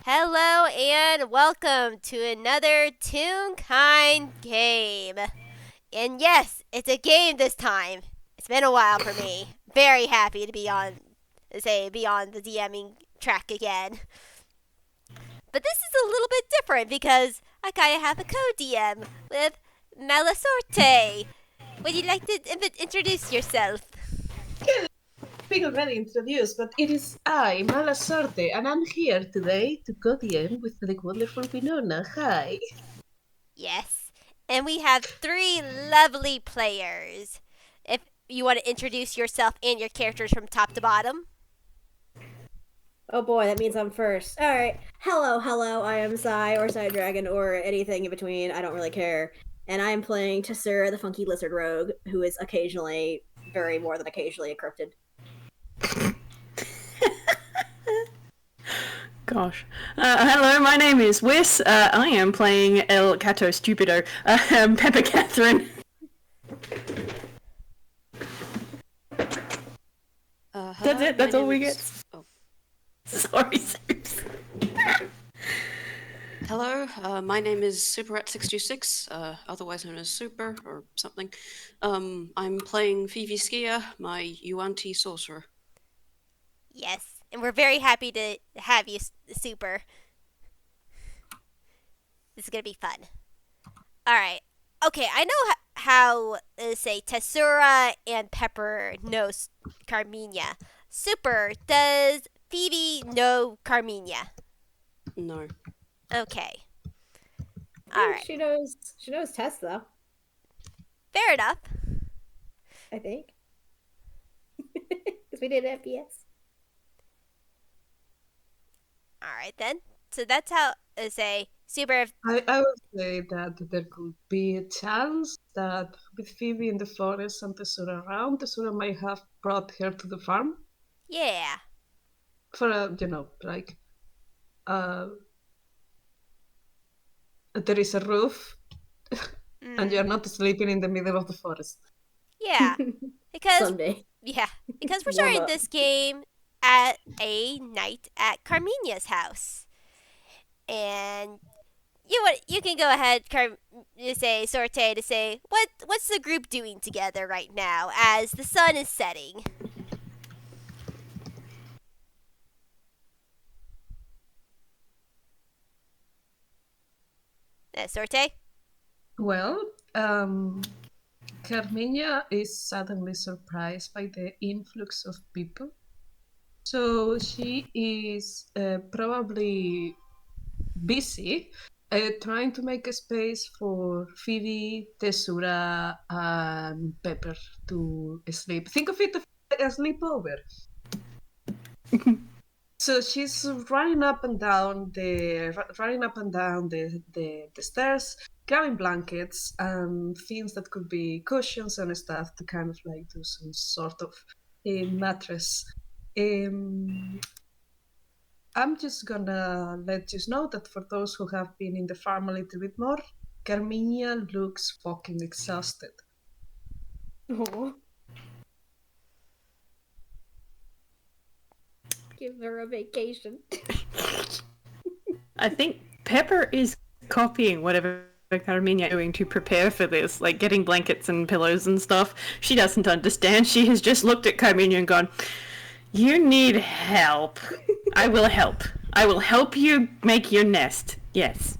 Hello and welcome to another Toonkind game. And yes, it's a game this time. It's been a while for me. Very happy to be on the DMing track again. But this is a little bit different because I kind of have a co-DM with Sorte. Would you like to introduce yourself? Been already introduced, but it is I, Sorte, and I'm here today to go DM with the wonderful Winona. Hi. Yes. And we have three lovely players. If you want to introduce yourself and your characters from top to bottom. Oh boy, that means I'm first. Alright. Hello, I am Cy or Cydragon or anything in between. I don't really care. And I am playing Tessura, the funky lizard rogue, who is occasionally, very more than occasionally, a cryptid. Gosh. Hello, my name is Whis. I am playing El Cato Stupido, Pepper Catherine. That's it, that's all we get. Oh. Sorry, Zeus. Hello, my name is SuperAt626, otherwise known as Super or something. I'm playing Fivi Skier, my Yuan-Ti sorcerer. Yes. And we're very happy to have you, Super. This is going to be fun. Alright. Okay, I know how, say, Tessura and Pepper knows Carmina. Super, does Phoebe know Carmina? No. Okay. Alright. She knows Tess though, Fair enough. I think. Because we did FPS. Alright then. So that's how, say, Super. I would say that there could be a chance that with Phoebe in the forest and Tessura around, Tessura might have brought her to the farm Yeah. for there is a roof and you're not sleeping in the middle of the forest. Yeah. Because Someday. Yeah, because we're Warm starting up. this game at a night at Carmina's house, and you can go ahead, you say Sorte to say what's the group doing together right now as the sun is setting. Sorte. Well, Carmina is suddenly surprised by the influx of people. So she is probably busy trying to make a space for Fivi, Tessura, and Pepper to sleep. Think of it as a sleepover. So she's running up and down the stairs, grabbing blankets and things that could be cushions and stuff to kind of like do some sort of a mattress. I'm just gonna let you know that for those who have been in the farm a little bit more, Carmina looks fucking exhausted. Aww. Give her a vacation. I think Pepper is copying whatever Carmina is doing to prepare for this, like getting blankets and pillows and stuff. She doesn't understand. She has just looked at Carmina and gone, "You need help. I will help. I will help you make your nest. Yes."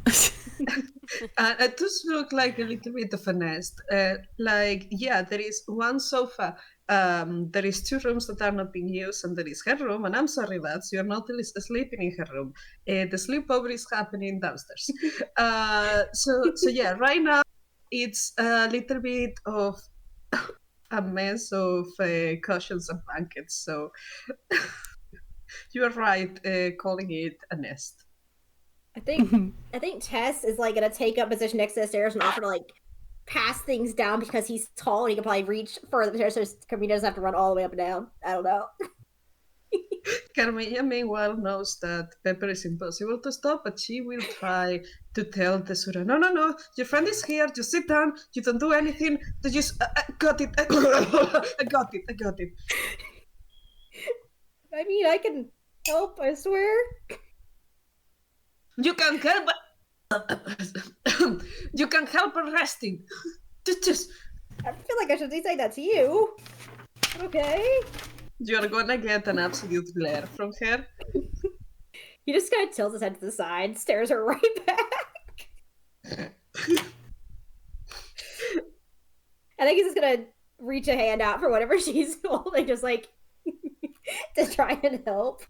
It does look like a little bit of a nest. There is one sofa. There is two rooms that are not being used, and there is her room. And I'm sorry, lads, you're not sleeping in her room. The sleepover is happening downstairs. So yeah, right now it's a little bit of a mess of cushions and blankets. So you're right, calling it a nest. I think Tess is like gonna take up position next to the stairs and offer to like pass things down because he's tall and he can probably reach further so Carmina doesn't have to run all the way up and down. I don't know. Carmilla, meanwhile, knows that Pepper is impossible to stop, but she will try to tell Tessura, no, your friend is here, just sit down, you don't do anything, just, I got it, I got it. I mean, I can help, I swear. You can help. You can help her resting. Just. I feel like I should be saying that to you. Okay. You're gonna get an absolute glare from her. He just kind of tilts his head to the side, stares her right back. I think he's just gonna reach a hand out for whatever she's holding, just like to try and help.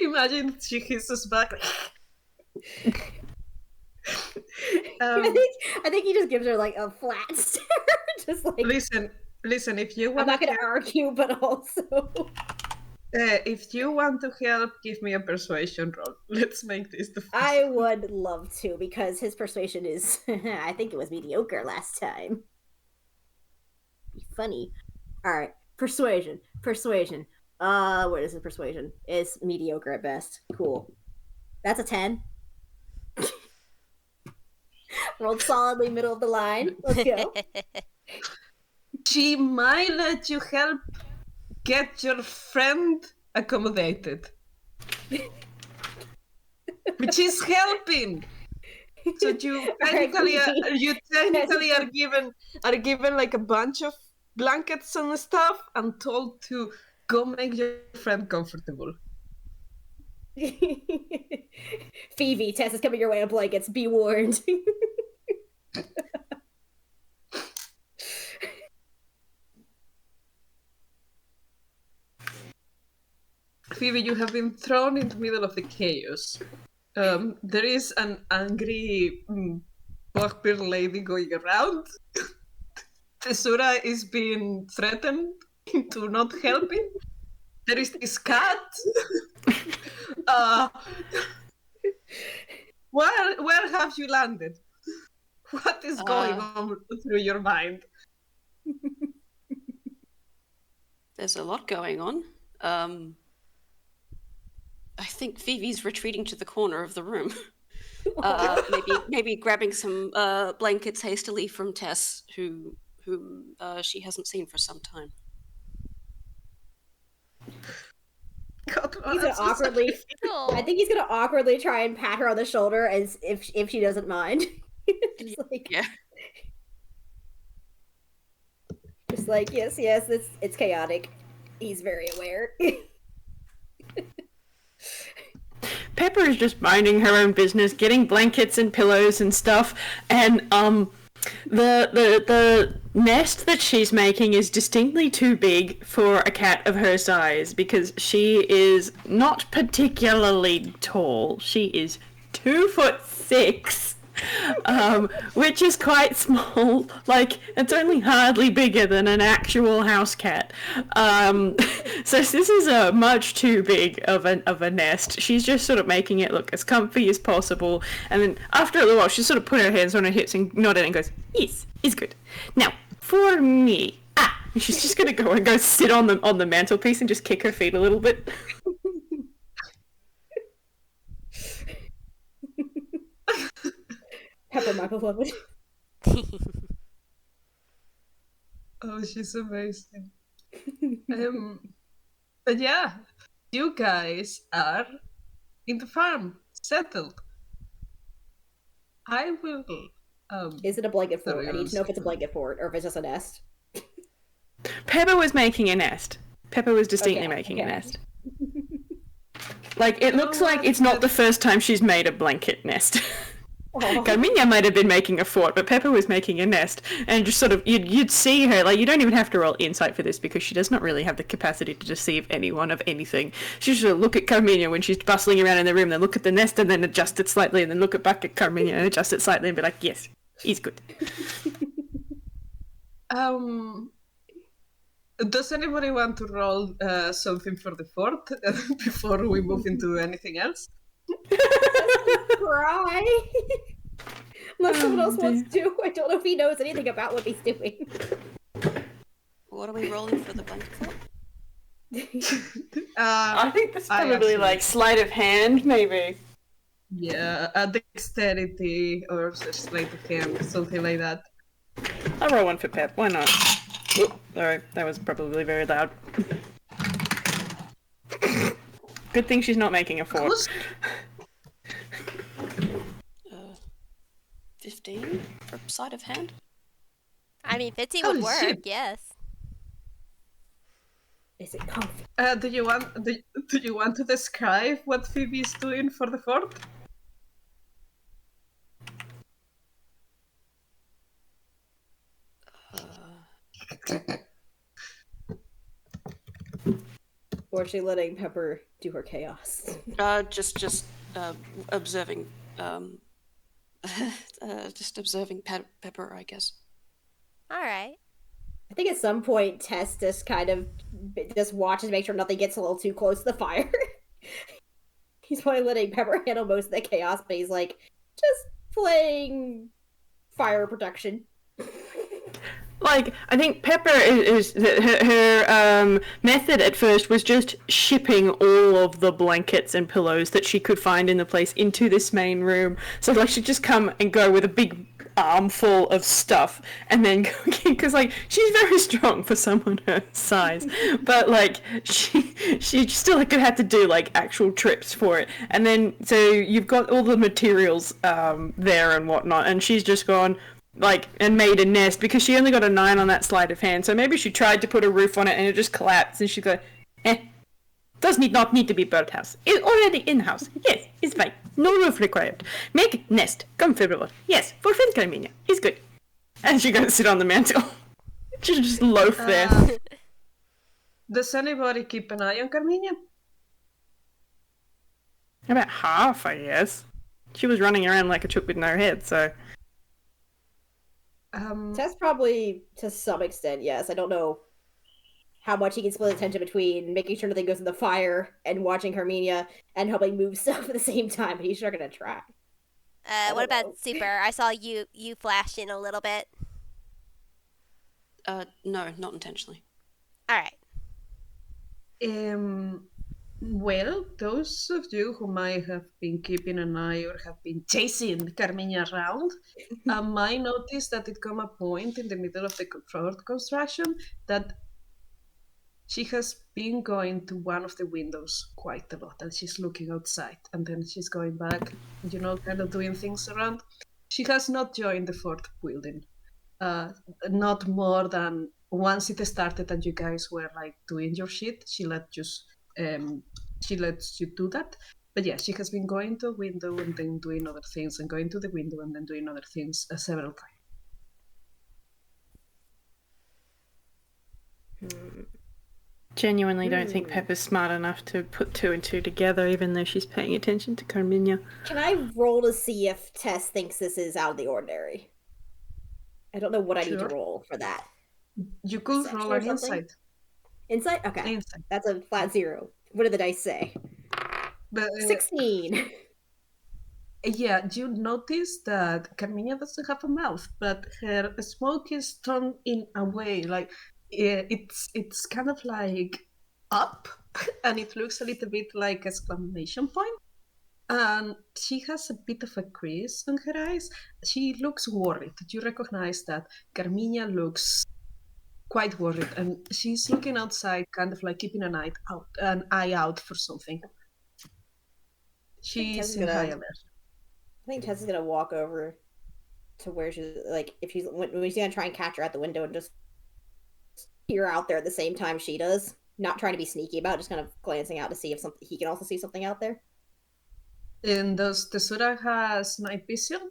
Imagine she hisses back. I think he just gives her like a flat stare, just like. Listen. If you want, I'm not gonna argue, but also. If you want to help, give me a persuasion roll. Let's make this the. I would love to, because his persuasion is. I think it was mediocre last time. Be funny. All right, persuasion. What is the persuasion? It's mediocre at best. Cool. That's a 10. Rolled solidly middle of the line. Let's go. She might let you help get your friend accommodated. Which is helping. So you technically are given like a bunch of blankets and stuff and told to go make your friend comfortable. Fivi, Tess is coming your way in blankets. Be warned. Fivi, you have been thrown into the middle of the chaos. There is an angry black-beard lady going around. Tessura is being threatened into not helping. There is this cat. Where have you landed? What is going on through your mind? There's a lot going on. I think Fivi's retreating to the corner of the room. Maybe grabbing some blankets hastily from Tess, who she hasn't seen for some time. God, He's gonna awkwardly. I think he's gonna awkwardly try and pat her on the shoulder as if she doesn't mind. Just like, Yeah. just like yes, it's chaotic. He's very aware. Pepper is just minding her own business, getting blankets and pillows and stuff, and the nest that she's making is distinctly too big for a cat of her size, because she is not particularly tall. She is 2'6", which is quite small. Like, it's only hardly bigger than an actual house cat. So this is a much too big of a nest. She's just sort of making it look as comfy as possible, and then after a little while she sort of put her hands on her hips and nodded and goes, yes, it's good. Now for me, and she's just gonna go and sit on the mantelpiece and just kick her feet a little bit. Pepper Michael lovely. Oh, she's amazing. But yeah, you guys are in the farm, settled. I will. Is it a blanket fort? I need to know if it's a blanket fort or if it's just a nest. Pepper was making a nest. Pepper was distinctly making a nest. Like, it looks like it's not the first time she's made a blanket nest. Carmina might have been making a fort, but Pepper was making a nest, and just sort of, you'd see her, like, you don't even have to roll insight for this, because she does not really have the capacity to deceive anyone of anything. She just look at Carmina when she's bustling around in the room, then look at the nest, and then adjust it slightly, and then look back at Carmina and adjust it slightly, and be like, yes, he's good. Does anybody want to roll something for the fort before we move into anything else? Cry. Unless someone else wants to. I don't know if he knows anything about what he's doing. What are we rolling for the blanket fort? I think that's probably like sleight of hand, maybe. Yeah, a dexterity or sleight of hand, something like that. I'll roll one for Pep. Why not? Oop, sorry, that was probably very loud. Good thing she's not making a fort. 15 for sleight of hand. I mean, 15 Holy would work, shit. yes. Is it comfy? Do you want to describe what Phoebe is doing for the fort? Or is she letting Pepper do her chaos? Just observing, just observing Pepper, I guess. All right. I think at some point Tess just kind of just watches to make sure nothing gets a little too close to the fire. He's probably letting Pepper handle most of the chaos, but he's like just playing fire protection. Like, I think Pepper is her method at first was just shipping all of the blankets and pillows that she could find in the place into this main room. So, like, she'd just come and go with a big armful of stuff and then go, because, like, she's very strong for someone her size. But, like, she still could have to do, like, actual trips for it. And then, so you've got all the materials there and whatnot, and she's just gone, like, and made a nest because she only got a 9 on that sleight of hand. So maybe she tried to put a roof on it and it just collapsed, and she go, does not need to be birdhouse. It's already in-house. Yes, it's fine. No roof required. Make nest. Comfortable. Yes, for friend Carmina. It's good. And she goes to sit on the mantle. She just loaf there. Does anybody keep an eye on Carmina? About half, I guess. She was running around like a chook with no head, so... Tess probably, to some extent, yes. I don't know how much he can split attention between making sure nothing goes in the fire and watching Carmina and helping move stuff at the same time, but he's sure gonna try. What about Super? I saw you flash in a little bit. No, not intentionally. All right. Well, those of you who might have been keeping an eye or have been chasing Carmina around might notice that it come a point in the middle of the fort construction that she has been going to one of the windows quite a lot, and she's looking outside, and then she's going back, kind of doing things around. She has not joined the fort building, not more than once it started and you guys were like doing your shit. She lets you do that. But yeah, she has been going to a window and then doing other things, and going to the window and then doing other things several times. Genuinely don't think Pepper's smart enough to put 2 and 2 together, even though she's paying attention to Carmina. Can I roll to see if Tess thinks this is out of the ordinary? I don't know what I need to roll for that. You could Perception roll or an something? insight. Insight? Okay. Insight. That's a flat 0. What did the dice say? But, 16. Yeah, you notice that Carmina doesn't have a mouth, but her smoke is turned in a way like it's kind of like up, and it looks a little bit like exclamation point. And she has a bit of a crease on her eyes. She looks worried. You recognize that Carmina looks quite worried, and she's looking outside, kind of like keeping an eye out for something. She's in high alert. I think Tess is gonna walk over to where she's like, if she's when she's gonna try and catch her at the window and just peer out there at the same time she does, not trying to be sneaky about it, just kind of glancing out to see if he can also see something out there. And does Tessura has night vision?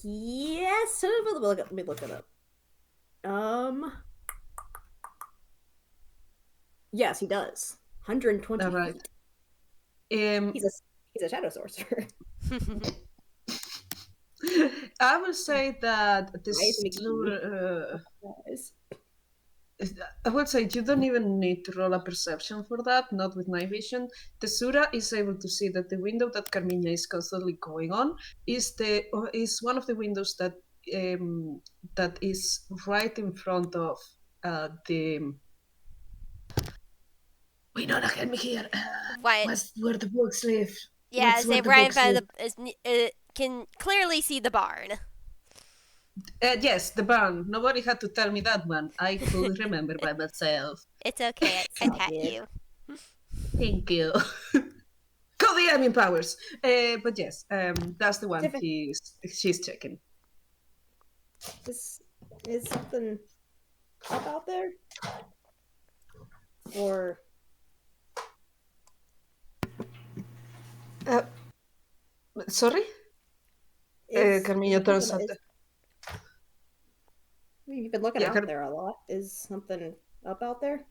Yes. Let me look it up. Yes, he does. 120 All right. feet. He's a shadow sorcerer. I would say that I would say you don't even need to roll a perception for that, not with night vision. Tessura is able to see that the window that Carmina is constantly going on is one of the windows that is right in front of the... Winona, help me here. What's where the books live? Yeah, they right in front of can clearly see the barn. Yes, the barn. Nobody had to tell me that one. I could remember by myself. It's okay. I pat you. Thank you. Go the am in powers. But yes, that's the one Different- she's checking. Is something up out there? Or Sorry? Carmina turns out. You've been looking out there a lot. Is something up out there?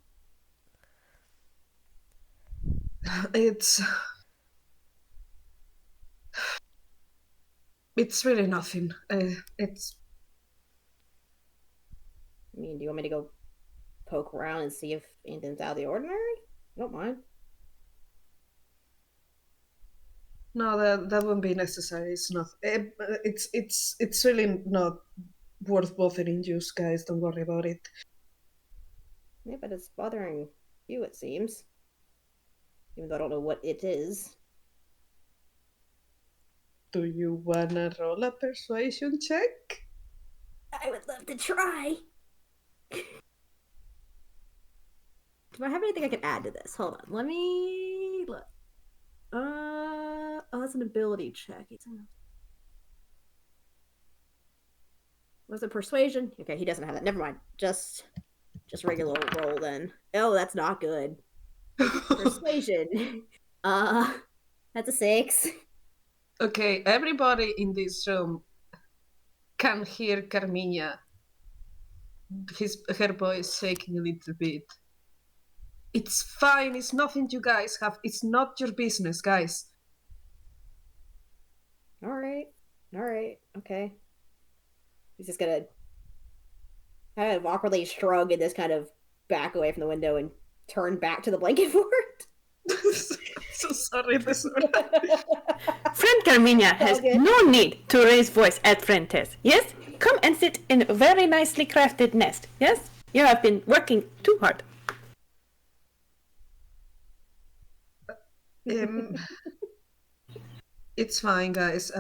It's really nothing. It's. I mean, do you want me to go poke around and see if anything's out of the ordinary? I don't mind. No, that won't be necessary. It's not. It's really not worth bothering you guys. Don't worry about it. Yeah, but it's bothering you, it seems. Even though I don't know what it is. Do you wanna roll a persuasion check? I would love to try. Do I have anything I can add to this? Hold on. Let me look. Oh, that's an ability check. Was it persuasion? Okay, he doesn't have that. Never mind. Just regular roll then. Oh, that's not good. Persuasion. That's a 6. Okay, everybody in this room can hear Carmina. Her voice shaking a little bit. It's fine. It's nothing you guys have. It's not your business, guys. All right. Okay. He's just gonna kind of awkwardly shrug and just kind of back away from the window and turn back to the blanket fort. So sorry, Tessura. Friend Carmina has no need to raise voice at friend Tess. Yes? Come and sit in a very nicely crafted nest. Yes? You have been working too hard. It's fine, guys.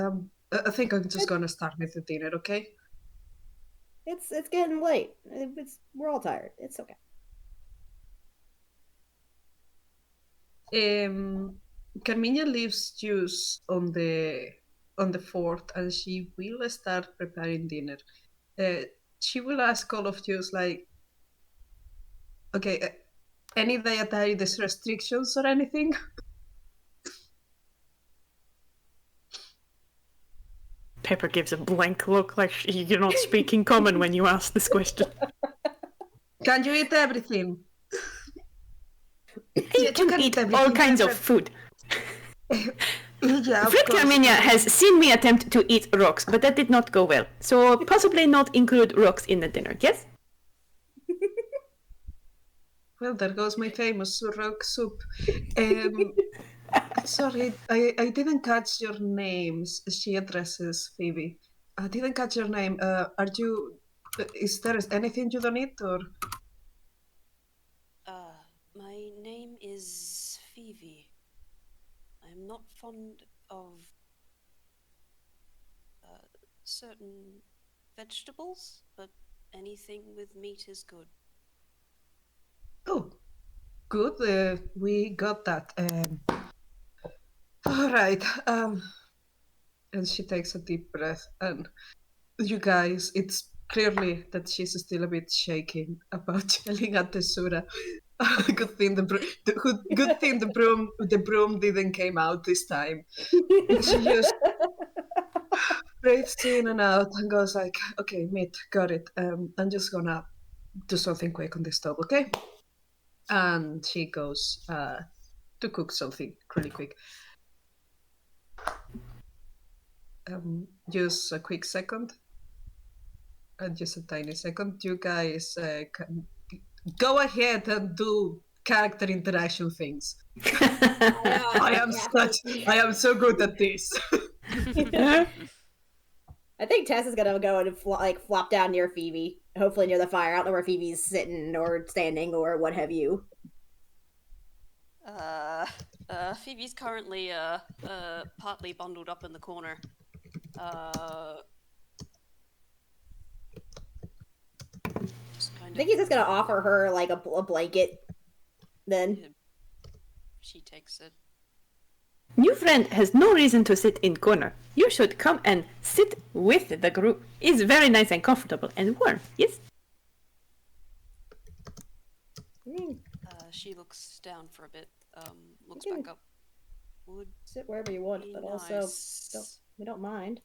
I think I'm just gonna start with the dinner, okay? It's getting late. We're all tired. It's okay. Carmina leaves juice on the fort, and she will start preparing dinner. She will ask all of you, like, okay, any dietary restrictions or anything? Pepper gives a blank look like you're not speaking common when you ask this question. Can you eat everything? You can eat all kinds of food. Yeah, Friend Carmina has seen me attempt to eat rocks, but that did not go well. So possibly not include rocks in the dinner, yes? Well, there goes my famous rock soup. Sorry, I didn't catch your names. She addresses Fivi. I didn't catch your name. Are you... Is there anything you don't eat, or...? My name is Fivi. I'm not fond of certain vegetables, but anything with meat is good. Oh, good. We got that. All right. And she takes a deep breath. And you guys, it's clearly that she's still a bit shaking about yelling at Tessura. Good thing the broom didn't came out this time. She just breathes in and out and goes like, "Okay, meat, got it. I'm just gonna do something quick on the stove, okay?" And she goes to cook something really quick. Just a quick second. Just a tiny second. You guys can go ahead and do character interaction things. I am so good at this. I think Tess is gonna go and flop down near Fivi, hopefully near the fire. I don't know where Phoebe's sitting or standing or what have you. Phoebe's currently partly bundled up in the corner. I think he's just gonna offer her like a blanket. Then she takes it. New friend has no reason to sit in corner. You should come and sit with the group. It's very nice and comfortable and warm, yes? She looks down for a bit, looks You can back up. Would sit wherever you want, be but also nice. we don't mind.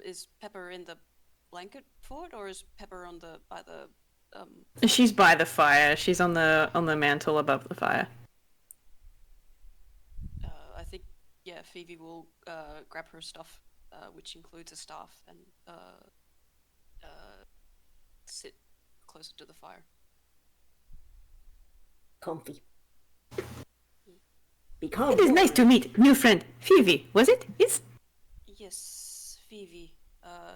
Is Pepper in the blanket fort, or is Pepper by the She's by the fire. She's on the mantle above the fire. I think, yeah, Fivi will grab her stuff, which includes a staff, and sit closer to the fire. Comfy. It is nice to meet new friend Fivi, was it? Yes? Yes, Fivi.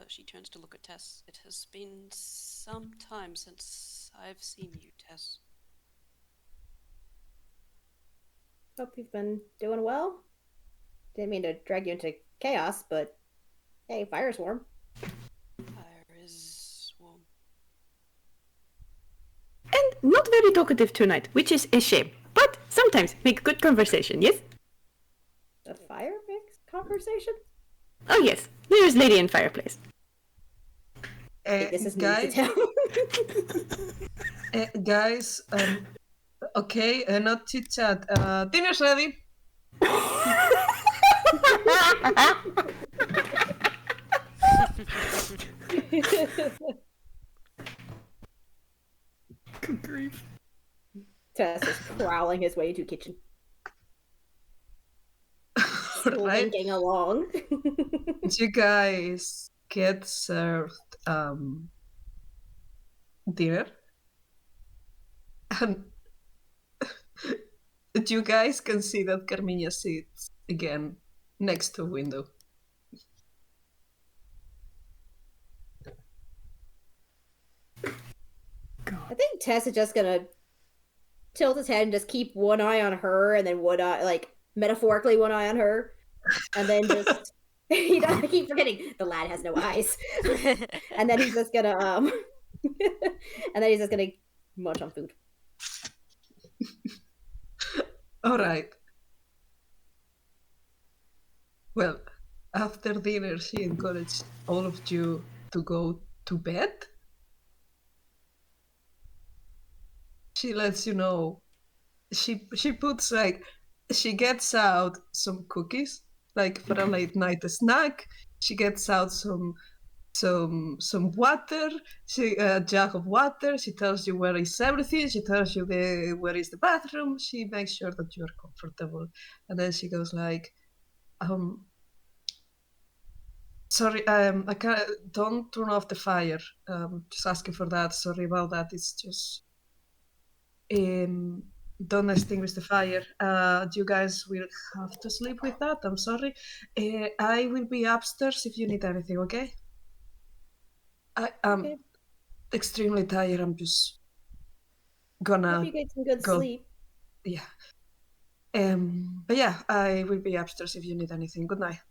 She turns to look at Tess. It has been some time since I've seen you, Tess. Hope you've been doing well. Didn't mean to drag you into chaos, but hey, fire's warm. Fire is warm. And not very talkative tonight, which is a shame. But sometimes make good conversation, yes? The fire makes conversation? Oh yes, there is lady in fireplace. This is guys, news to tell. guys, okay, not chit chat. Dinner's ready. Good grief. Tess is prowling his way into kitchen. Right? Slinking along. You guys get served dinner, and you guys can see that Carmina sits again next to a window. I think Tess is just gonna tilt his head and just keep one eye on her, and then one eye, like metaphorically, one eye on her, and then just I keep forgetting the lad has no eyes, and then he's just gonna and then he's just gonna munch on food. All right. Well, after dinner, she encouraged all of you to go to bed. She lets you know. She puts she gets out some cookies, like for a late night snack. She gets out some water, a jug of water. She tells you where is everything. She tells you where is the bathroom. She makes sure that you are comfortable, and then she goes like, sorry, I can't. Don't turn off the fire. Just asking for that. Sorry about that. It's just don't extinguish the fire. You guys will have to sleep with that. I'm sorry. I will be upstairs if you need anything. Okay. I'm Okay. extremely tired. I'm just gonna Hope you get some good go. sleep. Yeah. But yeah, I will be upstairs if you need anything. Good night.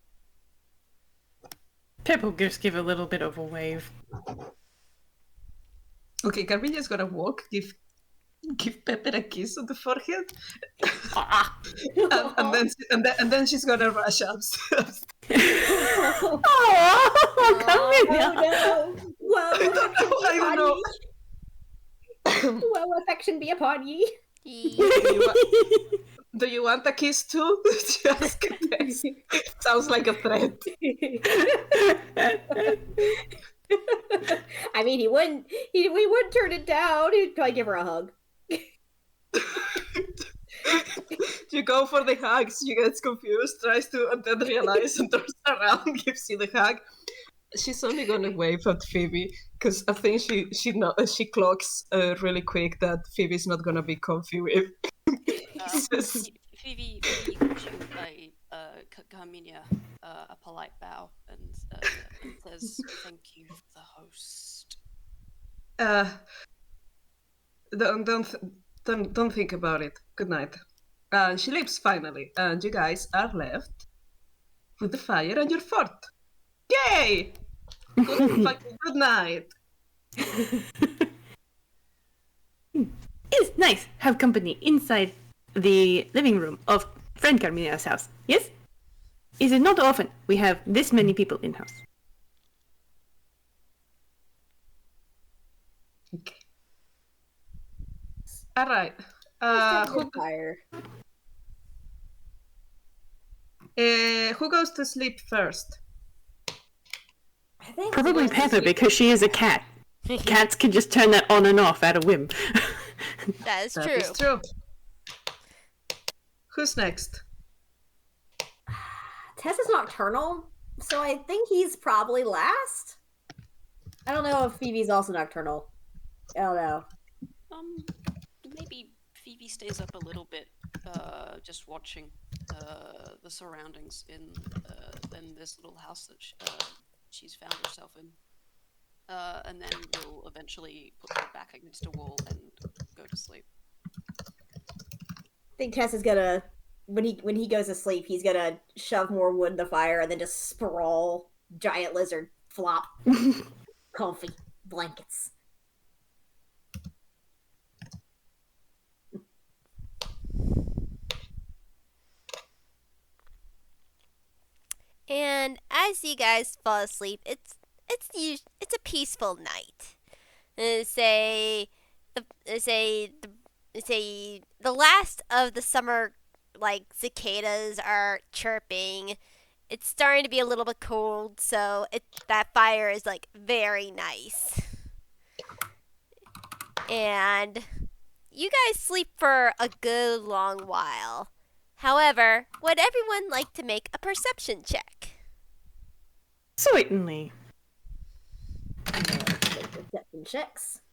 Pip will just give a little bit of a wave. Okay, Carmina's gonna walk, give Pepper a kiss on the forehead, and then she's gonna rush upstairs. Oh, Oh Carmina. no! Whoa, I don't know. Whoa, affection be upon ye. Do you want a kiss too? Just kidding. Sounds like a threat. I mean, he wouldn't turn it down. He'd probably give her a hug. You go for the hug, she gets confused, tries to, and then realizes and turns around, gives you the hug. She's only gonna wave at Fivi because I think she clocks really quick that Phoebe's not gonna be comfy with. Fivi gives you Carmina a polite bow and says, "Thank you for the host." Don't think about it. Good night. She leaves finally, and you guys are left with the fire and your fort. Yay! Good night. It's nice have company inside the living room of friend Carmina's house. Yes? Is it not often we have this many people in-house? Okay. All right. Fire. Who goes to sleep first? I think Probably Pepper, because she is a cat. Cats can just turn that on and off at a whim. That is That true. is true. Who's next? Tess is nocturnal, so I think he's probably last. I don't know if Phoebe's also nocturnal. I don't know. Maybe Fivi stays up a little bit, just watching the surroundings in this little house that she's found herself in, and then will eventually put her back against a wall and go to sleep. I think Tess is gonna, when he goes to sleep, he's gonna shove more wood in the fire and then just sprawl giant lizard flop, comfy blankets. And as you guys fall asleep, it's a peaceful night. The last of the summer cicadas are chirping. It's starting to be a little bit cold, so that fire is very nice. And you guys sleep for a good long while. However, would everyone like to make a perception check? Certainly.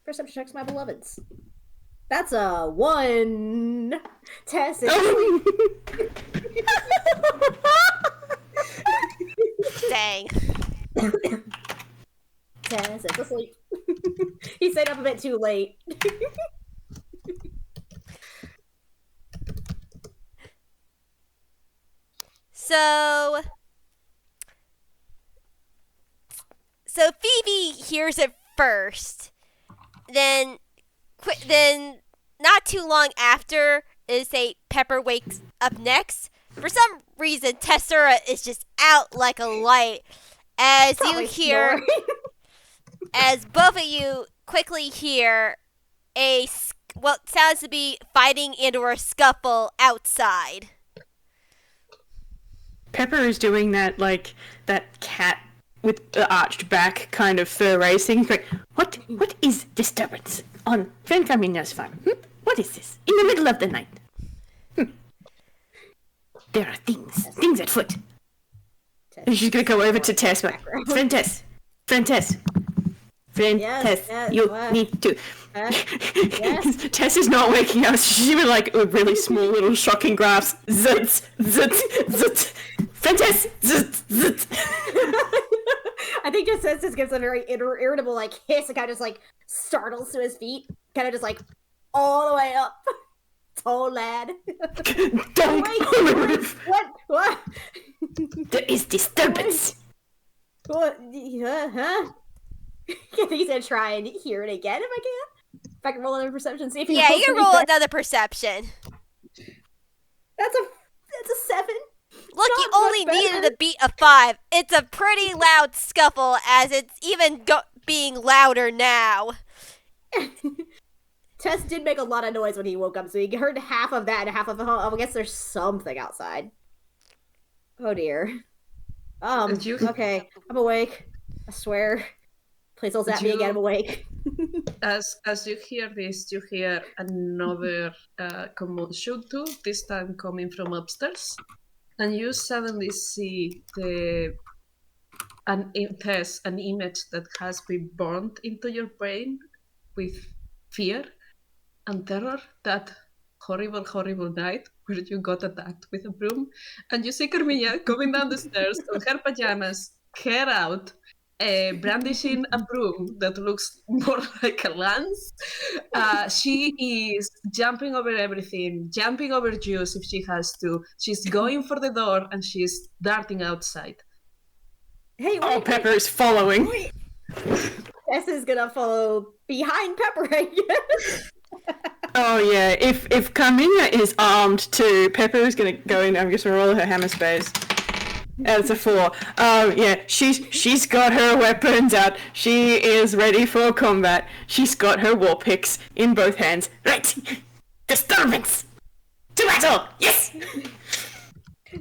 Perception checks, my beloveds. That's a 1. Tess is Dang. Tess is asleep. He stayed up a bit too late. So Fivi hears it first. Then not too long after, Pepper wakes up next. For some reason, Tessura is just out like a light as Probably you hear, snoring. as both of you quickly hear what sounds to be fighting and/or a scuffle outside. Pepper is doing that, that cat with the arched back kind of fur racing. Like, what is disturbance on friend Carmina's farm? What is this? In the middle of the night? There are things at foot. And she's gonna go over to Tess, but friend Tess, Yes, Tess, yes, you what? need to. Yes. Tess is not waking up. She was a really small little shocking grasp. Zut, zut, zut. Friend Tess, zut, zut. I think just Tess just gives a very irritable hiss and kind of just startles to his feet, kind of just all the way up. Tall lad. Don't Wait, move. What? There is disturbance. What? Huh? I think he's gonna try and hear it again if I can. If I can roll another perception, see if he Yeah, rolls you can any roll better. another perception. That's a 7. Look, Not you only much better. needed to beat a 5. It's a pretty loud scuffle, as it's even being louder now. Tess did make a lot of noise when he woke up, so he heard half of that and half of I guess there's something outside. Oh dear. Okay, I'm awake. I swear. Please don't zap me again, I'm awake. As you hear this, you hear another commotion too, this time coming from upstairs. And you suddenly see an image that has been burned into your brain with fear and terror, that horrible, horrible night where you got attacked with a broom. And you see Carmina coming down the stairs on her pajamas, hair out, brandishing a broom that looks more like a lance. She is jumping over everything, jumping over Juice if she has to. She's going for the door and she's darting outside. Hey, Oh, wait, Pepper is following. Tess is gonna follow behind Pepper, I guess. Oh yeah, if Carmina is armed too, Pepper is gonna go in. I'm just gonna roll her hammer space. It's a 4. Yeah, she's got her weapons out. She is ready for combat. She's got her war picks in both hands. Right, disturbance. To battle. Yes.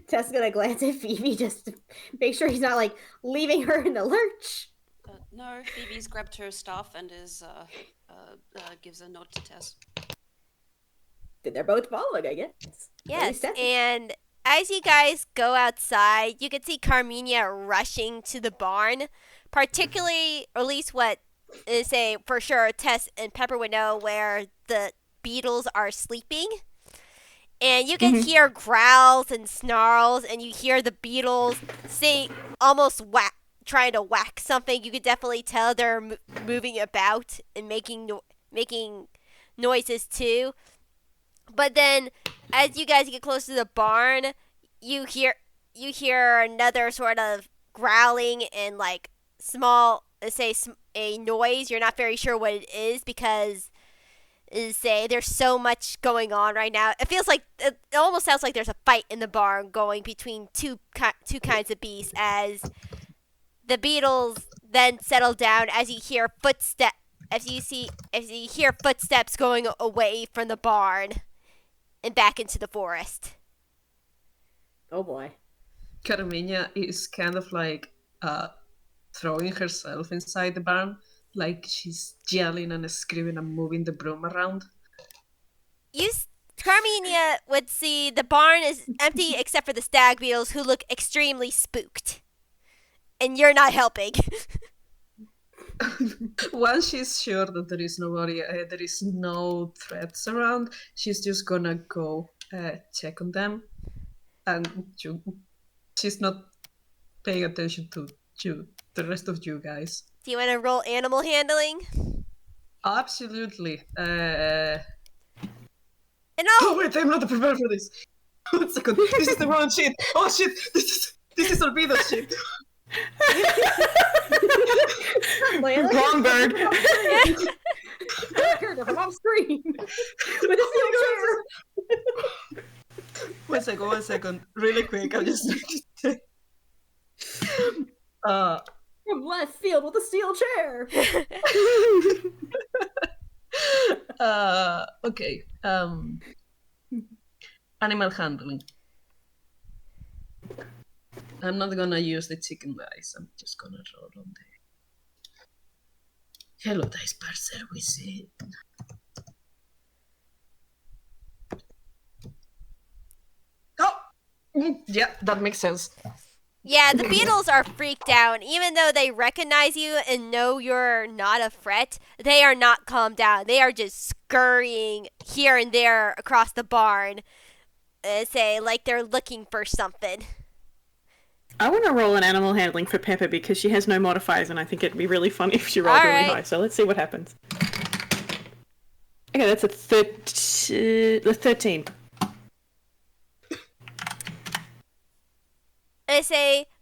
Tess gonna glance at Fivi just to make sure he's not like leaving her in the lurch. No, Phoebe's grabbed her staff and is gives a nod to Tess. Then they're both following, I guess. Yes, and as you guys go outside, you can see Carmina rushing to the barn, particularly, or at least what is say for sure, Tess and Pepper would know where the beetles are sleeping. And you can hear growls and snarls, and you hear the beetles say almost trying to whack something. You could definitely tell they're moving about and making noises too. But then, as you guys get close to the barn, you hear another sort of growling and like small, say a noise. You're not very sure what it is because there's so much going on right now. It feels like it almost sounds like there's a fight in the barn going between two kinds of beasts as the beetles then settle down as you hear footsteps. As you hear footsteps going away from the barn and back into the forest. Oh boy. Carmina is kind of like throwing herself inside the barn, like she's yelling and screaming and moving the broom around. Carmina would see the barn is empty except for the stag beetles who look extremely spooked. And you're not helping. Once she's sure that there is nobody, there is no threats around, she's just gonna go check on them, and she's not paying attention to the rest of you guys. Do you want to roll animal handling? Absolutely. And Oh wait, I'm not prepared for this. 1 second. This is the wrong shit. Oh shit! This is torpedo shit. Wrong bird. I'm off screen. With a steel chair. 1 second. Really quick. I'm just From left field with a steel chair. Okay. Animal handling. I'm not gonna use the chicken dice. I'm just gonna roll on the Hello Dice Parser. We see. Oh, yeah, that makes sense. yeah, the beetles are freaked out. Even though they recognize you and know you're not a threat, they are not calmed down. They are just scurrying here and there across the barn. Like they're looking for something. I want to roll an animal handling for Pepper because she has no modifiers, and I think it'd be really funny if she rolled really high. So let's see what happens. Okay, that's a 13.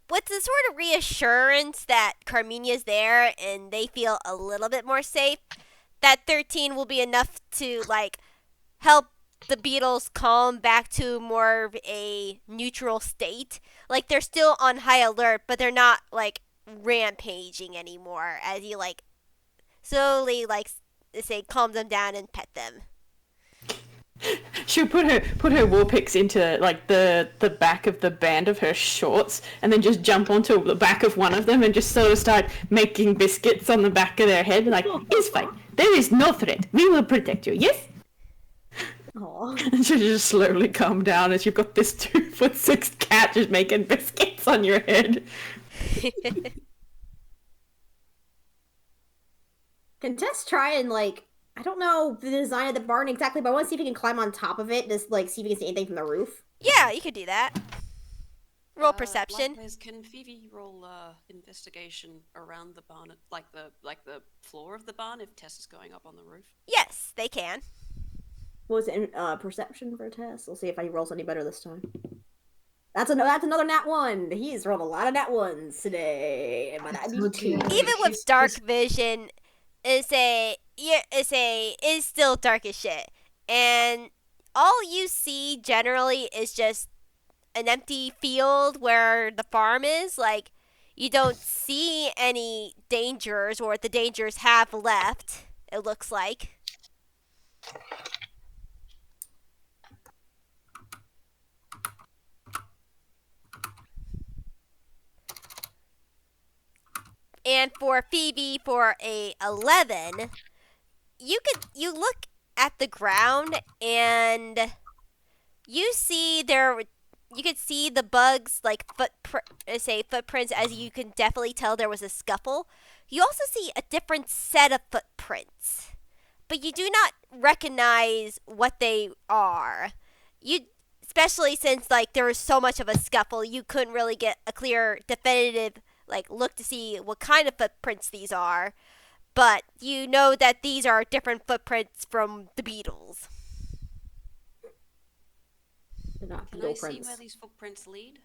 With the sort of reassurance that Carmina's there and they feel a little bit more safe, that 13 will be enough to like help the beetles calm back to more of a neutral state. Like they're still on high alert, but they're not like rampaging anymore as you like slowly calm them down and pet them. She'll put her war picks into like the back of the band of her shorts and then just jump onto the back of one of them and just sort of start making biscuits on the back of their head like, it's fine. There is no threat. We will protect you, yes? Aww. And she'll just slowly calm down as you've got this 2'6" cat just making biscuits on your head. Can Tess try and like, I don't know the design of the barn exactly, but I want to see if he can climb on top of it, just like see if he can see anything from the roof. Yeah, you could do that. Roll perception. Likewise, can Fivi roll investigation around the barn, like the floor of the barn, if Tess is going up on the roof? Yes, they can. What was it? Perception for Tess. We'll see if he rolls any better this time. That's another nat 1. He's rolled a lot of nat 1s today. But I need 2. Even with dark vision, is still dark as shit. and all you see generally is just an empty field where the farm is. Like, you don't see any dangers, or the dangers have left, it looks like. And for Fivi, for a 11, you look at the ground and you see you could see the bugs like footprints, as you can definitely tell there was a scuffle. You also see a different set of footprints, but you do not recognize what they are. You Especially since like there was so much of a scuffle, you couldn't really get a clear definitive like look to see what kind of footprints these are, but you know that these are different footprints from the beetles. They're not Can beetle I see prints. where these footprints lead?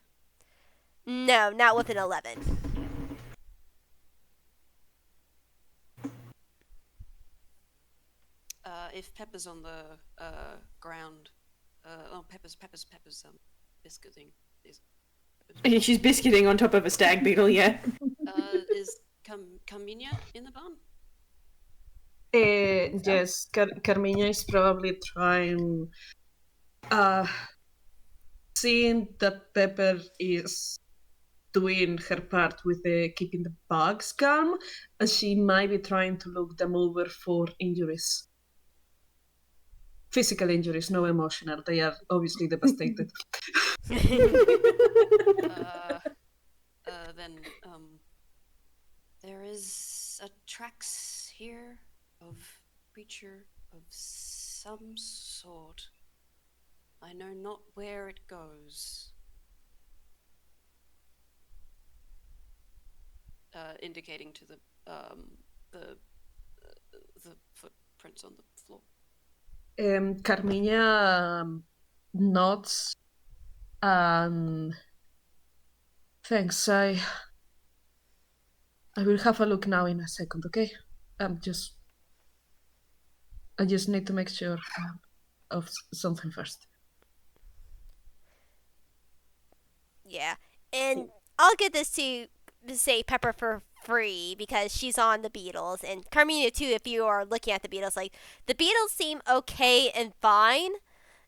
No, not with an 11. If Pepper's on the ground, Pepper's biscuiting. She's biscuiting on top of a stag beetle, yeah. Is Carmina in the barn? Yes, Carmina is probably trying. Seeing that Pepper is doing her part with keeping the bugs calm, she might be trying to look them over for injuries. Physical injuries, no emotional. They are obviously devastated. Then there is a tracks here of creature of some sort. I know not where it goes. Indicating to the footprints on the floor. Carmina nods and thanks. I will have a look now in a second, okay? I just need to make sure of something first. Yeah, and I'll get this to say Pepper for free because she's on the beetles, and Carmina too. If you are looking at the beetles, like the beetles seem okay and fine.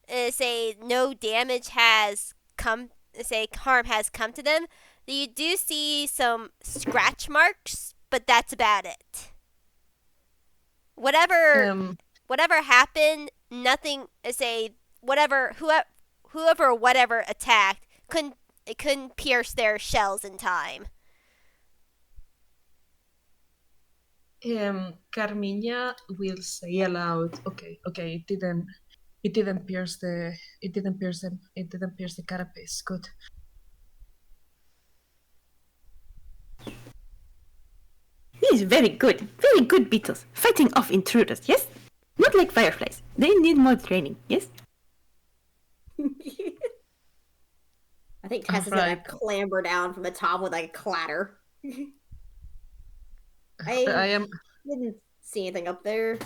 Say no damage has come. Say harm has come to them. You do see some scratch marks, but that's about it. Whatever happened, nothing. Say whoever or whatever attacked couldn't pierce their shells in time. Carmina will say aloud, okay, it didn't pierce the carapace. Good. These very good beetles, fighting off intruders, yes? Not like fireflies. They need more training, yes? I think Tess is gonna clamber down from the top with like a clatter. I am. Didn't see anything up there.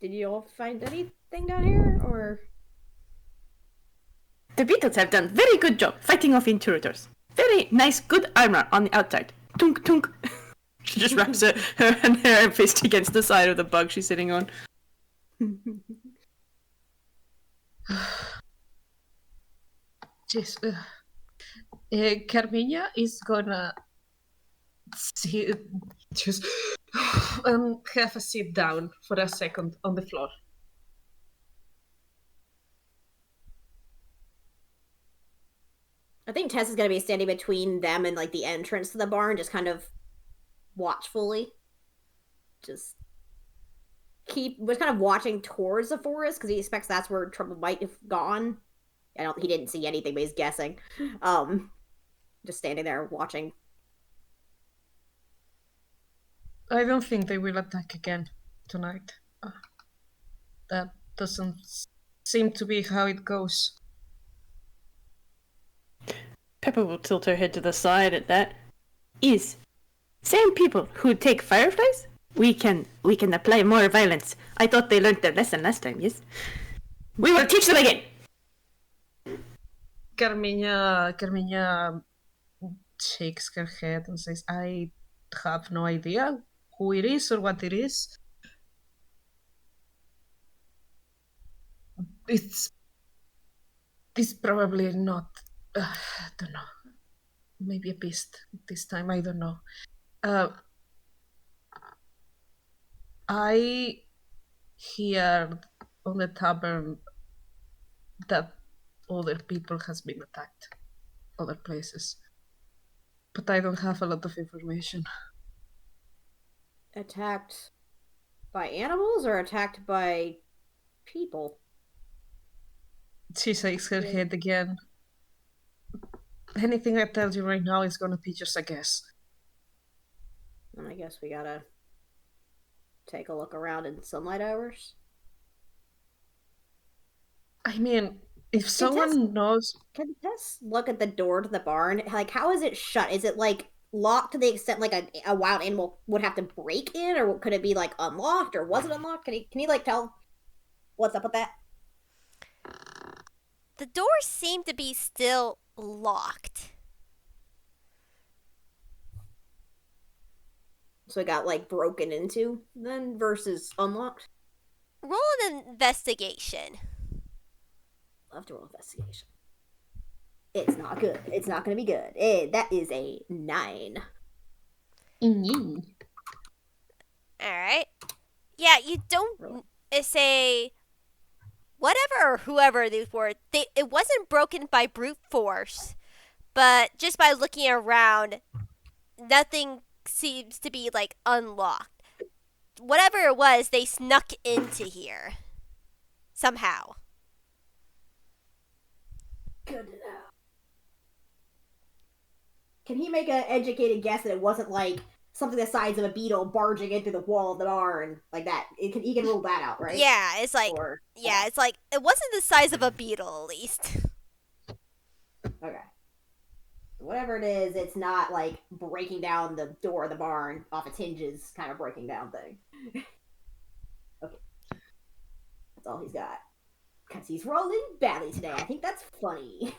Did you all find anything down here, or? The beetles have done very good job fighting off intruders. Very nice, good armor on the outside. Tunk tunk. She just wraps her fist against the side of the bug she's sitting on. Jeez. Carmina is gonna just have a sit down for a second on the floor. I think Tess is gonna be standing between them and like the entrance to the barn, just kind of watchfully. Just was kind of watching towards the forest because he expects that's where trouble might have gone. He didn't see anything, but he's guessing. Just standing there watching. I don't think they will attack again tonight. That doesn't seem to be how it goes. Pepper will tilt her head to the side at that. Same people who take fireflies We can apply more violence. I thought they learned their lesson last time, yes? We will teach them again! Carmina shakes her head and says, I have no idea who it is or what it is. It's probably not, I don't know, maybe a beast this time, I don't know. I heard on the tavern that other people has been attacked, other places. But I don't have a lot of information. Attacked by animals or attacked by people? She shakes her head again. Anything I tell you right now is gonna be just a guess. And I guess we gotta take a look around in sunlight hours. I mean, if someone knows... Can Tess look at the door to the barn? Like, how is it shut? Is it, like, locked to the extent, like, a wild animal would have to break in? Or could it be, like, unlocked? Or was it unlocked? Can he like, tell what's up with that? The doors seem to be still locked. So it got, like, broken into, then, versus unlocked? Roll an investigation. Love to roll investigation. It's not good. It's not going to be good. That is a 9. Alright. Yeah, you don't say whatever or whoever these were. It wasn't broken by brute force, but just by looking around, nothing seems to be like unlocked. Whatever it was, they snuck into here somehow. Good to know. Can he make an educated guess that it wasn't like something the size of a beetle barging into the wall of the barn like that? He can rule that out, right? Yeah, it's like it's like it wasn't the size of a beetle, at least. Okay. Whatever it is, it's not like breaking down the door of the barn off its hinges, kind of breaking down thing. Okay. That's all he's got. Because he's rolling badly today. I think that's funny.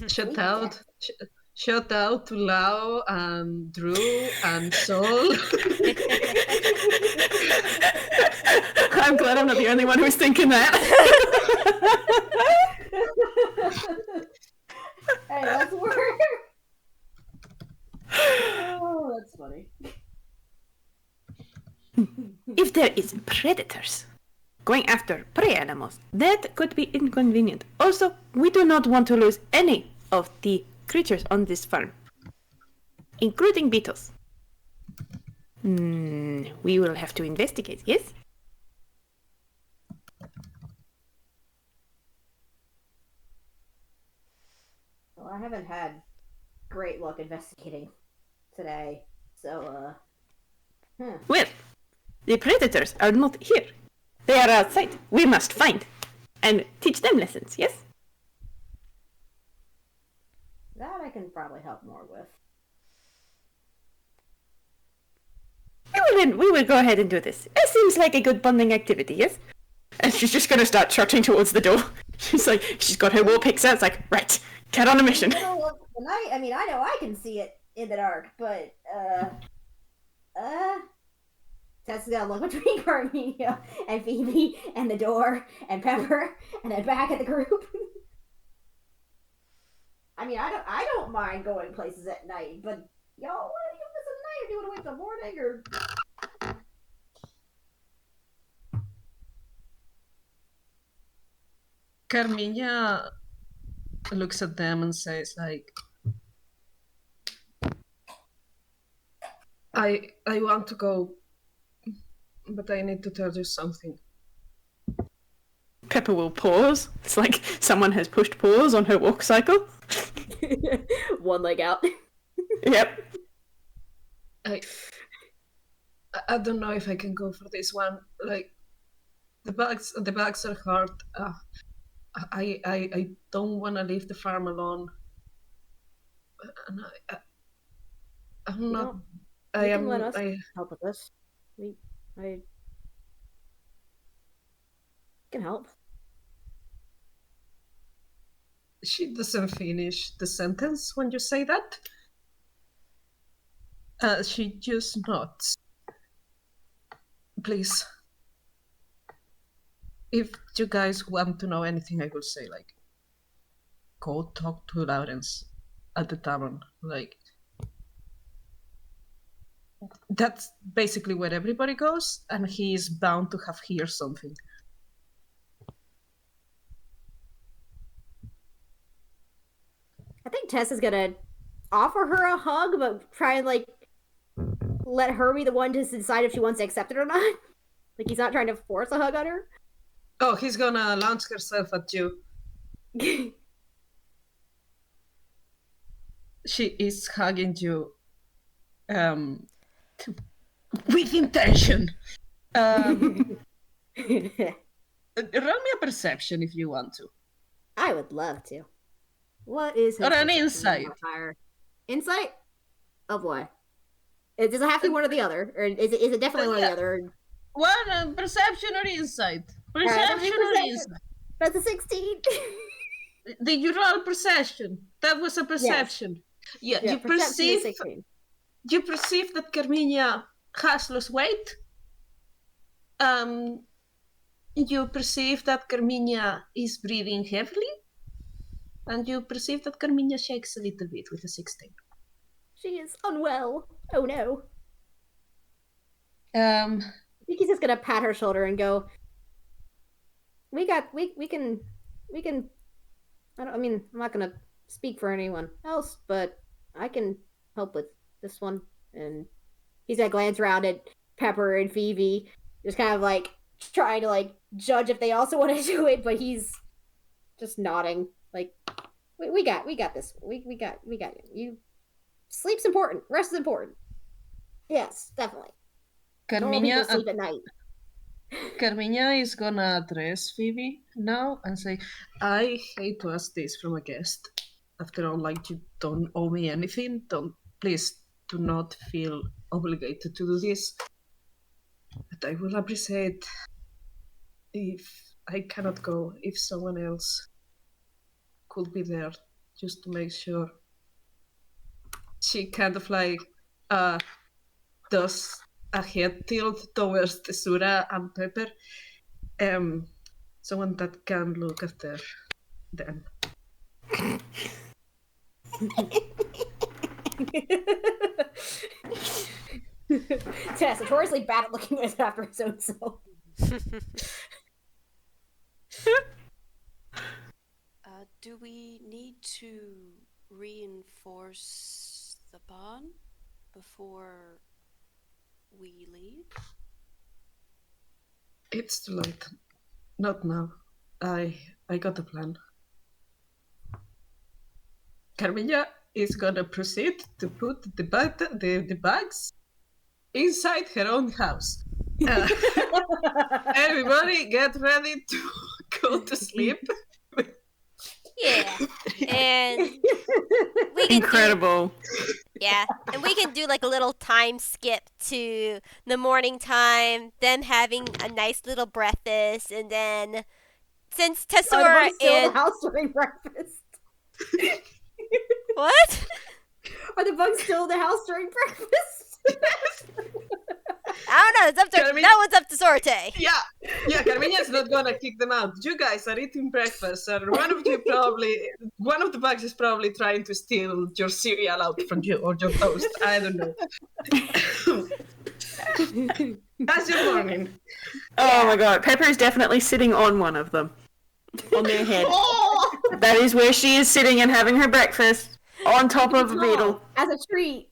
Shout out to Lau and Drew and Sol. I'm glad I'm not the only one who's thinking that. Hey, that's work. Oh, that's funny. If there is predators going after prey animals, that could be inconvenient. Also, we do not want to lose any of the creatures on this farm, including beetles. We will have to investigate, yes? Well, I haven't had great luck investigating today, so, Well, the predators are not here. They are outside. We must find and teach them lessons, yes? that I can probably help more with. We will go ahead and do this. It seems like a good bonding activity, yes? And she's just gonna start trotting towards the door. She's got her war picks out. It's like, right, get on a mission. I mean, I know I can see it in the dark, but, Tessa's gotta look between Carmina and Fivi and the door and Pepper and then back at the group. I mean, I don't mind going places at night, but y'all want to do this at night, or do you want to wait till morning, or? Carmina looks at them and says, like, I want to go, but I need to tell you something. Pepper will pause. It's like someone has pushed pause on her walk cycle. One leg out. Yep. I don't know if I can go for this one. Like, the bags are hard. I don't want to leave the farm alone. And I'm not. I am. Let us help with this. I can help. She doesn't finish the sentence when you say that. She just nods. Please. If you guys want to know anything, I will say, like, go talk to Lawrence at the tavern. Like, that's basically where everybody goes, and he is bound to have heard something. I think Tess is gonna offer her a hug, but try and like let her be the one to decide if she wants to accept it or not. Like he's not trying to force a hug on her. Oh, he's gonna launch herself at you. She is hugging you with intention. Roll me a perception if you want to. I would love to. What is his Or an perception insight. modifier? Insight? Oh boy. Does it have to be one or the other? Or is it definitely one or the other? One, perception or insight? Perception or insight? That's a 16. Did you roll perception? That was a perception. Yes. Yeah, you perceive that Carmina has lost weight. You perceive that Carmina is breathing heavily. And you perceive that Carmina shakes a little bit with a 16. She is unwell. Oh no. I think he's just gonna pat her shoulder and go, we can I'm not gonna speak for anyone else, but I can help with this one. And he's gonna glance around at Pepper and Fivi, just kind of like trying to like judge if they also want to do it, but he's just nodding like we got this. We got it. You sleep's important. Rest is important. Yes, definitely. Carmina sleep at night. Carmina is gonna address Fivi now and say, I hate to ask this from a guest. After all, like, you don't owe me anything. Please do not feel obligated to do this. But I will appreciate if I cannot go, if someone else could be there, just to make sure. She kind of like does a head tilt towards Tessura and Pepper. Someone that can look after them. Tess, notoriously bad at looking after his own self. Do we need to reinforce the barn before we leave? It's too late. Not now. I got a plan. Carmina is gonna proceed to put the bags inside her own house. Everybody get ready to go to sleep. Yeah, and we can Incredible. and we can do like a little time skip to the morning time, them having a nice little breakfast, and then since Tessura the house during breakfast. What? Are the bugs still in the house during breakfast? I don't know. It's up to that one's up to Sorte. Yeah. Carmina's not gonna kick them out. You guys are eating breakfast, and one of the bugs is probably trying to steal your cereal out from you or your toast. I don't know. That's your morning. Oh my god, Pepper is definitely sitting on one of them. On their head. Oh! That is where she is sitting and having her breakfast. On top of a beetle. As a treat.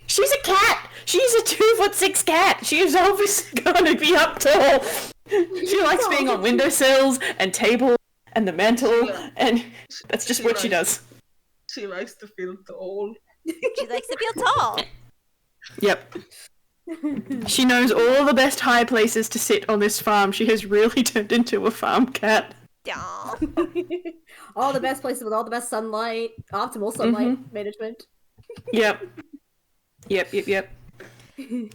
She's a cat! She's a 2'6" cat! She is obviously gonna be up tall! She likes being on windowsills and tables and the mantle, and that's just what she does. She likes to feel tall. She likes to feel tall. Yep. She knows all the best high places to sit on this farm. She has really turned into a farm cat. Aww. All the best places with all the best sunlight, optimal sunlight management. Yep.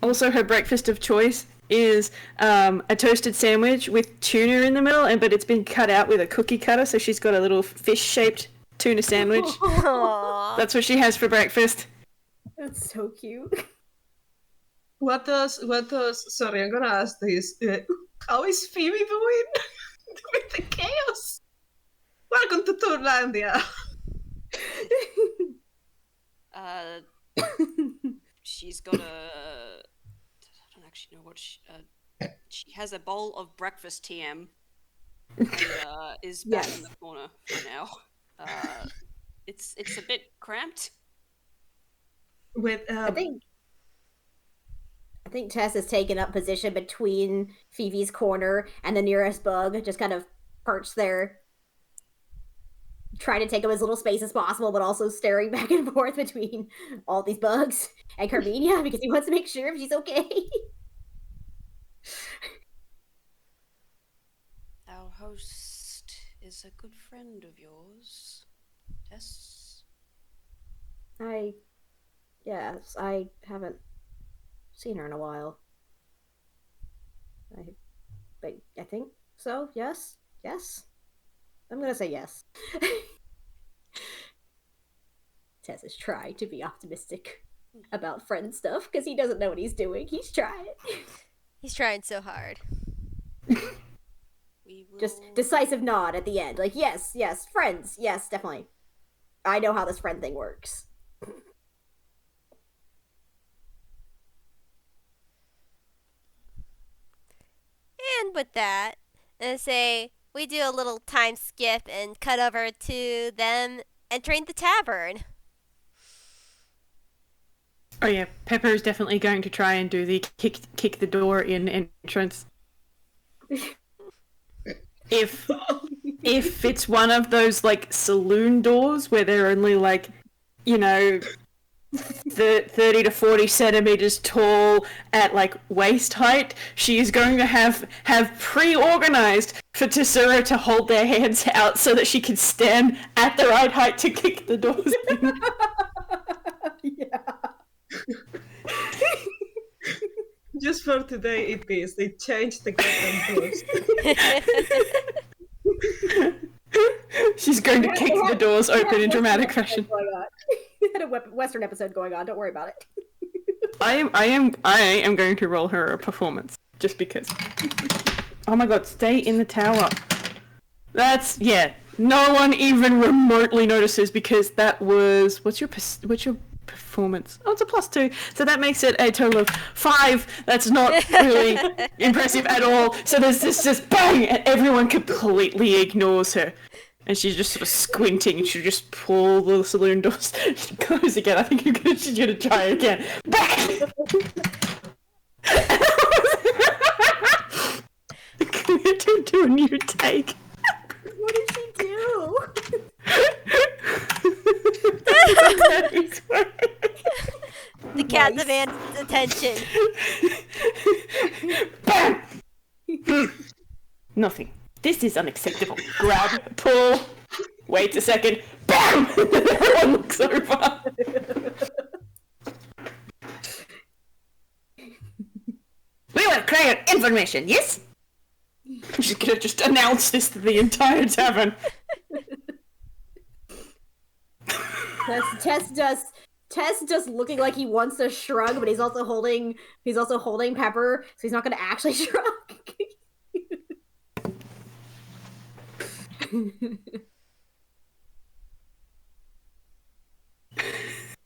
Also, her breakfast of choice is a toasted sandwich with tuna in the middle, but it's been cut out with a cookie cutter, so she's got a little fish-shaped tuna sandwich. Aww. That's what she has for breakfast. That's so cute. What does, sorry, I'm gonna ask this. How is Fivi doing with the chaos? Welcome to Tourlandia. She's got a. I don't actually know what she has a bowl of breakfast TM. And, is back in the corner for now. It's a bit cramped. With I think Tess has taken up position between Fivi's corner and the nearest bug, just kind of perched there, trying to take up as little space as possible, but also staring back and forth between all these bugs and Carmina because he wants to make sure if she's okay. Our host is a good friend of yours, Tess. I haven't seen her in a while. I think so. Yes. I'm gonna say yes. Tess is trying to be optimistic about friend stuff because he doesn't know what he's doing. He's trying. He's trying so hard. Just decisive nod at the end. Like, yes, friends. Yes, definitely. I know how this friend thing works. And with that, I say we do a little time skip and cut over to them entering the tavern. Oh yeah, Pepper is definitely going to try and do the kick the door in entrance. If it's one of those like saloon doors where they're only like, you know, 30 to 40 centimeters tall at like waist height, she is going to have pre-organized for Tessura to hold their hands out so that she can stand at the right height to kick the doors in. Yeah. Just for today, it is. They changed the goddamn doors. She's going to kick the doors open in dramatic fashion. We had a Western episode going on. Don't worry about it. I am going to roll her a performance just because. Oh my god! Stay in the tower. That's no one even remotely notices because that was what's your performance? Oh, it's a +2, so that makes it a total of 5. That's not really impressive at all. So there's this just bang, and everyone completely ignores her. And she's just sort of squinting, and she'll just pull the saloon doors close again. I think she's gonna try again. Bang! Can we do a new take? What did she do? The cat demands attention. Bam! Nothing. This is unacceptable. Grab, pull, wait a second, BAM! Everyone looks over. We will acquire information, yes? She's gonna just announce this to the entire tavern. Tess does looking like he wants to shrug, but he's also holding Pepper, so he's not gonna actually shrug. Can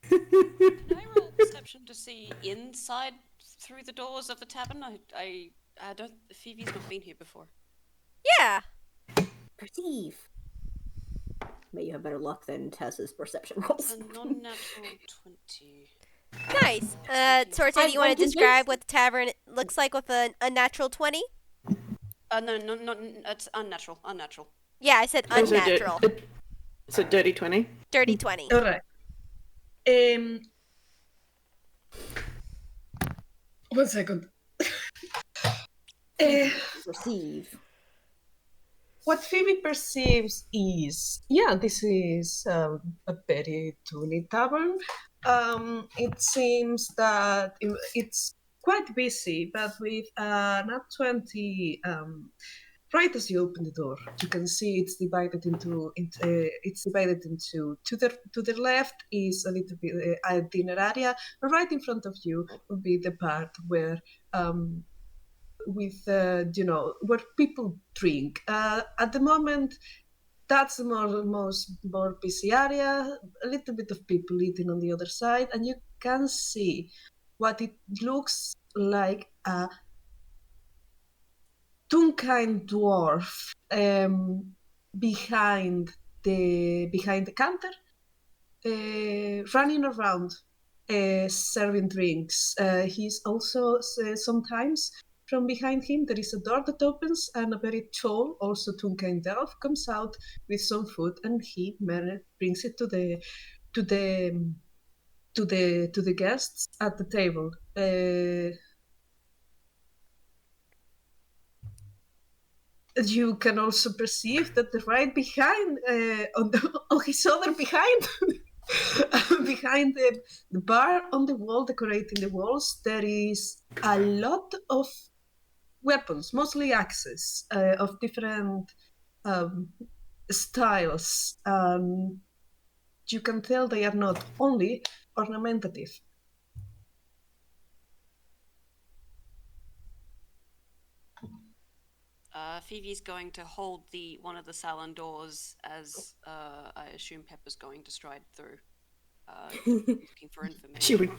I roll perception to see inside through the doors of the tavern? I don't. Fivi's not been here before. Yeah. Perceive. May you have better luck than Tess's perception It's rolls. a non-natural 20. Nice. Sorte, do you want to describe what the tavern looks like with an unnatural 20? No, it's unnatural. Unnatural. Yeah, I said unnatural. It's a dirty 20. Dirty 20. Alright. 1 second. Perceive. What Phoebe perceives is, this is a very toony tavern. It seems that it's quite busy, but with not 20. Right as you open the door, you can see it's divided into to the left is a little bit a dinner area, and right in front of you will be the part where with where people drink. At the moment, that's the more busy area. A little bit of people eating on the other side, and you can see what it looks like a Tunkein dwarf behind the counter, running around, serving drinks. He's also sometimes from behind him there is a door that opens, and a very tall, also Tunkein elf comes out with some food, and he brings it to the guests at the table. You can also perceive that the right behind, on his other behind, behind the bar on the wall, decorating the walls, there is a lot of weapons, mostly axes of different styles. You can tell they are not only ornamentative. Fivi's going to hold one of the salon doors as I assume Pepper's going to stride through, looking for information. She would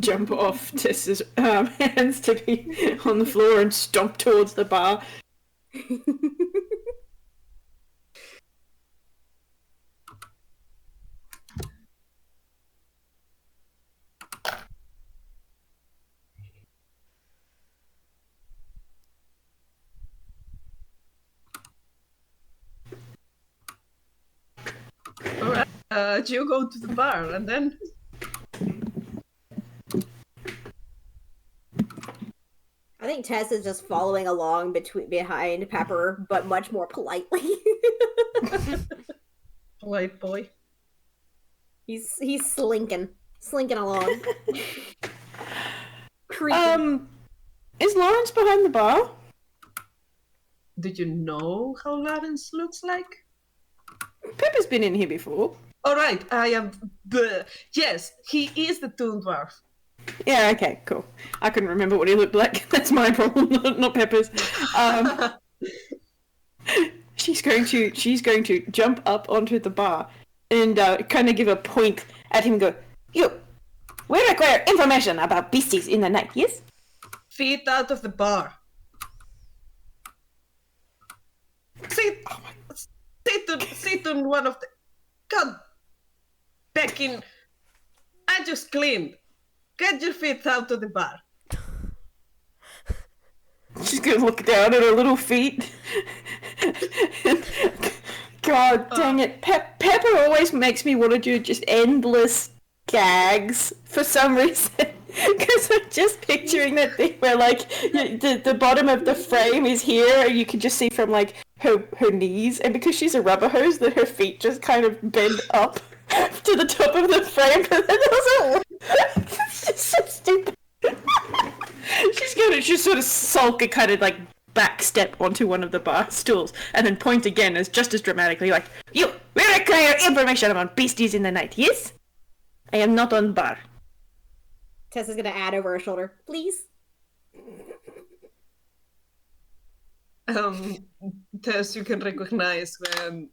jump off Tess's hands to be on the floor and stomp towards the bar. All right, you go to the bar, and then I think Tess is just following along behind Pepper, but much more politely. polite boy. He's slinking along. Is Lawrence behind the bar? Do you know how Lawrence looks like? Pepper's been in here before. All right, I am. Yes, he is the Toon Dwarf. Yeah, okay, cool. I couldn't remember what he looked like. That's my problem, not Pepper's. She's going to jump up onto the bar and kind of give a point at him and go, "You, we require information about beasties in the night, yes?" Feet out of the bar. Sit on one of the. God, Beckin, I just cleaned. Get your feet out of the bar. She's gonna look down at her little feet. God dang it. Pepper always makes me want to do just endless gags for some reason. Because I'm just picturing that thing where, like, the bottom of the frame is here, and you can just see from, like, her knees. And because she's a rubber hose, that her feet just kind of bend up to the top of the frame. But that doesn't work. It's just so stupid. She's gonna just sort of sulk and kind of, like, back step onto one of the bar stools, and then point again as just as dramatically, like, "You, we require information about beasties in the night, yes? I am not on bar." Tess is gonna add over her shoulder, please. Tess, you can recognize when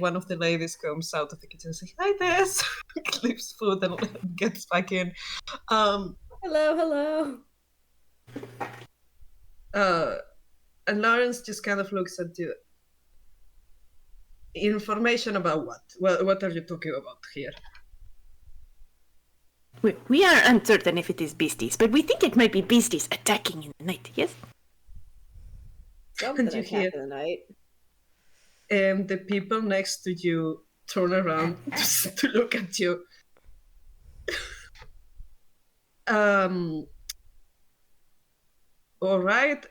one of the ladies comes out of the kitchen and says, "Hi, Tess," leaves food and gets back in. Hello. And Lawrence just kind of looks at you. Information about what? What are you talking about here? We are uncertain if it is beasties, but we think it might be beasties attacking in the night, yes? Something And you attack hear- in the night. The people next to you turn around to look at you. All right.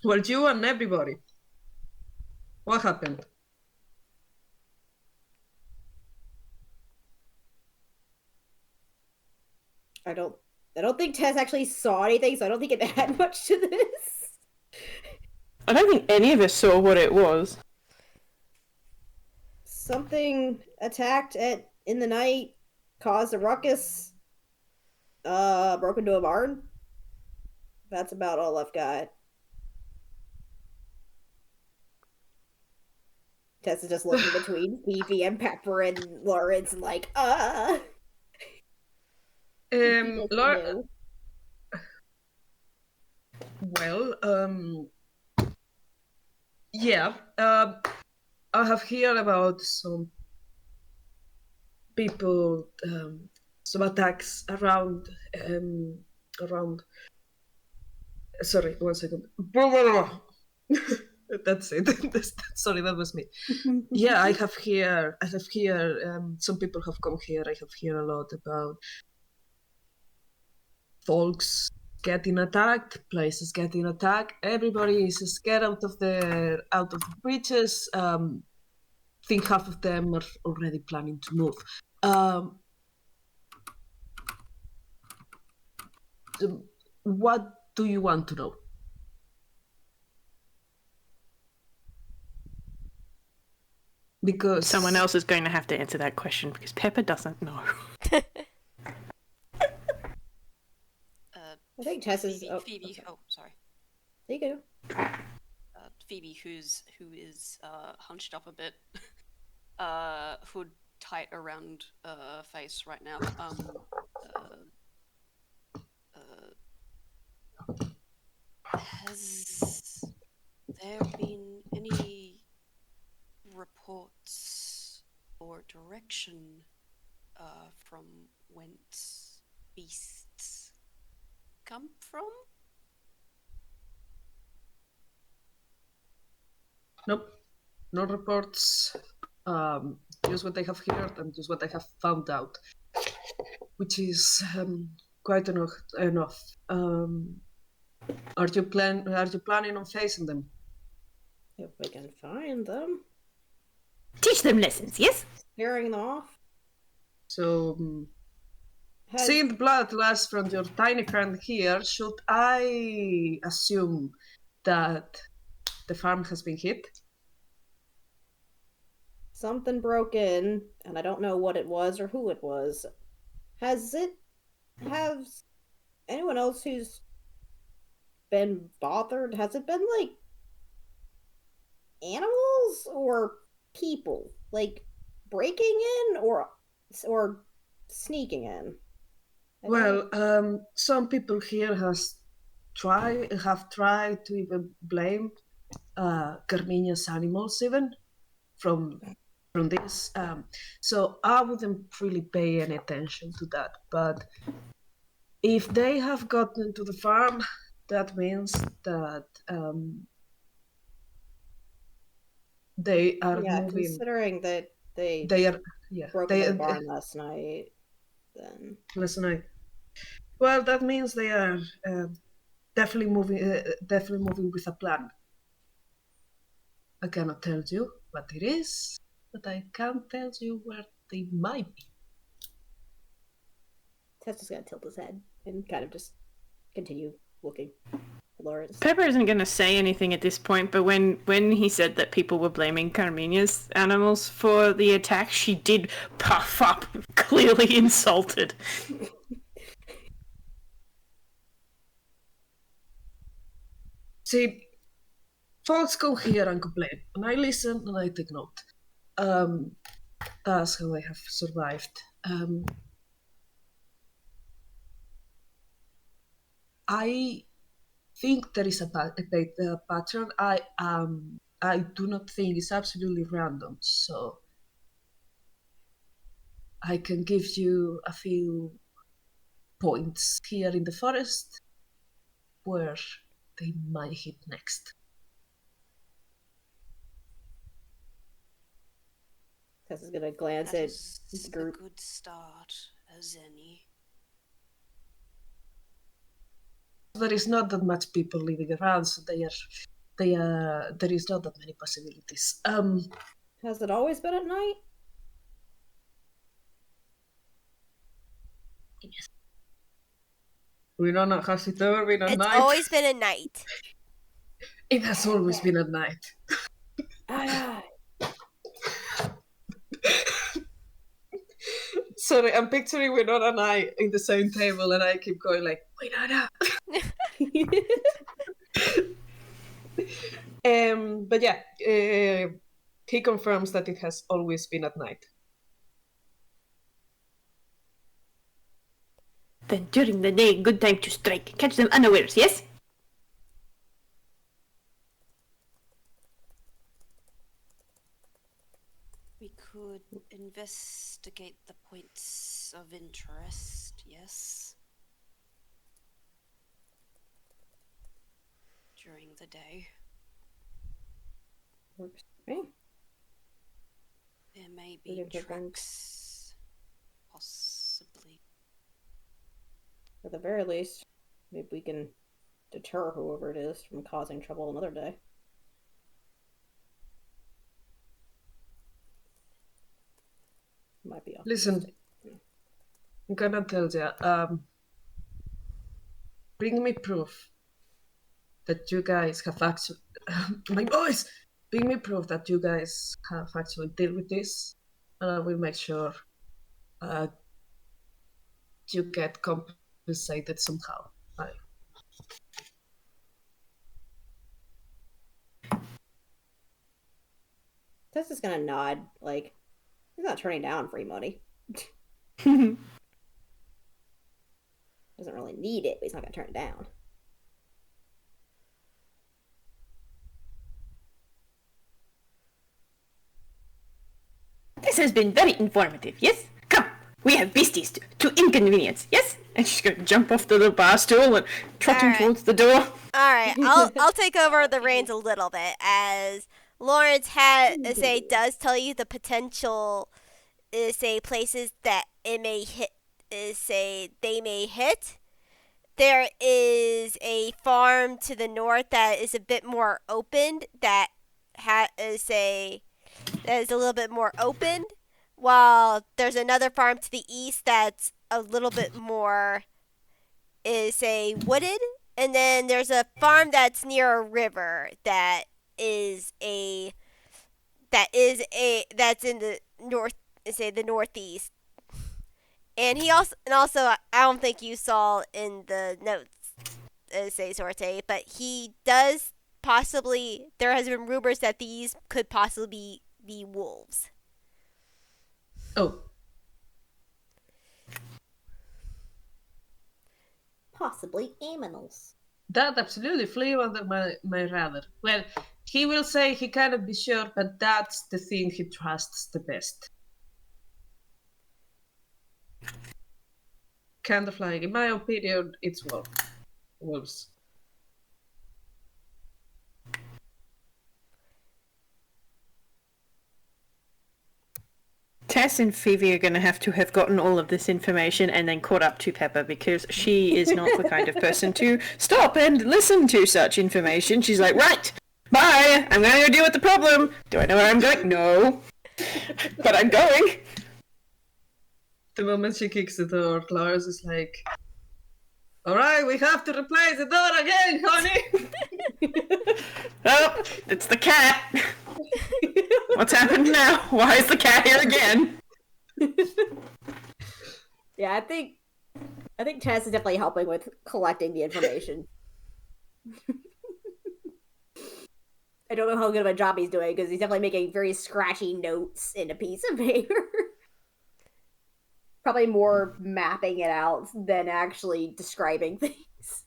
Well, you and everybody. What happened? I don't think Tess actually saw anything, so I don't think it had much to this. I don't think any of us saw what it was. Something attacked in the night, caused a ruckus, broke into a barn. That's about all I've got. Tess is just looking between Fivi and Pepper and Lawrence and like, Laura, well, yeah, I have heard about some people, some attacks around. Sorry, 1 second. That's it. Sorry, that was me. Yeah, I have here. Some people have come here. I have heard a lot about folks getting attacked, places getting attacked. Everybody is scared out of the bridges. Think half of them are already planning to move. So what do you want to know? Because Someone else is going to have to answer that question because Pepper doesn't know. I think Tess is. Phoebe. Oh, sorry. There you go. Phoebe, who is hunched up a bit, hood tight around face right now. Has there been any reports or direction from whence beasts come from? Nope, no reports. Just what I have heard and just what I have found out, which is quite enough. Are you planning on facing them? If we can find them, Teach them lessons, yes? scaring them off. So, seeing the blood loss from your tiny friend here, should I assume that the farm has been hit? Something broke in, and I don't know what it was or who it was. Has anyone else who's been bothered? Has it been like animals or people, like breaking in or sneaking in? Well, some people here have tried to even blame Carmina's animals even from this. So I wouldn't really pay any attention to that. But if they have gotten to the farm, that means that they are moving. Considering that they are broke into the barn last night, then last night. Well, that means they are definitely moving with a plan. I cannot tell you what it is, but I can tell you where they might be. Tess is gonna tilt his head and kind of just continue looking. Lawrence. Pepper isn't going to say anything at this point, but when he said that people were blaming Carmina's animals for the attack, she did puff up, clearly insulted. See, folks go here and complain, and I listen and I take note. That's how I have survived. I think there is a pattern. I do not think it's absolutely random, so I can give you a few points here in the forest where they might hit next. Tess is gonna glance at the group. A good start, as any. There is not that much people living around, so there is not that many possibilities. Has it always been at night? Yes. Winona, has it ever been at It's night? always been a night. It has always been at night. Ah, Sorry, I'm picturing Winona and I in the same table, and I keep going like, Winona. But yeah, he confirms that it has always been at night. Then during the day, good time to strike. Catch them unawares, yes? We could investigate the points of interest, yes. During the day. works for me. There may We be can put them- tracks. Possibly. At the very least, maybe we can deter whoever it is from causing trouble another day. Might be Listen, optimistic. I'm gonna tell you, bring me proof that you guys have actually, my voice, bring me proof that you guys have actually dealt with this, and I will make sure you get compensated somehow. Tess is gonna nod, like, he's not turning down free money. Doesn't really need it, but he's not gonna turn it down. This has been very informative, yes? Come, we have beasties to inconvenience, yes? And she's gonna jump off the little bar stool and trotting Alright. towards the door. All right, I'll take over the reins a little bit as Lawrence does tell you the potential places that it may hit they may hit. There is a farm to the north that is a bit more open that is a little bit more open, while there's another farm to the east that's a little bit more wooded, and then there's a farm that's near a river that's in the north, the northeast. And also I don't think you saw in the notes Sorte, but he does possibly, there has been rumors that these could possibly be wolves. Oh, Possibly aminals. that absolutely flew under my radar. Well, he will say he cannot be sure, but that's the thing he trusts the best. Kind of like, in my opinion, it's wolves. Tess and Fivi are going to have gotten all of this information and then caught up to Pepper because she is not the kind of person to stop and listen to such information. She's like, right, bye, I'm going to go deal with the problem. Do I know where I'm going? No. But I'm going. The moment she kicks the door, Clarence is like, alright, we have to replace the door again, honey! Oh, it's the cat. What's happened now? Why is the cat here again? Yeah, I think Tess is definitely helping with collecting the information. I don't know how good of a job he's doing because he's definitely making very scratchy notes in a piece of paper. Probably more mapping it out than actually describing things.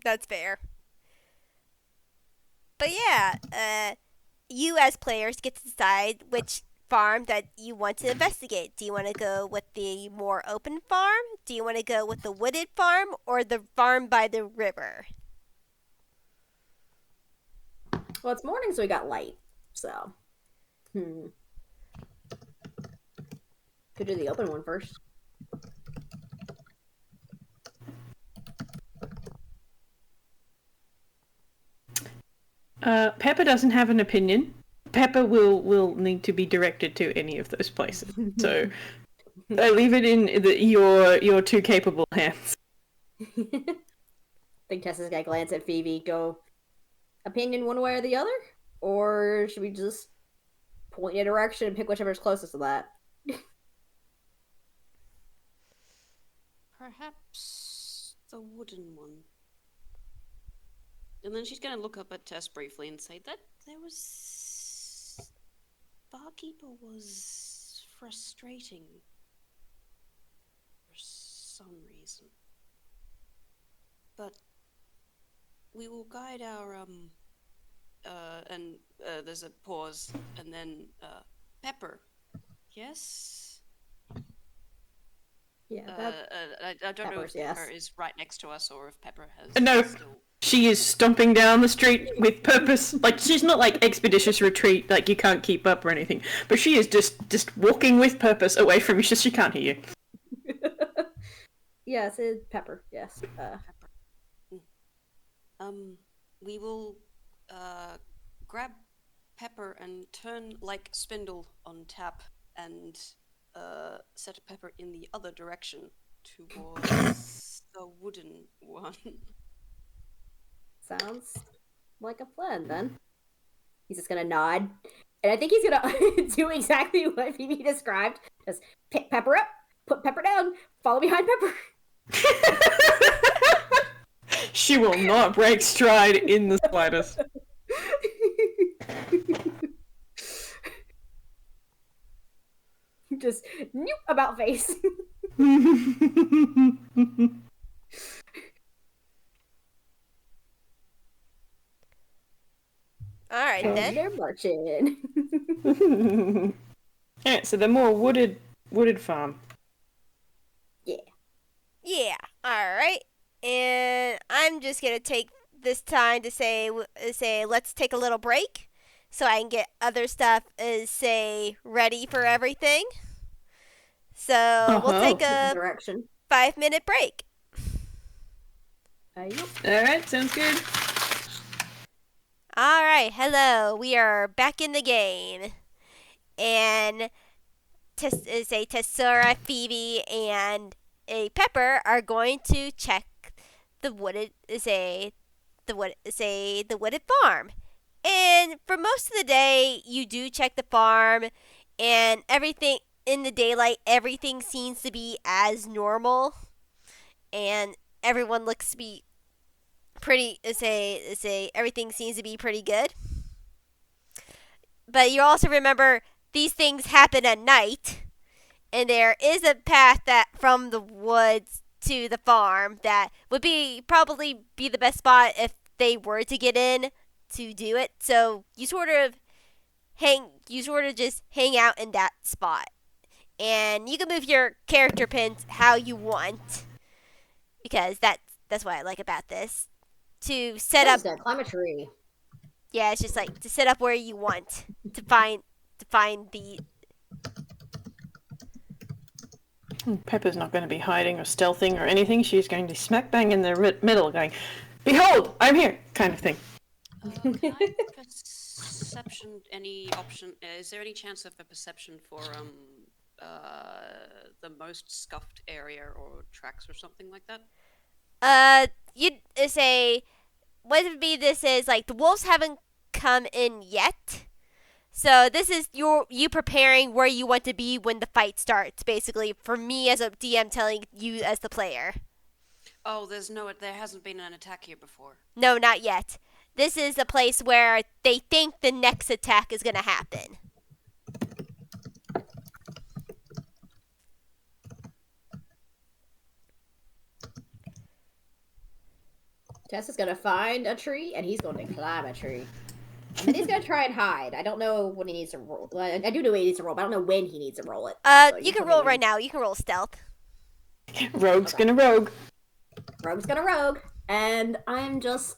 That's fair. But yeah, you as players get to decide which farm that you want to investigate. Do you want to go with the more open farm? Do you want to go with the wooded farm or the farm by the river? Well, it's morning, so we got light. So, could do the open one first. Pepper doesn't have an opinion. Pepper will need to be directed to any of those places. So I leave it in your two capable hands. I think Tessa's gonna glance at Fivi, go, opinion one way or the other? Or should we just point in a direction and pick whichever's closest to that? Perhaps the wooden one. And then she's gonna look up at Tess briefly and say that there was... Barkeeper was frustrating. For some reason. But we will guide our, there's a pause, and then, Pepper. Yes? Yeah, I don't know Pepper's, if Pepper yes. is right next to us or if Pepper has No. still... She is stomping down the street with purpose. Like, she's not like expeditious retreat, like you can't keep up or anything. But she is just walking with purpose away from you, just she can't hear you. Yes, it's Pepper, yes. Pepper. We will, grab Pepper and turn like spindle on tap and, set Pepper in the other direction towards the wooden one. Sounds like a plan, then. He's just gonna nod. And I think he's gonna do exactly what Fivi described. Just pick Pepper up, put Pepper down, follow behind Pepper. She will not break stride in the slightest. Just nope about face. Alright And then. they're marching. Alright, so the more wooded farm. Yeah. Alright. And I'm just gonna take this time to say let's take a little break so I can get other stuff say ready for everything. So we'll take a Direction. 5-minute break. Yep. Alright, sounds good. Alright, hello. We are back in the game. And Tessura, Fivi, and a Pepper are going to check the wooded farm. And for most of the day, you do check the farm, and everything in the daylight, everything seems to be as normal, and everyone looks to be pretty. Everything seems to be pretty good. But you also remember these things happen at night, and there is a path that from the woods to the farm that would probably be the best spot if they were to get in to do it. So you sort of just hang out in that spot, and you can move your character pins how you want, because that's what I like about this. To set up, Climb a tree. yeah, it's just like to set up where you want to find the. Pepper's not going to be hiding or stealthing or anything. She's going to be smack bang in the middle, going, "Behold, I'm here," kind of thing. Can I perception any option? Is there any chance of a perception for the most scuffed area or tracks or something like that? You'd say what would be this is like the wolves haven't come in yet. So this is you preparing where you want to be when the fight starts, basically, for me as a DM telling you as the player. Oh, there hasn't been an attack here before. No, not yet. This is a place where they think the next attack is going to happen. Tess is gonna find a tree, and he's going to climb a tree. And then he's gonna try and hide. I don't know what he needs to roll. Well, I do know what he needs to roll, but I don't know when he needs to roll it. So you can roll right now. You can roll stealth. Rogue's gonna rogue. Rogue's gonna rogue. And I'm just,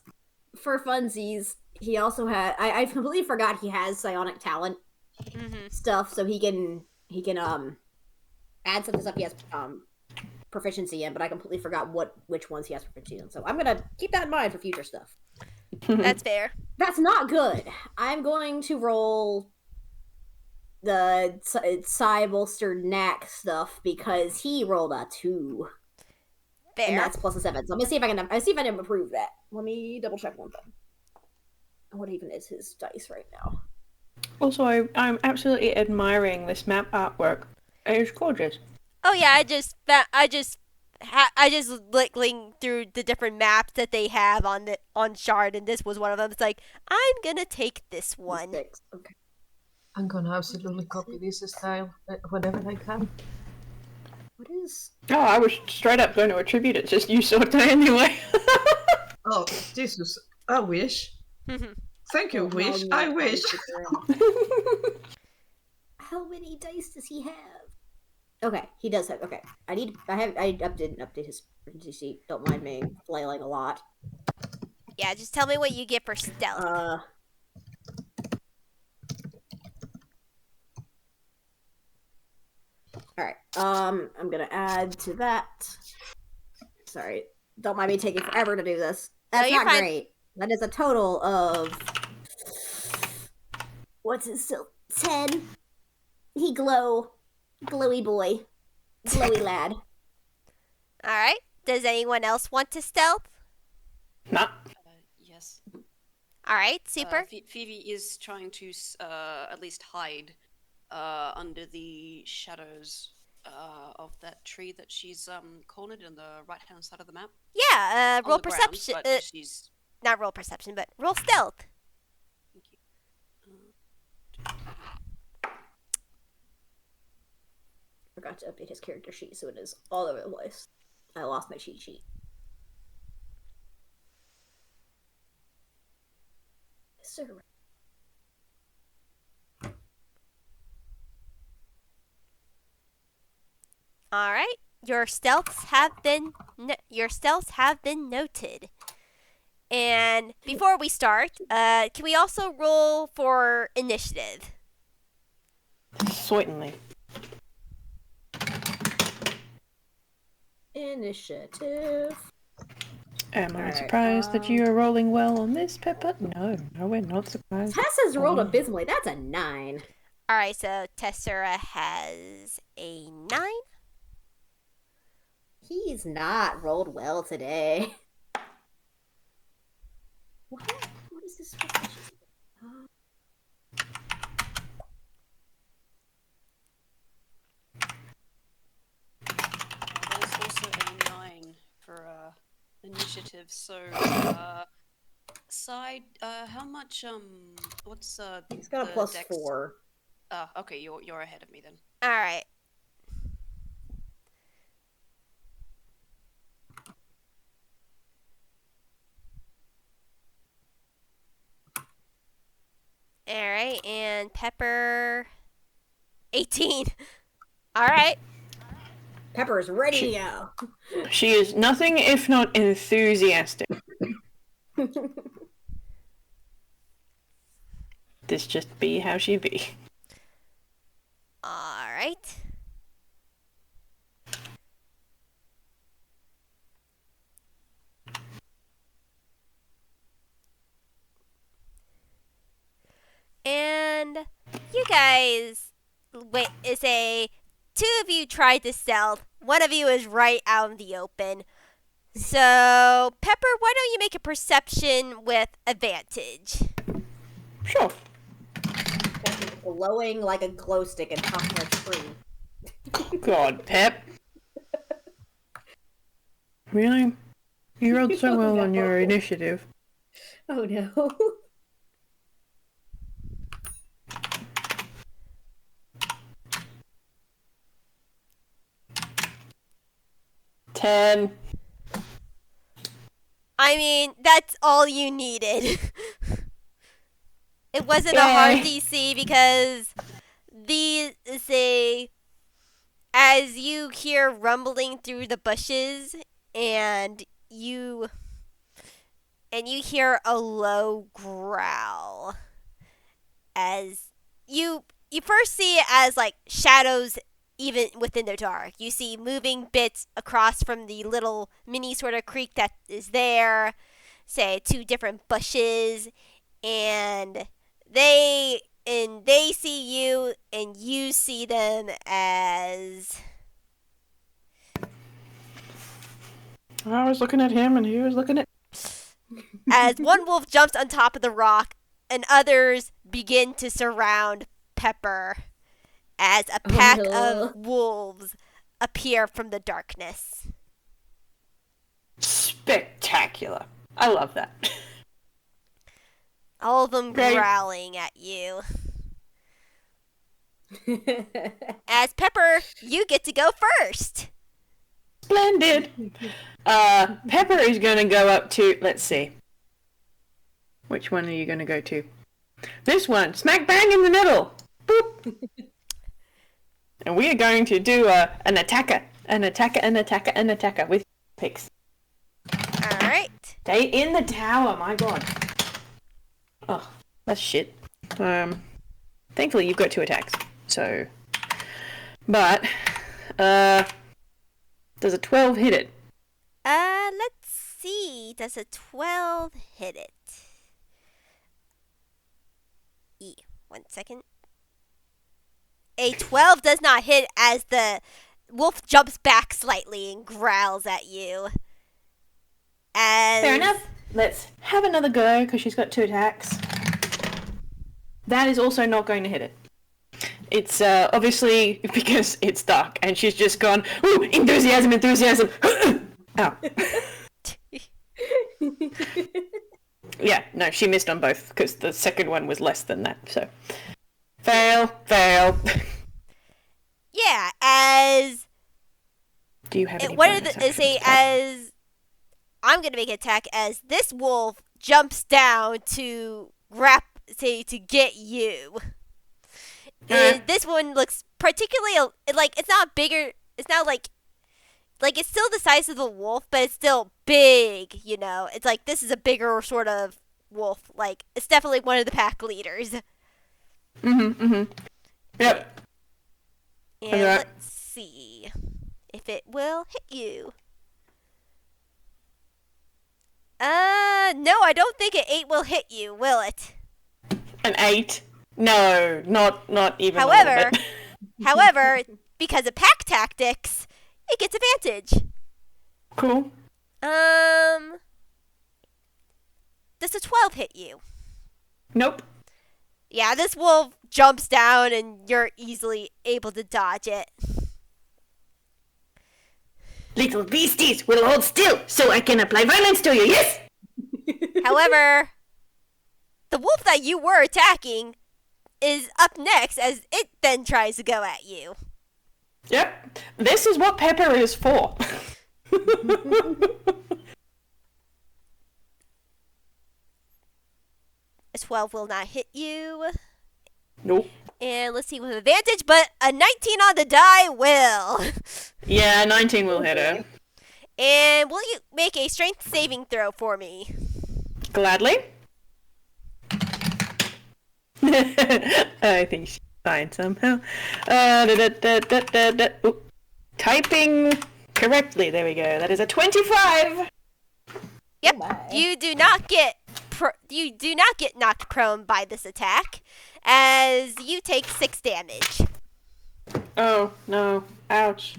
for funsies, he also had, I completely forgot he has psionic talent stuff, so he can add some of the stuff he has proficiency in, but I completely forgot which ones he has proficiency in. So I'm gonna keep that in mind for future stuff. That's fair. That's not good. I'm going to roll the Psy bolster knack stuff because he rolled a 2. And Fair. that's plus a 7. So I'm gonna see if I can improve that. Let me double check one thing. What even is his dice right now? Also, I'm absolutely admiring this map artwork. It's gorgeous. Oh yeah, I just looking through the different maps that they have on Shard, and this was one of them. It's like I'm gonna take this one. 6. Okay. I'm gonna absolutely copy this style whenever I can. What is? Oh, I was straight up going to attribute it. Just you Sorte anyway. Oh, Jesus. I wish. Thank you, Oh, Wish. no, I wish. How many dice does he have? Okay, he does have. Okay, I didn't update his emergency sheet. Don't mind me flailing a lot. Yeah, just tell me what you get for stealth. All right. I'm gonna add to that. Sorry, don't mind me taking forever to do this. That's you're not fine. great. That is a total of what's it still 10. He glowy boy, glowy lad. All right. Does anyone else want to stealth? Nah. Yes. All right, super. Fivi is trying to at least hide under the shadows of that tree that she's cornered in the right-hand side of the map. Yeah. On Roll the ground, perception. but she's... Not roll perception, but roll stealth. Thank you. Forgot to update his character sheet, so it is all over the place. I lost my cheat sheet. Sir. All right. Your stealths have been noted. And before we start, can we also roll for initiative? Certainly. Initiative. Am I Alright, surprised that you are rolling well on this, Pepper? No, we're not surprised. Tess has rolled abysmally. That's a 9. All right, so Tessura has a 9. He's not rolled well today. What is this? There's also a 9 for initiative. So, side, how much what's He's got a the plus dex? 4. Okay, you're ahead of me then. All right. All right, and Pepper 18. All right. Pepper's ready to go. She is nothing if not enthusiastic. This just be how she be. All right. And you guys, wait, say 2 of you tried to stealth. 1 of you is right out in the open. So, Pepper, why don't you make a perception with advantage? Sure. Glowing like a glow stick and top of a tree. God, Pep. Really? You rolled so well on your initiative. Oh no. Ten. I mean, that's all you needed. It wasn't a hard DC because as you hear rumbling through the bushes and you hear a low growl as you first see it as like shadows even within the dark. You see moving bits across from the little mini sort of creek that is there, say 2 different bushes, and they see you and see them as I was looking at him and he was looking at. one wolf jumps on top of the rock and others begin to surround Pepper as a pack no. of wolves appear from the darkness. Spectacular. I love that. All of them Great. growling at you. As Pepper, you get to go first. Splendid. Pepper is going to go up to. Let's see. Which one are you going to go to? This one, smack bang in the middle. Boop. And we are going to do an attacker with picks. All right. Stay in the tower, my god. Oh, that's shit. Thankfully you've got 2 attacks, so. But, does a 12 hit it? Let's see. Does a 12 hit it? 1 second. A 12 does not hit as the wolf jumps back slightly and growls at you. Fair enough. Let's have another go, because she's got 2 attacks. That is also not going to hit it. It's obviously because it's dark, and she's just gone, ooh, enthusiasm. Ow. Yeah, no, she missed on both, because the second one was less than that, so. Fail. Yeah, as Do you have any what bonus are the, say actions? as I'm gonna make an attack as this wolf jumps down to to get you. And this one looks particularly like it's not bigger. It's not like it's still the size of the wolf, but it's still big. You know, it's like this is a bigger sort of wolf. Like it's definitely one of the pack leaders. Yep. And Okay. let's see if it will hit you. No, I don't think an 8 will hit you, will it? An 8? No, not even a However, little bit. however, because of pack tactics, it gets advantage. Cool. Does a 12 hit you? Nope. Yeah, this wolf jumps down and you're easily able to dodge it. Little beasties will hold still so I can apply violence to you, yes? However, the wolf that you were attacking is up next as it then tries to go at you. Yep. This is what Pepper is for. A 12 will not hit you. Nope. And let's see with advantage, but a 19 on the die will. Yeah, 19 will hit her. And will you make a strength saving throw for me? Gladly. I think she's fine somehow. Ooh. Typing correctly. There we go. That is a 25. Yep. my. You do not get knocked prone by this attack, as you take 6 damage. Oh no! Ouch!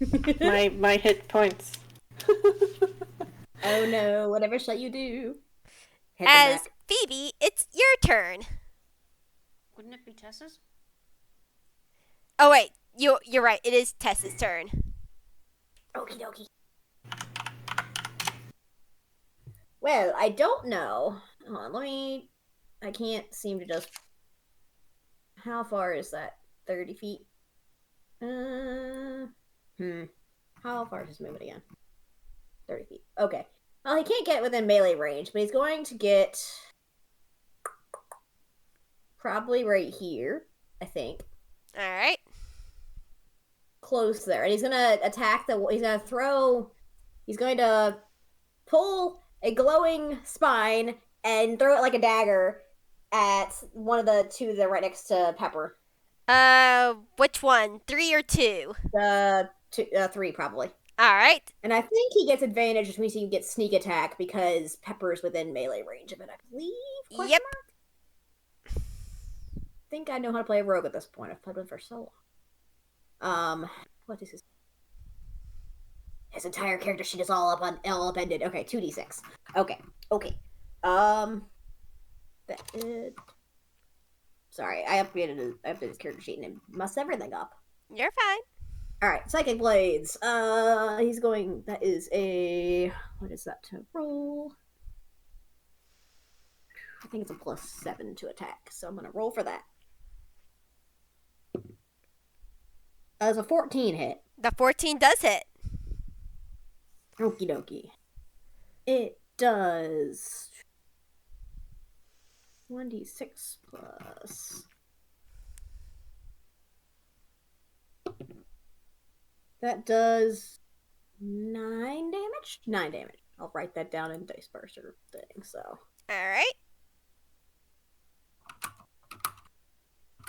my hit points. Oh no, whatever shall you do? Hit them As back. Fivi, it's your turn. Wouldn't it be Tessa's? Oh wait, you're right. It is Tessa's turn. Okie dokie. Well, I don't know. Hold on, I can't seem to just. How far is that? 30 feet? How far is his movement again? 30 feet. Okay. Well, he can't get within melee range, but he's going to get. Probably right here, I think. All right. Close there. And he's going to attack he's going to pull a glowing spine and throw it like a dagger at one of the 2 that are right next to Pepper. Which one? 3 or 2? 3 probably. All right. And I think he gets advantage, which means he can get sneak attack because Pepper's within melee range of it, I believe. Question Yep. mark? I think I know how to play a rogue at this point. I've played one for so long. What is his? His entire character sheet is all upended. Okay, 2d6. Okay. That is... Sorry, I updated his character sheet and it messed everything up. You're fine. Alright, Psychic Blades. He's going... That is a... What is that to roll? I think it's a +7 to attack, so I'm gonna roll for that. As a 14 hit. The 14 does hit. Okie dokie. It does 1d6 plus. That does 9 damage? 9 damage. I'll write that down in Dice Burster thing, so. Alright.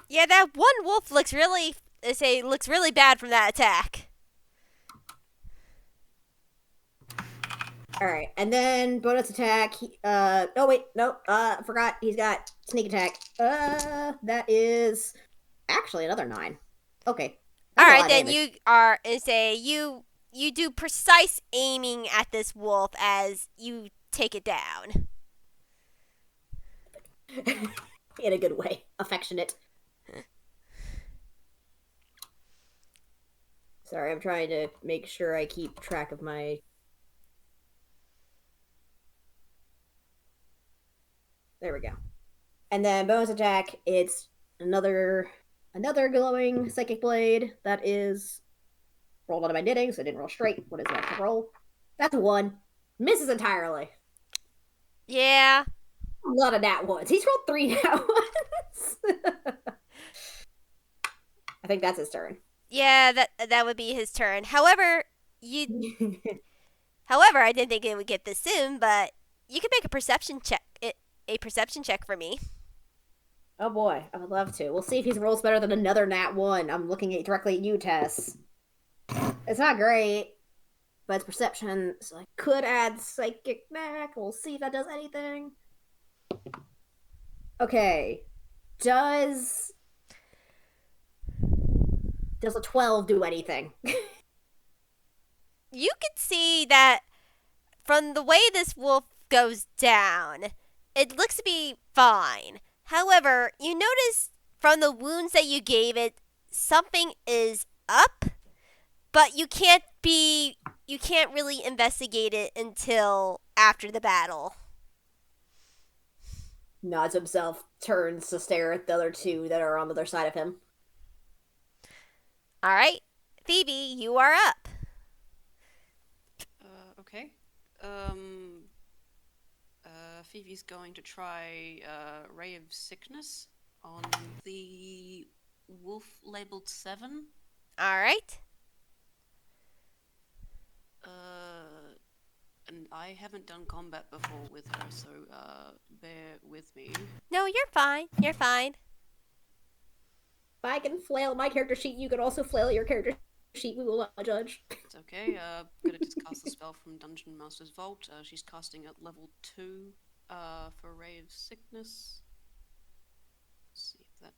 Yeah, that one wolf looks really bad from that attack. Alright, and then bonus attack. Oh wait, no, forgot. He's got sneak attack. That is actually another 9. Okay. Alright, then you are, you do precise aiming at this wolf as you take it down. In a good way. Affectionate. Sorry, I'm trying to make sure I keep track of my... There we go. And then bonus attack, it's another glowing psychic blade. That is rolled out of my knitting, so I didn't roll straight. What is that to roll? That's a 1. Misses entirely. Yeah. A lot of nat ones. He's rolled 3 nat ones. I think that's his turn. Yeah, that would be his turn. However, I didn't think it would get this soon, but you can make a perception check. A perception check for me. Oh boy, I would love to. We'll see if he rolls better than another nat 1. I'm looking directly at you, Tess. It's not great, but it's perception, so I could add psychic back. We'll see if that does anything. Okay. Does a 12 do anything? You can see that from the way this wolf goes down, it looks to be fine. However, you notice from the wounds that you gave it, something is up, but you can't really investigate it until after the battle. Nods himself, turns to stare at the other 2 that are on the other side of him. Alright, Phoebe, you are up. Okay. Fivi's going to try Ray of Sickness on the wolf labeled 7. Alright. And I haven't done combat before with her, so bear with me. No, you're fine. You're fine. If I can flail my character sheet, you can also flail your character sheet. We will not judge. It's okay. Gonna just cast the spell from Dungeon Master's Vault. She's casting at level 2 for Ray of Sickness. Let's see if that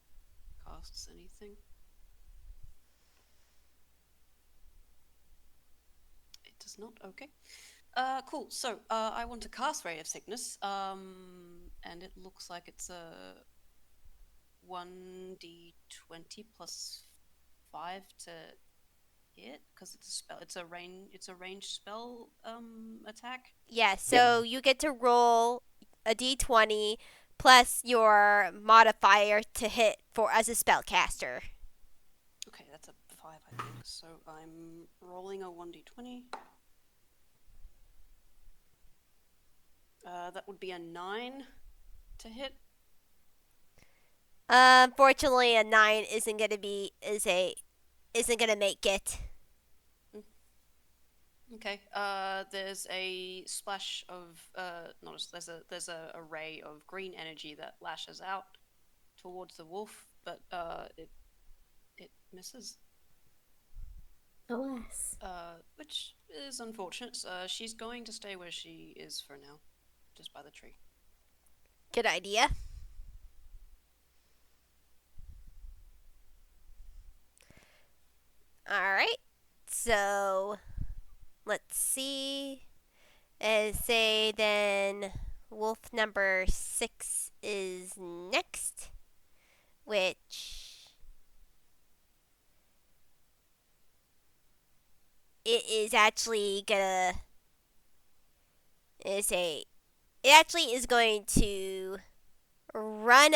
casts anything. It does not. Okay. Cool. So I want to cast Ray of Sickness, and it looks like it's a 1d20 plus 5 to hit because it's a spell. It's a ranged spell attack. Yeah, so you get to roll a d20 plus your modifier to hit for as a spellcaster. Okay, that's a 5, I think. So I'm rolling a 1d20. That would be a 9 to hit. Unfortunately, a 9 isn't gonna make it. Okay. There's a splash of there's a ray of green energy that lashes out towards the wolf, but it misses. Alas. Which is unfortunate. She's going to stay where she is for now, just by the tree. Good idea. Alright. So, let's see. Say then wolf number 6 is next, which it is actually gonna say it actually is going to run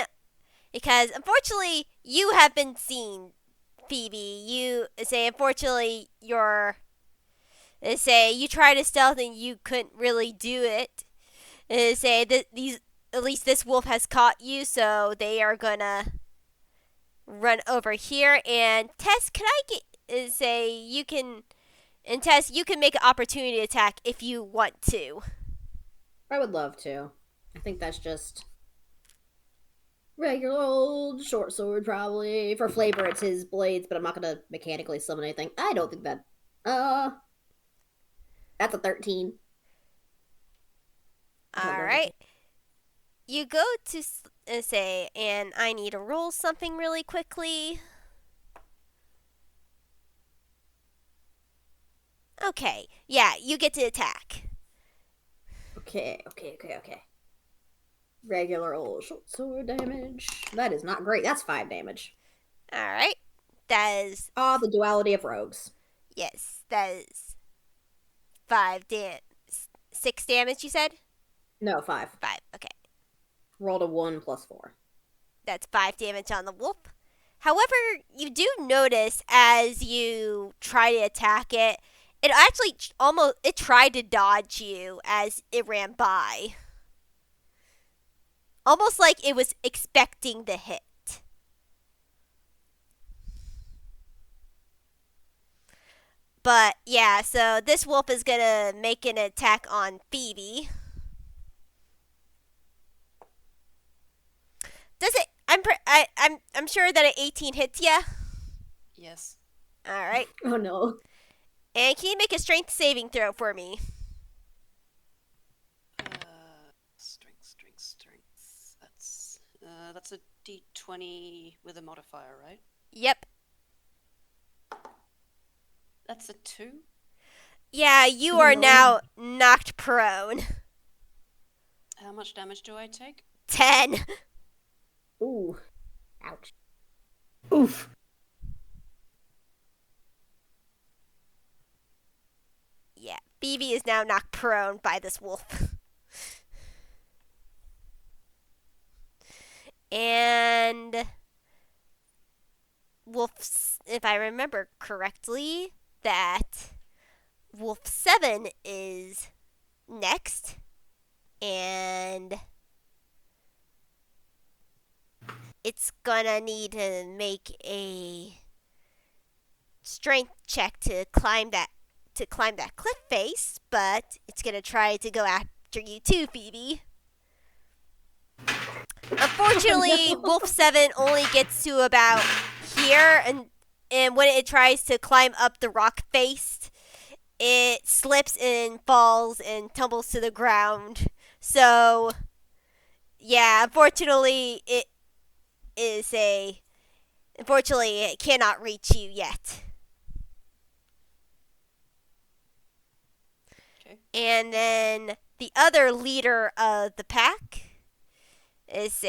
because unfortunately you have been seen, Phoebe. You say unfortunately you tried to stealth and you couldn't really do it. Say that these at least this wolf has caught you, so they are gonna run over here. And Tess, can I get say you can and Tess, you can make an opportunity attack if you want to. I would love to. I think that's just regular old short sword, probably. For flavor, it's his blades, but I'm not gonna mechanically summon anything. I don't think that. That's a 13. Alright. You go to say, and I need to roll something really quickly. Okay. Yeah, you get to attack. Okay. Regular old short sword damage. That is not great. That's 5 damage. Alright. That is. The duality of rogues. Yes, that is 6 damage, you said? No, 5. 5, okay. Rolled a 1 plus 4. That's 5 damage on the wolf. However, you do notice as you try to attack it, it actually it tried to dodge you as it ran by. Almost like it was expecting the hit. But yeah, so this wolf is gonna make an attack on Fivi. Does it? I'm sure that an 18 hits ya. Yes. All right. Oh no. And can you make a strength saving throw for me? Strength. That's a D20 with a modifier, right? Yep. That's a 2. Yeah, you are now knocked prone. How much damage do I take? 10. Ooh. Ouch. Oof. Yeah, Phoebe is now knocked prone by this wolf. And wolf, if I remember correctly, that wolf 7 is next. And it's gonna need to make a strength check to climb that cliff face, but it's gonna try to go after you too, Phoebe. Unfortunately, Wolf 7 only gets to about here, and when it tries to climb up the rock face, it slips and falls and tumbles to the ground. So, yeah, unfortunately, it cannot reach you yet. Okay. And then the other leader of the pack is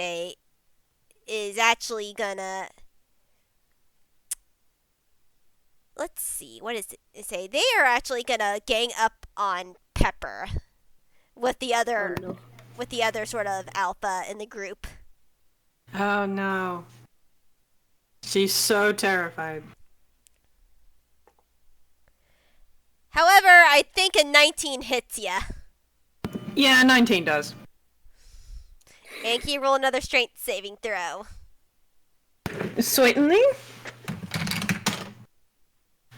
actually gonna, let's see, what is it say? They are actually gonna gang up on Pepper with the other sort of alpha in the group. Oh no. She's so terrified. However, I think a 19 hits ya. Yeah, 19 does. And can you roll another strength saving throw? Certainly.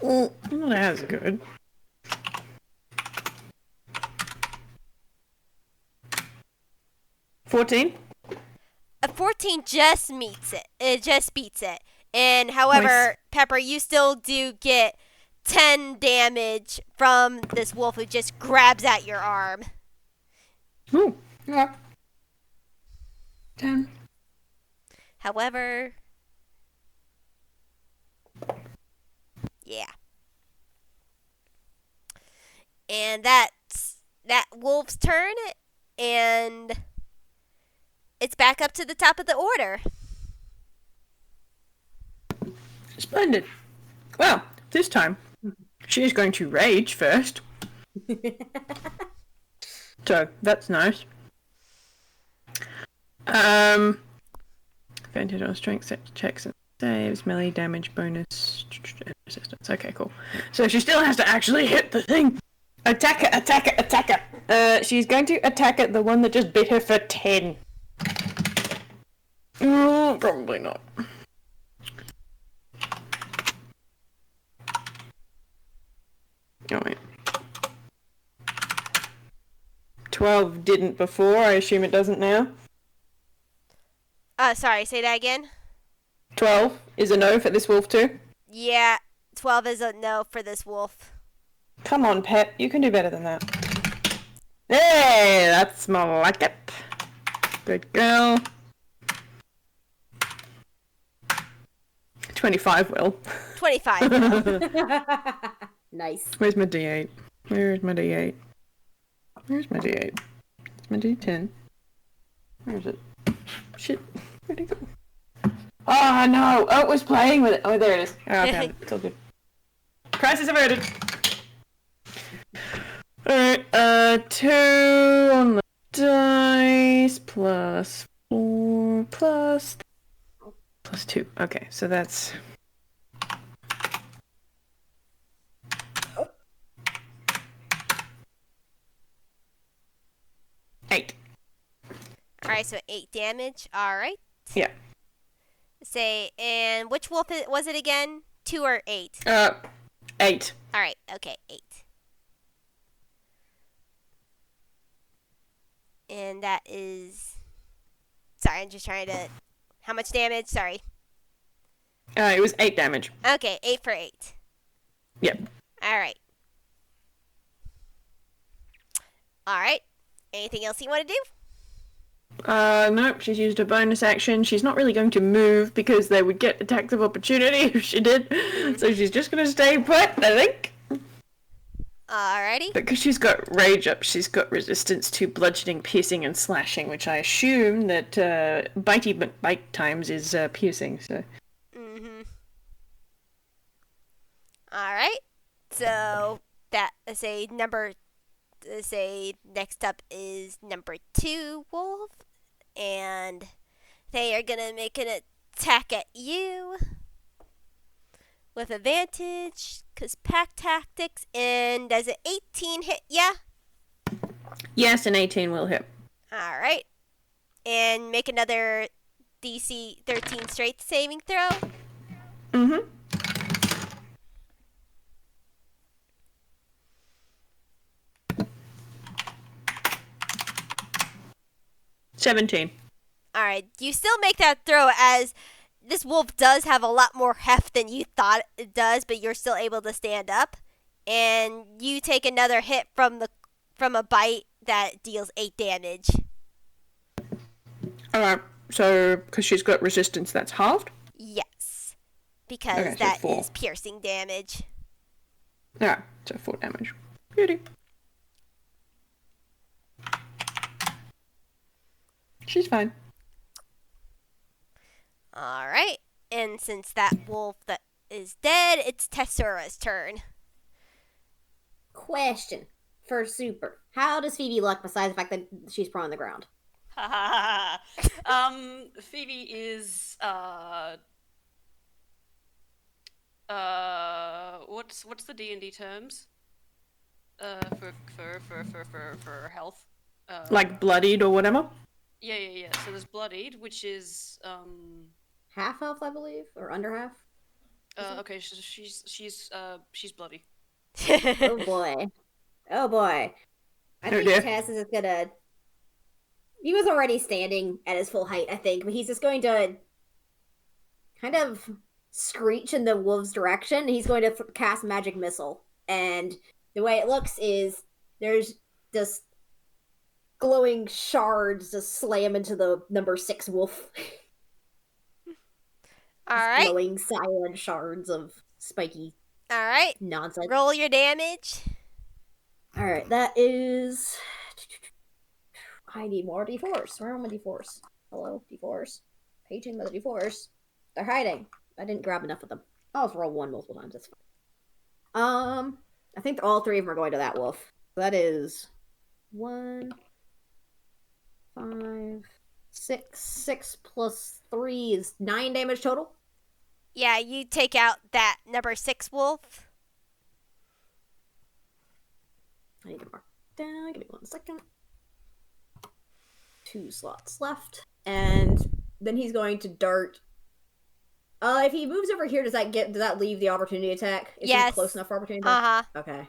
Well, that's good. 14. A 14 just meets it. It just beats it. And however, Nice. Pepper, you still do get 10 damage from this wolf who just grabs at your arm. Ooh, yeah. 10. However, yeah. And that's that wolf's turn, and it's back up to the top of the order. Splendid. Well, this time, she's going to rage first. So, that's nice. Advantage on strength checks and saves, melee damage bonus, resistance. Okay, cool. So she still has to actually hit the thing. Attacker, attacker, attacker. She's going to attack at the one that just bit her for 10. Probably not. Oh, wait. 12 didn't before, I assume it doesn't now. Sorry, say that again. 12 is a no for this wolf too. Yeah, 12 is a no for this wolf. Come on, pet, you can do better than that. Hey, that's more like it. Good girl. 25 will. 25. Nice. Where's my D8? Where's my D8? Where's my D8? It's my D10. Where is it? Shit. Where'd it go? Oh no! Oh, it was playing with it. Oh, there it is. Oh, I found it. It's all good. Crisis averted. Alright, 2 on the dice, plus 4, plus 2. Okay, so that's... Eight. Alright, so 8 damage. Alright. Yeah. Say, and which wolf was it again? 2 or 8? 8. Alright, okay, 8. And that is... Sorry, I'm just trying to... How much damage? Sorry. It was 8 damage. Okay, 8 for 8. Yep. Alright. Alright. Anything else you want to do? Nope, she's used her bonus action. She's not really going to move because they would get attacks of opportunity if she did. So she's just going to stay put, I think. Alrighty. Because she's got rage up, she's got resistance to bludgeoning, piercing, and slashing, which I assume that bite times is piercing, so... Mm-hmm. Alright. So, that, next up is number 2 wolf. And they are gonna make an attack at you. With advantage, because pack tactics, and does an 18 hit ya? Yes, an 18 will hit. Alright. And make another DC 13 strength saving throw. Mm-hmm. 17. Alright, you still make that throw as this wolf does have a lot more heft than you thought it does, but you're still able to stand up. And you take another hit from a bite that deals 8 damage. Alright, so because she's got resistance, that's halved? Yes. Because Okay, so that 4. is piercing damage. Yeah, so 4 damage. Beauty. She's fine. Alright. And since that wolf that is dead, it's Tessura's turn. Question for Super. How does Fivi look besides the fact that she's prone on the ground? Fivi is what's the D&D terms? For health. Like bloodied or whatever? Yeah. So there's bloodied, which is Half health, I believe, or under half. okay. So she's bloody. Oh boy. Oh boy. I think dear. Tess is just gonna. He was already standing at his full height, I think, but he's just going to kind of screech in the wolf's direction. He's going to cast Magic Missile. And the way it looks is there's just glowing shards just slam into the number 6 wolf. Alright. Glowing silent shards of spiky Alright. nonsense. Roll your damage. Alright, that is. I need more D4s. Where are my D4s? Hello, D4s. Paging the D4s. They're hiding. I didn't grab enough of them. I'll just roll one multiple times. That's fine. I think all three of them are going to that wolf. That is 1, 5, 6. 6 plus 3 is 9 damage total. Yeah, you take out that number 6 wolf. I need to mark down. Give me 1 second. 2 slots left. And then he's going to dart. If he moves over here, does that leave the opportunity attack? Is Yes. he close enough for opportunity attack? Uh-huh. Okay.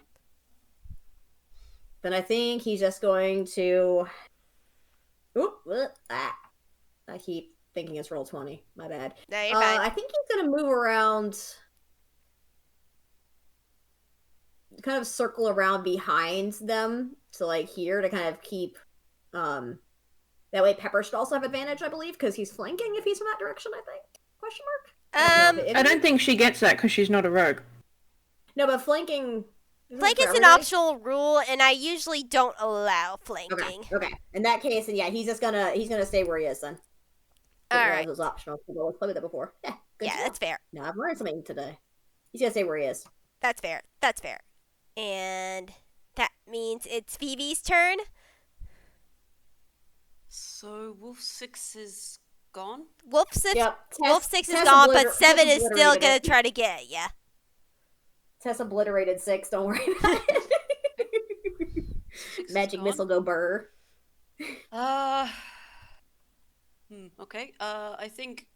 Then I think he's just going to. I keep thinking it's roll 20. My bad. No, you're fine. I think he's gonna move around, kind of circle around behind them, so like here to kind of keep. That way, Pepper should also have advantage, I believe, because he's flanking if he's from that direction. I think. Question mark. I don't think she gets that because she's not a rogue. No, but flanking. Flanking's an optional rule, and I usually don't allow flanking. Okay. In that case, then yeah, he's gonna stay where he is then. All It right. was optional. Let's play with that before. Yeah, good to know. That's fair. No, I've learned something today. He's gonna stay where he is. That's fair. That's fair. And that means it's Phoebe's turn. So Wolf 6 is gone? Wolf 6, Yep. Wolf 6 is Tess gone, but Tess 7 is still obliterated going it. to try to get ya. Tess obliterated 6. Don't worry about it. 6 is Magic gone. missile go burr. Okay. I think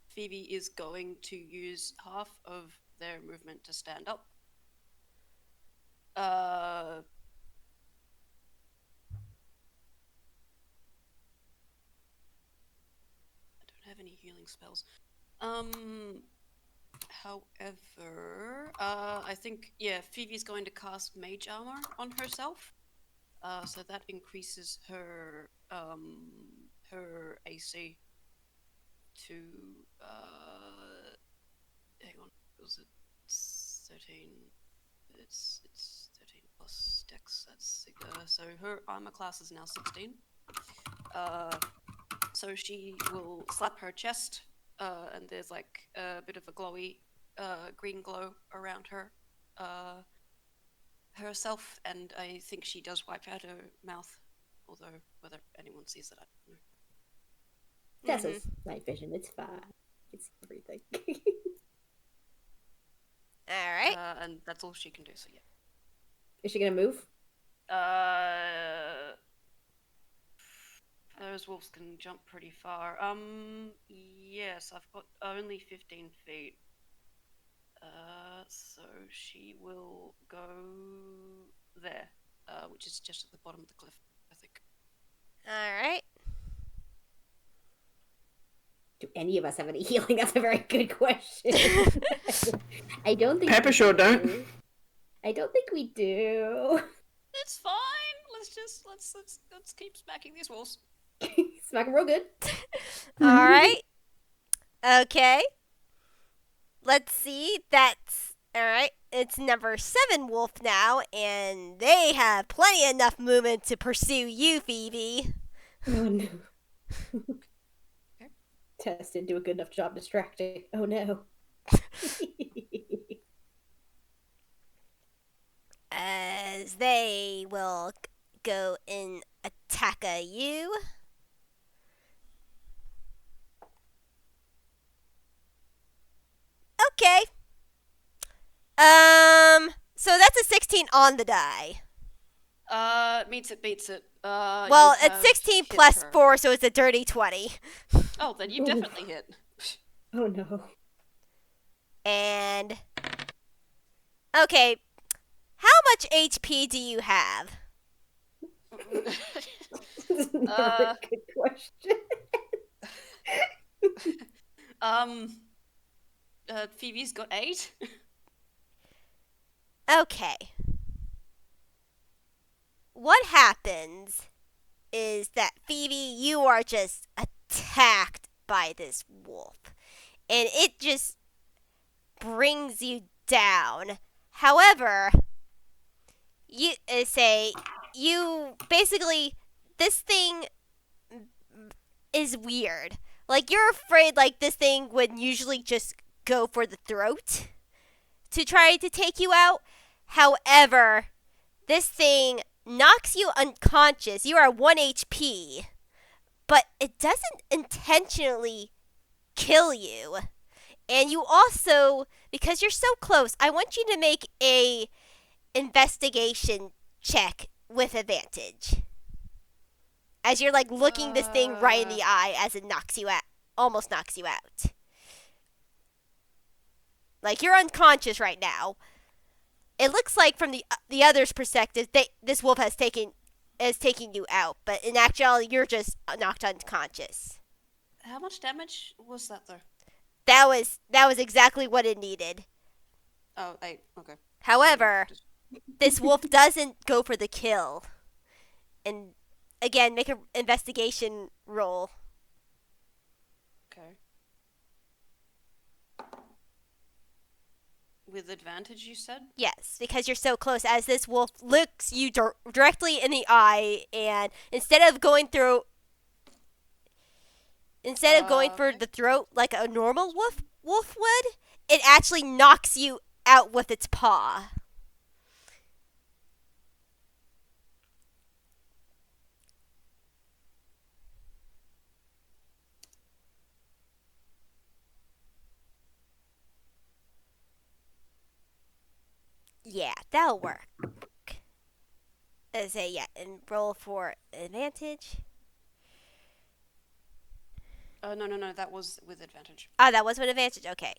Phoebe is going to use half of their movement to stand up. I don't have any healing spells. However, I think Phoebe's going to cast Mage Armor on herself. So that increases her her AC to hang on, was it 13? It's 13 plus Dex. That's so her armor class is now 16. So she will slap her chest, and there's like a bit of a glowy green glow around her. Herself, and I think she does wipe out her mouth, although whether anyone sees it, I don't know. Tessa's night vision. It's fine. It's everything. All right. And that's all she can do, so yeah. Is she gonna move? Those wolves can jump pretty far. Yes, I've got only 15 feet. So she will go there, which is just at the bottom of the cliff, I think. All right. Do any of us have any healing? That's a very good question. I don't think Pepper we sure do. don't. I don't think we do. It's fine. Let's keep smacking these wolves. Smack him real good. All right. Okay. Let's see. That's all right. It's number 7 wolf now, and they have plenty enough movement to pursue you, Phoebe. Oh no. Tess didn't do a good enough job distracting. Oh no. As they will go and attack you. Okay. So that's a 16 on the die. Beats it. Well, you it's have 16 hit plus her. 4, so it's a dirty 20. Oh, then you definitely hit. Oh no. And okay, how much HP do you have? This is not a good question. Phoebe's got 8. Okay. What happens is that Phoebe, you are just attacked by this wolf, and it just brings you down. However, you basically, this thing is weird. Like, you're afraid like this thing would usually just go for the throat to try to take you out. However, this thing knocks you unconscious. You are 1 HP, but it doesn't intentionally kill you. And you also, because you're so close, I want you to make a investigation check with advantage. As you're like looking this thing right in the eye as it knocks you out, almost knocks you out. Like, you're unconscious right now. It looks like from the other's perspective, this wolf is taking you out, but in actuality, you're just knocked unconscious. How much damage was that though? That was exactly what it needed. Oh, 8. Okay. However, this wolf doesn't go for the kill. And again, make an investigation roll. Okay. With advantage, you said? Yes, because you're so close. As this wolf looks you directly in the eye, and instead of going for the throat like a normal wolf would, it actually knocks you out with its paw. Yeah, that'll work. And roll for advantage. No, that was with advantage. Ah, that was with advantage. Okay.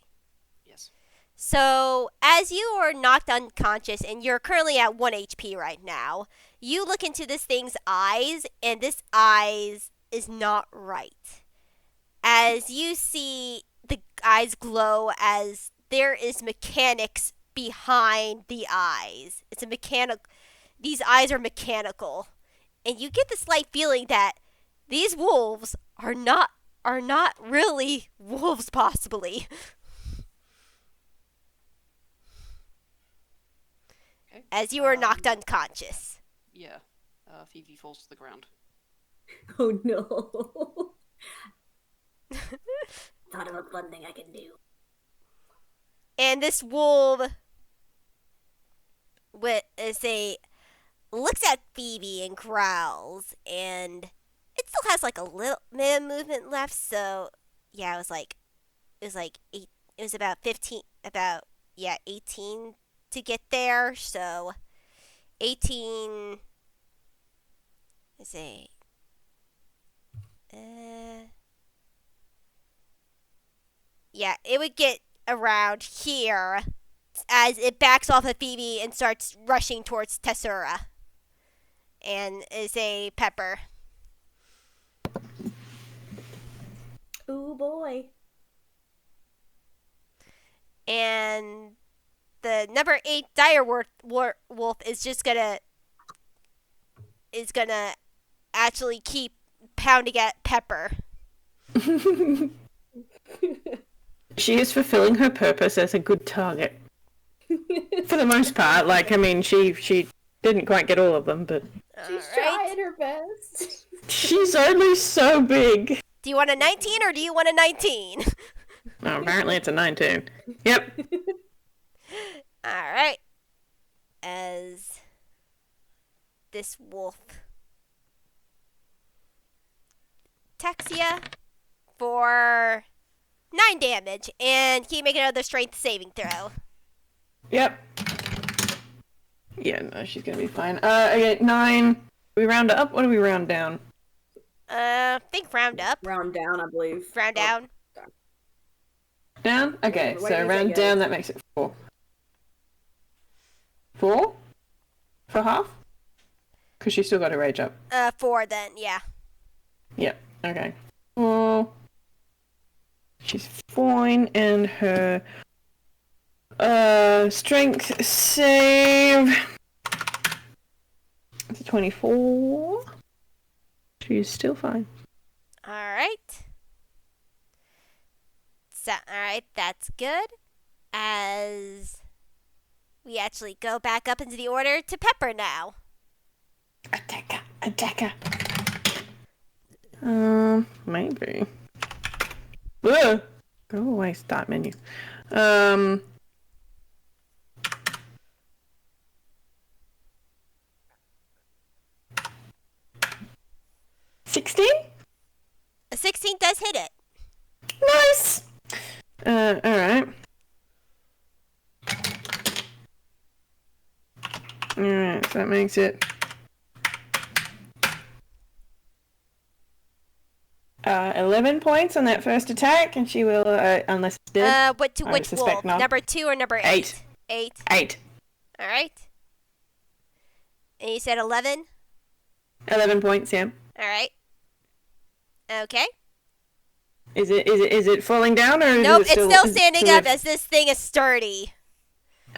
Yes. So, as you are knocked unconscious and you're currently at 1 HP right now, you look into this thing's eyes, and this eyes is not right. As you see the eyes glow, as there is mechanics behind the eyes. It's a mechanic. These eyes are mechanical, and you get the slight feeling that these wolves are not really wolves, possibly. Okay. As you are knocked unconscious. Yeah. Fivi falls to the ground. Oh no. Thought of a fun thing I can do. And this wolf looks at Fivi and growls, and it still has like a little bit of movement left. So yeah, it was about 18 to get there. So 18. Let's see. Yeah, it would get around here as it backs off of Fivi and starts rushing towards Tessura. And is a pepper. Ooh boy. And the number 8 dire wolf is gonna actually keep pounding at Pepper. She is fulfilling her purpose as a good target. For the most part. Like, I mean, she didn't quite get all of them, but... She's trying her best. She's only so big. Do you want a 19 or do you want a 19? Oh, apparently it's a 19. Yep. Alright. As this wolf attacks ya for 9 damage, and can you make another strength saving throw? Yep. Yeah, no, she's gonna be fine. Okay, 9. Do we round up? What do we round down? I think round up. Round down, I believe. Round down. Down? Okay, What do so you round think, down, guys? that makes it 4. 4? For half? Because she's still got her rage up. 4 then, yeah. Yep, okay. 4. She's fine, and her strength save. It's a 24. She's still fine. Alright. So, alright, that's good. As We actually go back up into the order to Pepper now. Attacker. Maybe. Ugh. Go away, start menu. 16? A 16 does hit it. Nice! Alright. Alright, so that makes it 11 points on that first attack, and she will, unless it's dead. Which wolf? Not. Number 2 or number 8? 8. 8. Alright. And you said 11? 11 points, yeah. Alright. Okay. Is it falling down, or Nope, is it it's still standing up as this thing is sturdy.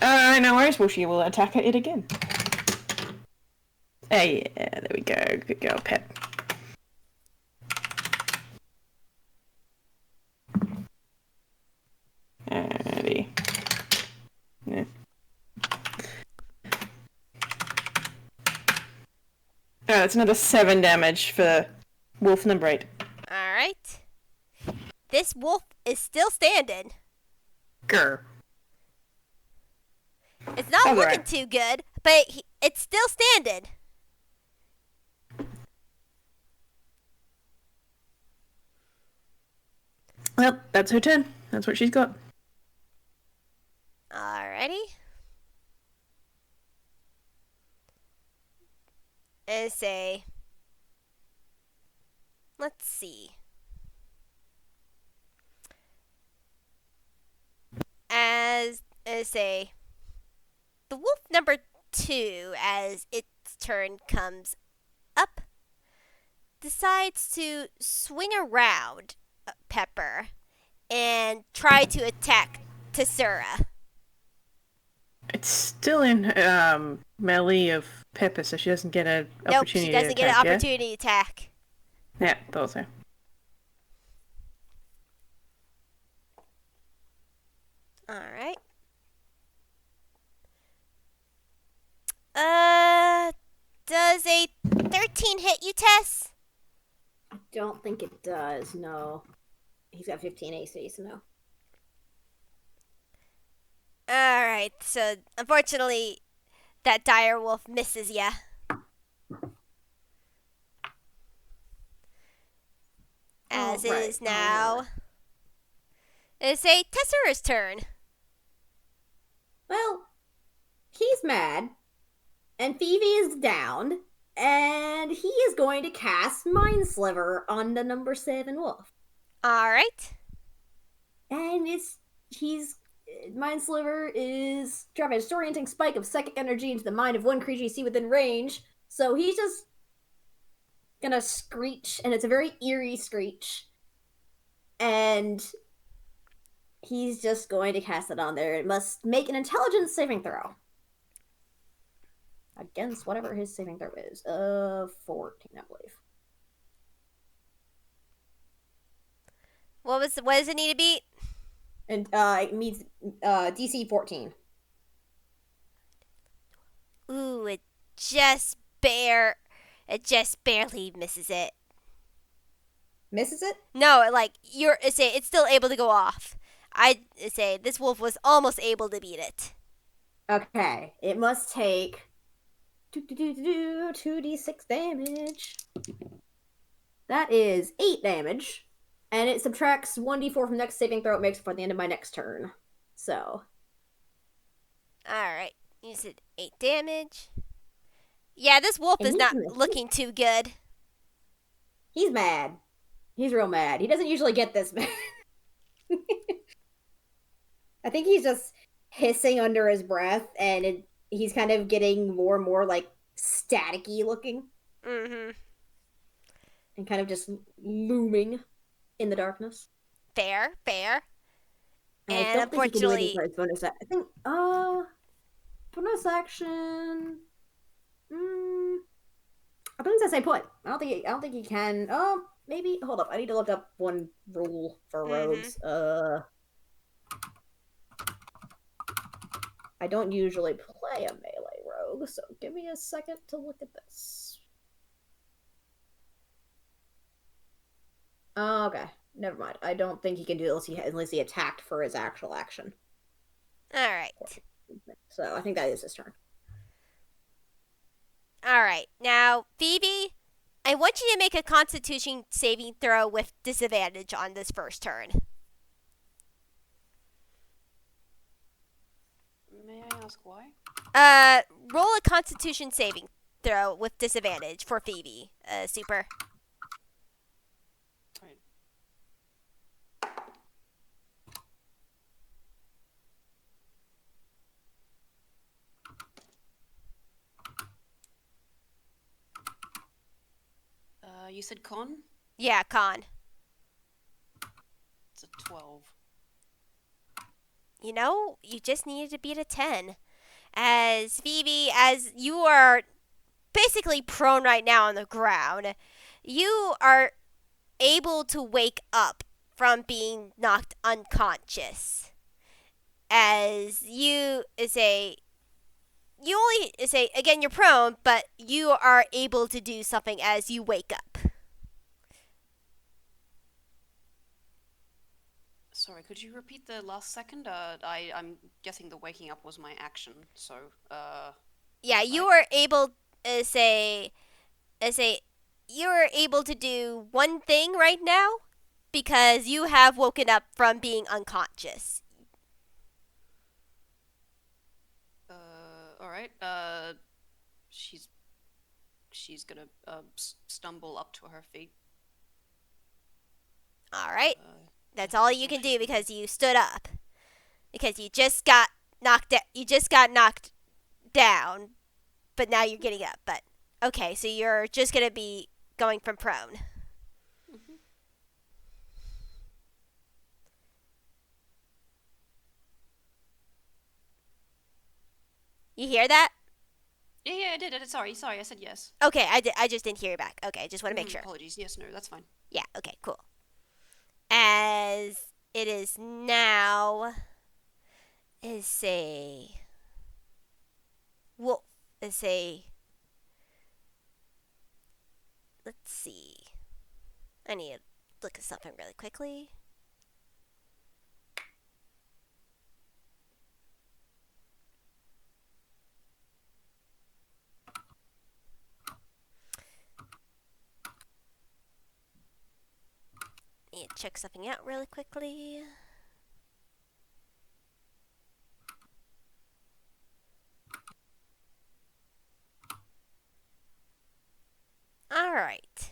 No worries. Well, she will attack it again. Hey, yeah, there we go. Good girl, Pep. Alrighty. Yeah. That's another 7 damage for wolf number 8. Alright. This wolf is still standing. Grr. It's not All looking right. too good, but it's still standing. Well, that's her turn. That's what she's got. Alrighty. And say, let's see. As say, the wolf number 2, as its turn comes up, decides to swing around Pepper and try to attack Tessura. It's still in melee of Pepper, so she doesn't get an Nope, opportunity she to doesn't get an attack, opportunity to attack. Yeah, thought so. Alright. Does a 13 hit you, Tess? I don't think it does, no. He's got 15 AC, so no. Alright, so unfortunately, that dire wolf misses ya. As it is now. It's a Tessura's turn. Well, he's mad, and Fivi is down, and he is going to cast Mind Sliver on the number 7 wolf. Alright. And Mind Sliver is dropping a disorienting spike of psychic energy into the mind of one creature you see within range. So he's just gonna screech, and it's a very eerie screech. And he's just going to cast it on there. It must make an intelligence saving throw. Against whatever his saving throw is. 14, I believe. What does it need to beat? And it means DC 14. Ooh, it just barely misses it. Misses it? No, like it's still able to go off. I say this wolf was almost able to beat it. Okay. It must take 2d6 damage. That is 8 damage. And it subtracts 1d4 from next saving throw it makes before the end of my next turn. So. Alright. You said 8 damage. Yeah, this wolf is not looking too good. He's mad. He's real mad. He doesn't usually get this mad. I think he's just hissing under his breath, and he's kind of getting more and more, like, staticky looking. Mm-hmm. And kind of just looming in the darkness. Fair. And I don't unfortunately, think he can do anything for his bonus I think, bonus action. I think it's a put. I don't think he can. Oh, maybe. Hold up. I need to look up one rule for rogues. I I don't usually play a melee rogue, so give me a second to look at this. Oh, okay. Never mind. I don't think he can do it unless he attacked for his actual action. Alright. So I think that is his turn. Alright. Now, Fivi, I want you to make a constitution saving throw with disadvantage on this first turn. May I ask why? Roll a constitution saving throw with disadvantage for Fivi. Super. Right. You said con? Yeah, con. It's a 12. You know, you just needed to beat a 10. As Fivi, as you are basically prone right now on the ground, you are able to wake up from being knocked unconscious. As you say, you only say, again, you're prone, but you are able to do something as you wake up. Sorry, could you repeat the last second? I'm guessing the waking up was my action, so, Yeah, you are able to say, you are able to do one thing right now because you have woken up from being unconscious. Alright, she's gonna, stumble up to her feet. Alright. That's all you can do because you stood up. Because you just got knocked down, but now you're getting up. But okay, so you're just gonna be going from prone. Mm-hmm. You hear that? Yeah, I did. Sorry, I said yes. Okay, I just didn't hear you back. Okay, just want to make sure. Apologies. Yes, no, that's fine. Yeah, okay, cool. As it is now is a wolf. Let's see. I need to look at something really quickly. Need to check something out really quickly. Alright.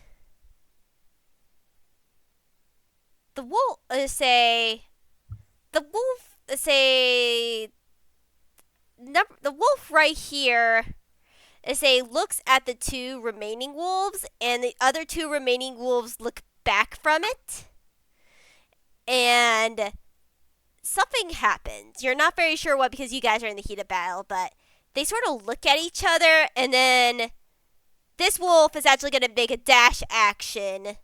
The wolf right here looks at the two remaining wolves, and the other two remaining wolves look back from it. And something happens. You're not very sure what because you guys are in the heat of battle, but they sort of look at each other, and then this wolf is actually going to make a dash action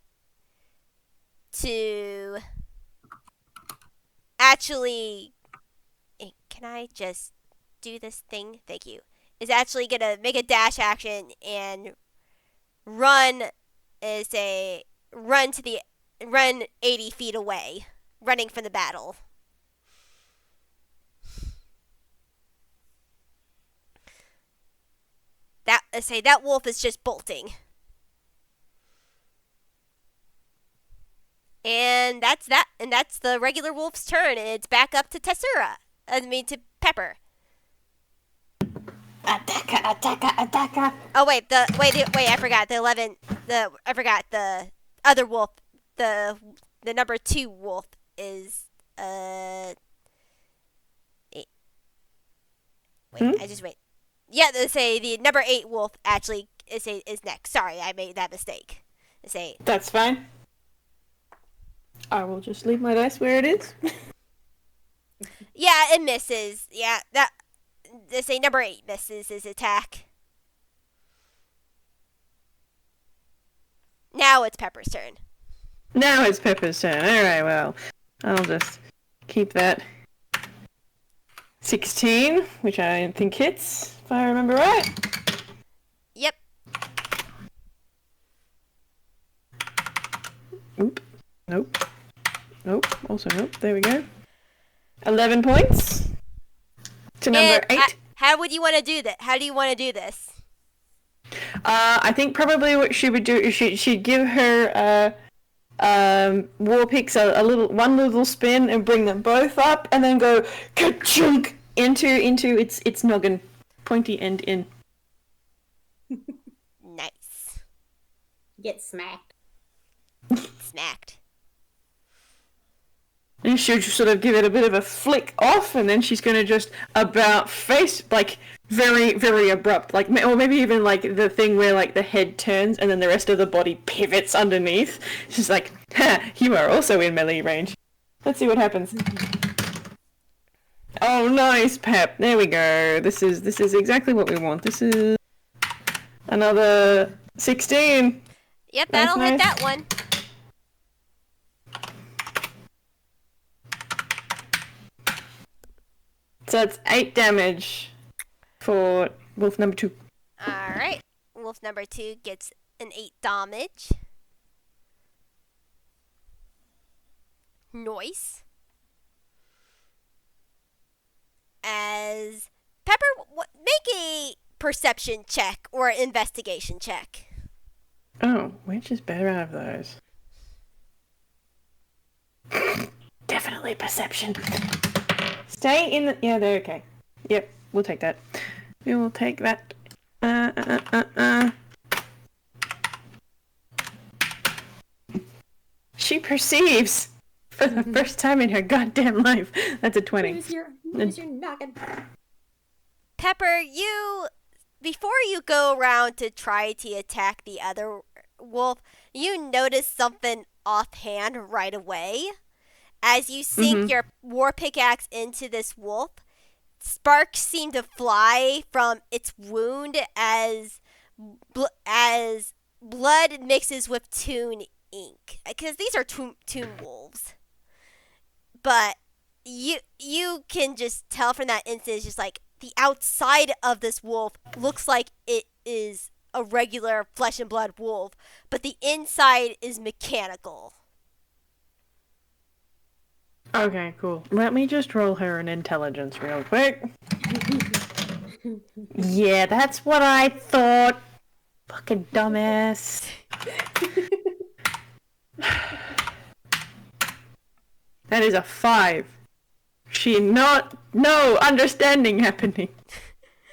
to actually... Can I just do this thing? Thank you. Is actually going to make a dash action and run 80 feet away, running from the battle. That wolf is just bolting. And that's that. And that's the regular wolf's turn. And it's back up to Tessura. To Pepper. Attacker. Oh wait, I forgot the other wolf. The number 2 wolf is I just wait. Yeah, the number 8 wolf actually is next. Sorry, I made that mistake. That's fine. I will just leave my dice where it is. Yeah, it misses. Yeah, number 8 misses his attack. Now it's Pepper's turn. Now it's Pepper's turn. Alright, well, I'll just keep that 16, which I think hits, if I remember right. Yep. Oop. Nope. Nope. Also nope. There we go. 11 points. To number And 8. how would you want to do that? How do you want to do this? I think probably what she would do is she'd give her war picks one little spin and bring them both up and then go ka-chunk into its noggin, pointy end in. Nice. Get smacked. Smacked. And she'll just sort of give it a bit of a flick off, and then she's gonna just about face, like, very, very abrupt, like, or maybe even like the thing where like the head turns and then the rest of the body pivots underneath. She's like, ha, you are also in melee range. Let's see what happens. Oh, nice, Pep. There we go. This is exactly what we want. This is another 16. Yep, that'll Nice. hit that one. So that's 8 damage for wolf number 2. Alright. Wolf number 2 gets an 8 damage. Nice. As Pepper, make a perception check or investigation check. Oh, which is better out of those? Definitely perception. Stay in the... Yeah, they're okay. Yep, we'll take that. We will take that. She perceives for the first time in her goddamn life. That's a 20. Who's your noggin? Pepper, before you go around to try to attack the other wolf, you notice something offhand right away. As you sink your war pickaxe into this wolf, sparks seem to fly from its wound as blood mixes with toon ink. Because these are toon wolves. But you can just tell from that instant, it's just like the outside of this wolf looks like it is a regular flesh and blood wolf, but the inside is mechanical. Okay, cool. Let me just roll her an intelligence real quick. Yeah, that's what I thought. Fucking dumbass. That is a 5. No understanding happening.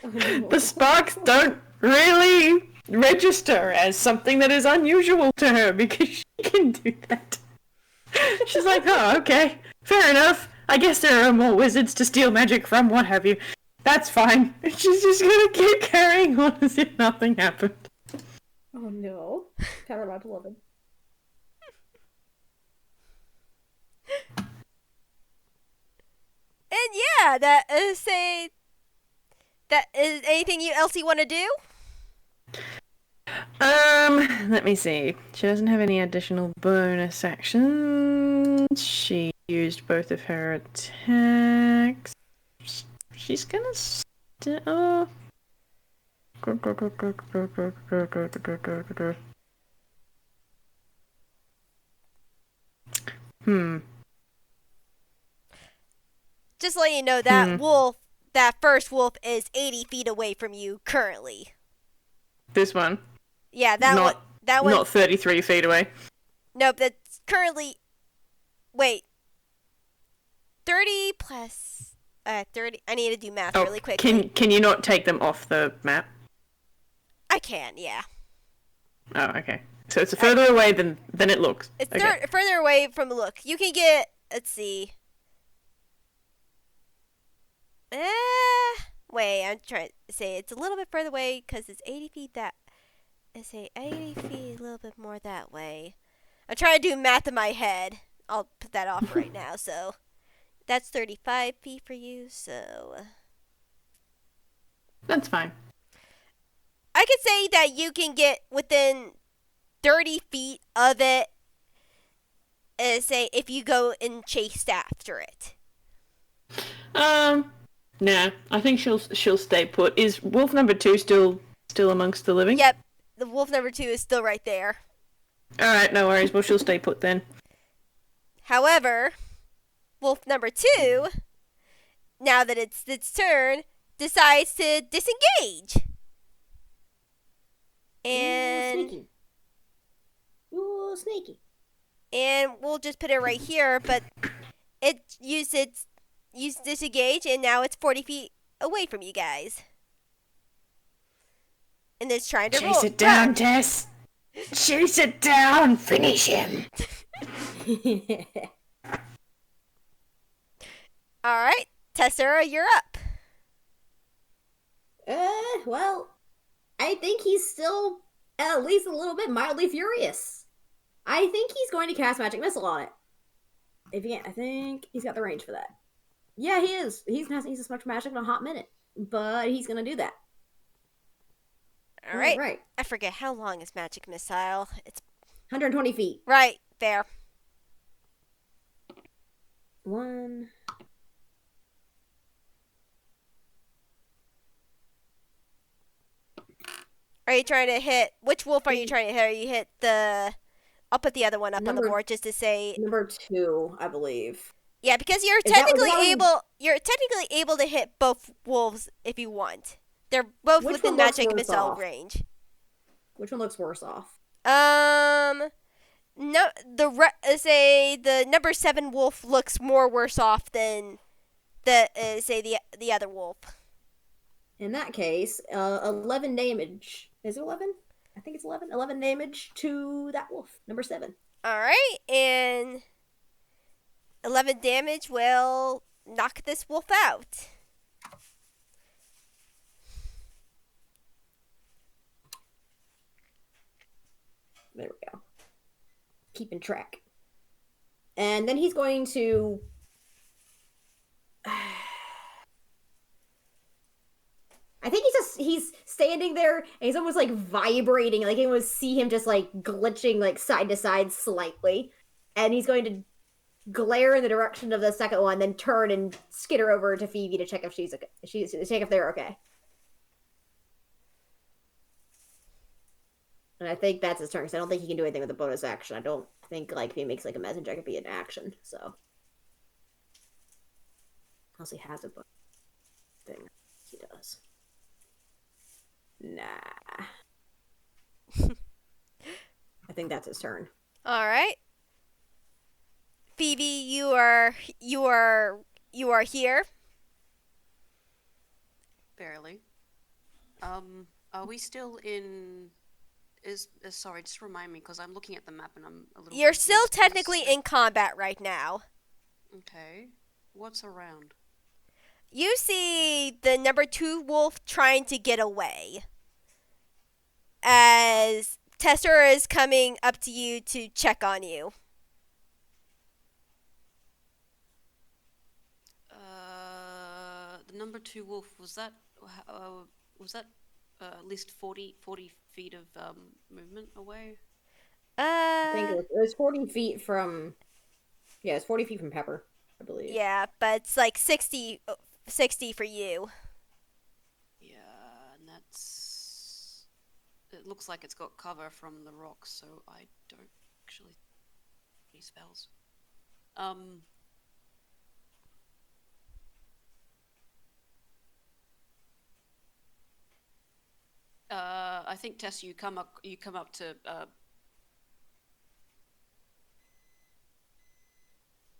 The sparks don't really register as something that is unusual to her because she can do that. She's like, oh, okay, fair enough. I guess there are more wizards to steal magic from, what have you. That's fine. And she's just gonna keep carrying on as if nothing happened. Oh no. Power my beloved. And yeah, that is anything else you want to do? Let me see. She doesn't have any additional bonus actions. She used both of her attacks. She's gonna oh. Just to let you know, that first wolf is 80 feet away from you currently. This one. Yeah, that one. Not 33 feet away. Nope, that's currently. Wait. 30 plus 30. I need to do math really quickly. Can you not take them off the map? I can, yeah. Oh, okay. So it's further away than it looks. It's okay. further away from the look. You can get. Let's see. Wait, I'm trying to say it's a little bit further away because it's 80 feet that. I say 80 feet, a little bit more that way. I'm trying to do math in my head. I'll put that off right now. So that's 35 feet for you. So That's fine. I could say that you can get within 30 feet of it. Say if you go and chase after it. Nah, I think she'll stay put. Is wolf number 2 still amongst the living? Yep, the wolf number 2 is still right there. All right, no worries. Well, she'll stay put then. However, wolf number 2, now that it's its turn, decides to disengage. And Sneaky. Ooh, sneaky. and we'll just put it right here, but it used disengage, and now it's 40 feet away from you guys. And it's trying to Chase it down, run. Tess. Chase it down. Finish him. All right, Tessura, you're up. Well, I think he's still at least a little bit mildly furious. I think he's going to cast Magic Missile on it. I think he's got the range for that. Yeah, he is. He's not used as much magic in a hot minute, but he's gonna do that. All right. Right. I forget how long is Magic Missile. It's 120 feet. right there. 1. Are you trying to hit? Which wolf are you trying to hit? Are you hit the? I'll put the other one up on the board just to say. Number 2, I believe. Yeah, because you're Is that technically what- able. You're technically able to hit both wolves if you want. They're both Which within one looks Magic worse Missile off? range. Which one looks worse off? No, say the number 7 wolf looks more worse off than the other wolf. In that case, 11 damage. Is it 11? I think it's 11. 11 damage to that wolf, number 7. All right, and 11 damage will knock this wolf out. There we go. Keeping track. And then he's going to... I think he's standing there and he's almost like vibrating, like you would see him just like glitching like side to side slightly. And he's going to glare in the direction of the second one, then turn and skitter over to Fivi to check if she's okay. Check if they're okay. And I think that's his turn, because I don't think he can do anything with a bonus action. I don't think like if he makes like a messenger, it could be an action. So unless he has a bonus thing, he does. Nah. I think that's his turn. All right. Phoebe, you are here. Barely. Are we still in? Sorry, just remind me because I'm looking at the map and I'm a little. You're still confused. technically in combat right now. Okay. What's around? You see the number 2 wolf trying to get away. As Tessura is coming up to you to check on you. The number 2 wolf, was that at least 40 feet of movement away? I think it was 40 feet from... Yeah, it's 40 feet from Pepper, I believe. Yeah, but it's like 60 for you. Yeah, and that's... It looks like it's got cover from the rocks, so I don't actually have any spells. I think Tess, you come up to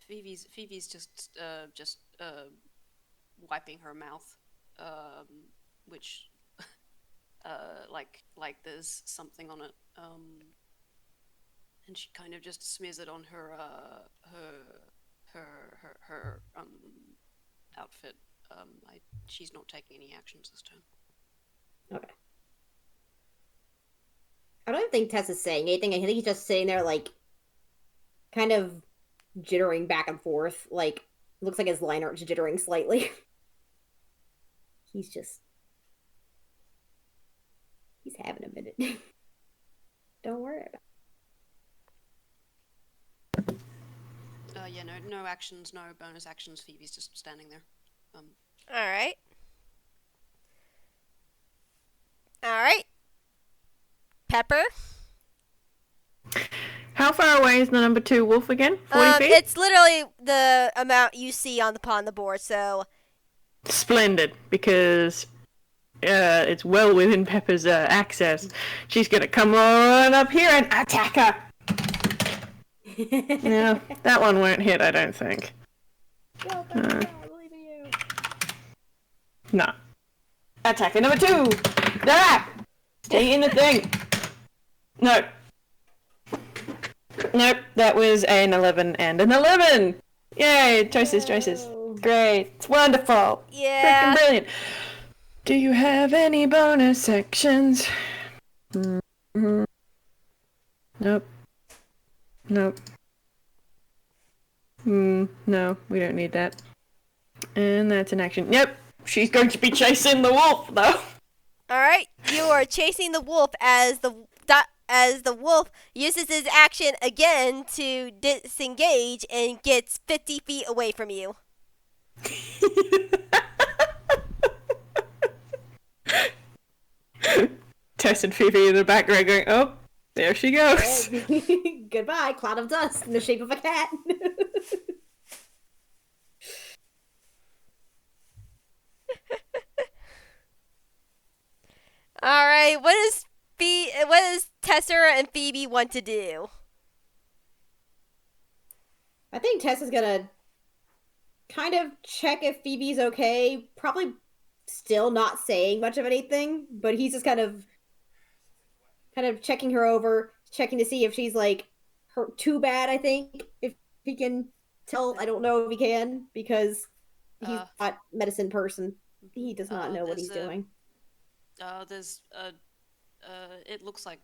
Fivi's just wiping her mouth, which like there's something on it, and she kind of just smears it on her outfit. She's not taking any actions this turn. Okay. I don't think Tess is saying anything. I think he's just sitting there, like, kind of jittering back and forth. Like, looks like his line art's jittering slightly. He's having a minute. Don't worry about it. Yeah, no actions, no bonus actions. Phoebe's just standing there. All right. All right. Pepper. How far away is the number 2 wolf again? 40 feet? It's literally the amount you see on the board. So Splendid, because it's well within Pepper's access. She's gonna come on up here and attack her. Yeah, that one won't hit, I don't think. Go, Pepper, I believe in you. No. Attacker number 2! Ah! Stay in the thing! No. Nope, that was an 11 and an 11! Yay, choices. Great, it's wonderful. yeah. Freaking brilliant. Do you have any bonus sections? Mm-hmm. Nope. No, we don't need that. And that's an action. Yep, she's going to be chasing the wolf, though. All right. You are chasing the wolf as the wolf uses his action again to disengage and gets 50 feet away from you. Tess and Fivi in the background going, oh, there she goes. Goodbye, cloud of dust in the shape of a cat. All right. What does Tessura and Phoebe want to do? I think Tess is gonna kind of check if Phoebe's okay. Probably still not saying much of anything, but he's just kind of checking her over, checking to see if she's like too bad. I think if he can tell, I don't know if he can because he's not medicine person. He does not know what he's doing. It looks like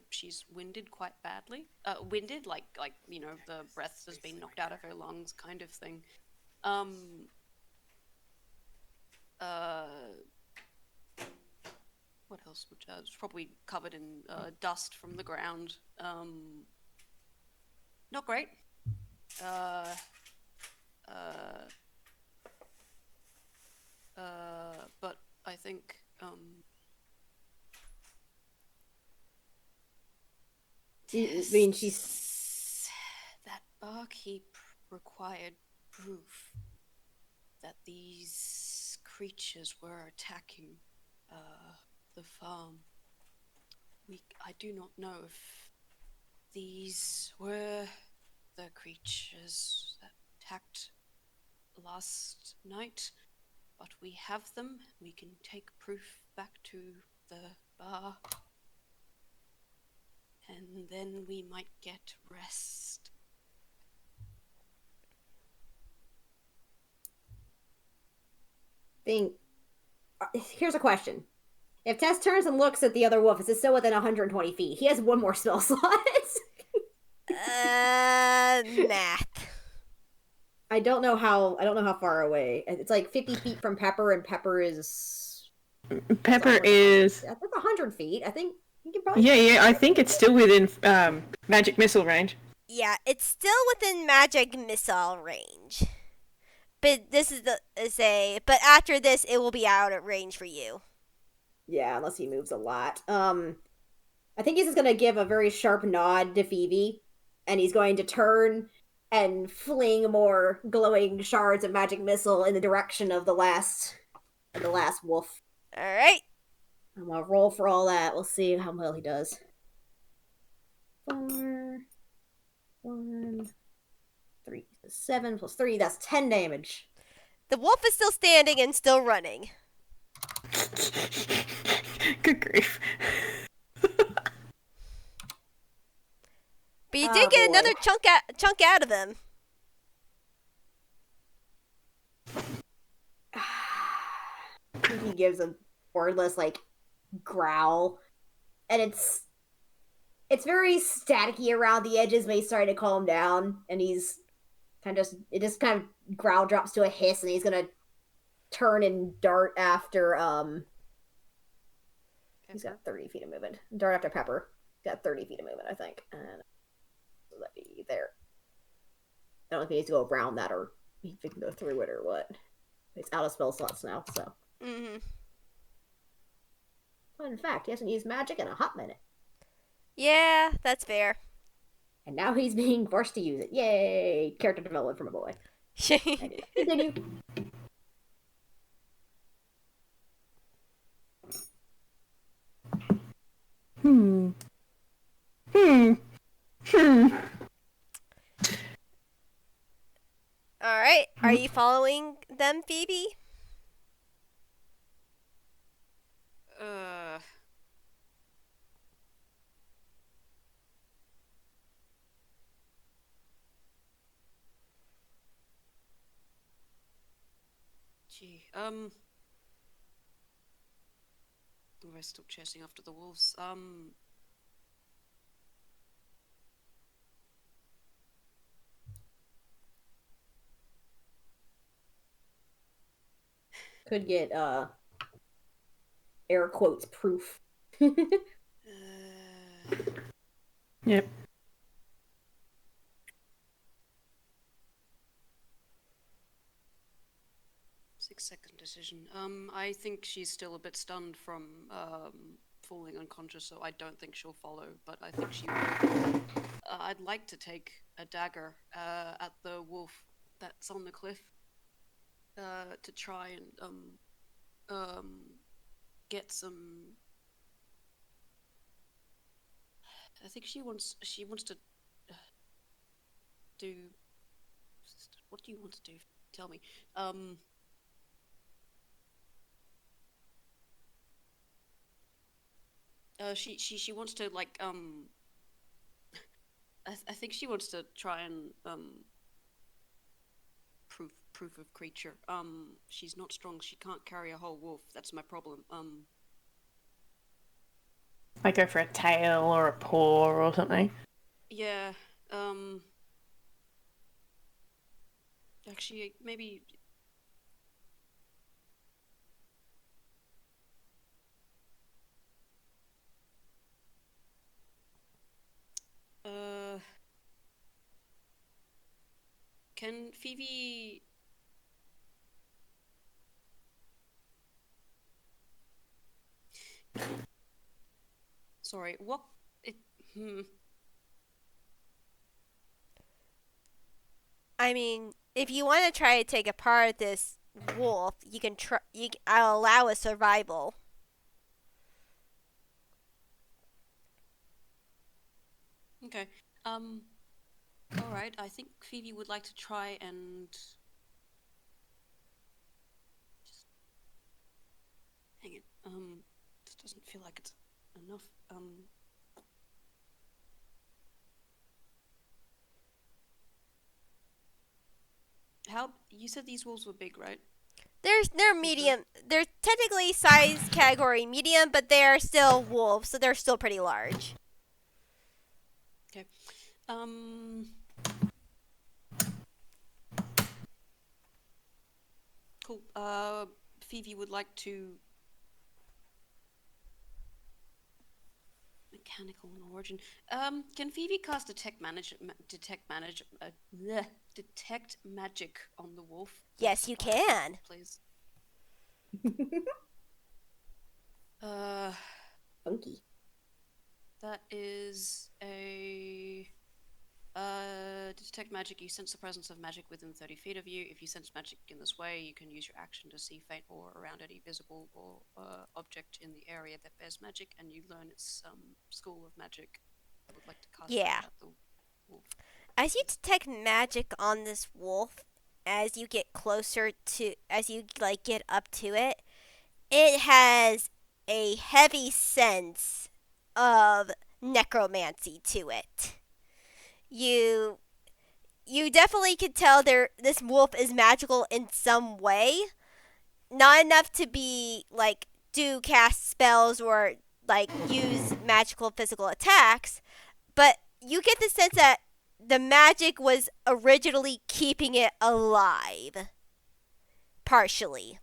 she's winded quite badly. Winded, like the breath has been knocked out of her lungs, kind of thing. What else? It's probably covered in dust from the ground. Not great. But I think I mean, she's that barkeep required proof that these creatures were attacking the farm. I do not know if these were the creatures that attacked last night, but we have them. We can take proof back to the bar, and then we might get rest. Here's a question. If Tess turns and looks at the other wolf, is it still within 120 feet? He has one more spell slot. Math. I don't know how far away. It's like 50 feet from Pepper, and Pepper is... Pepper is... I think 100 feet. I think you can probably... Yeah, I think it's still within magic missile range. Yeah, it's still within magic missile range. But this is but after this, it will be out of range for you. Yeah, unless he moves a lot. I think he's just going to give a very sharp nod to Fivi, and he's going to turn and fling more glowing shards of magic missile in the direction of the last wolf. All right. I'm going to roll for all that. We'll see how well he does. 4, 1, 3, 7 plus 3, that's 10 damage. The wolf is still standing and still running. Good grief. But you did get another chunk out of him. He gives a wordless growl, and it's very staticky around the edges, but he's starting to calm down, and he's kind of growl drops to a hiss, and he's gonna turn and dart after he's got 30 feet of movement. Dart after Pepper. He's got 30 feet of movement, I think. And so that'd be there. I don't know if he needs to go around that or if he can go through it or what. It's out of spell slots now, so. Mm-hmm. Fun fact, he hasn't used magic in a hot minute. Yeah, that's fair. And now he's being forced to use it. Yay! Character development from a boy. Anyway, continue. Hmm. Hmm. Hmm. All right. Are you following them, Phoebe? Uh. Gee. We're still chasing after the wolves. Could get air quotes proof. Yep. 6-second decision. I think she's still a bit stunned from falling unconscious, so I don't think she'll follow. But I think she will. I'd like to take a dagger at the wolf that's on the cliff to try and get some. I think she wants to do. What do you want to do? Tell me. She wants to like I think she wants to try and proof of creature. She's not strong. She can't carry a whole wolf. That's my problem. Like go for a tail or a paw or something. Yeah. Actually, maybe. Can Fivi? Sorry, what? I mean, if you want to try to take apart this wolf, you can try. I'll allow a survival. Okay. All right. I think Fivi would like to try and just hang it. This doesn't feel like it's enough. How you said these wolves were big, right? They're medium. They're technically size category medium, but they're still wolves, so they're still pretty large. Okay. Cool. Fivi would like to mechanical in origin. Can Fivi cast detect magic on the wolf? Yes, you can. Please. Funky. That is a detect magic. You sense the presence of magic within 30 feet of you. If you sense magic in this way, you can use your action to see faint aura around any visible or object in the area that bears magic, and you learn its school of magic. I would like to cast that at the wolf. As you detect magic on this wolf, as you get closer to, as you like get up to it, it has a heavy sense of necromancy to it. You definitely could tell this wolf is magical in some way. Not enough to be like do cast spells or like use magical physical attacks, but you get the sense that the magic was originally keeping it alive. Partially.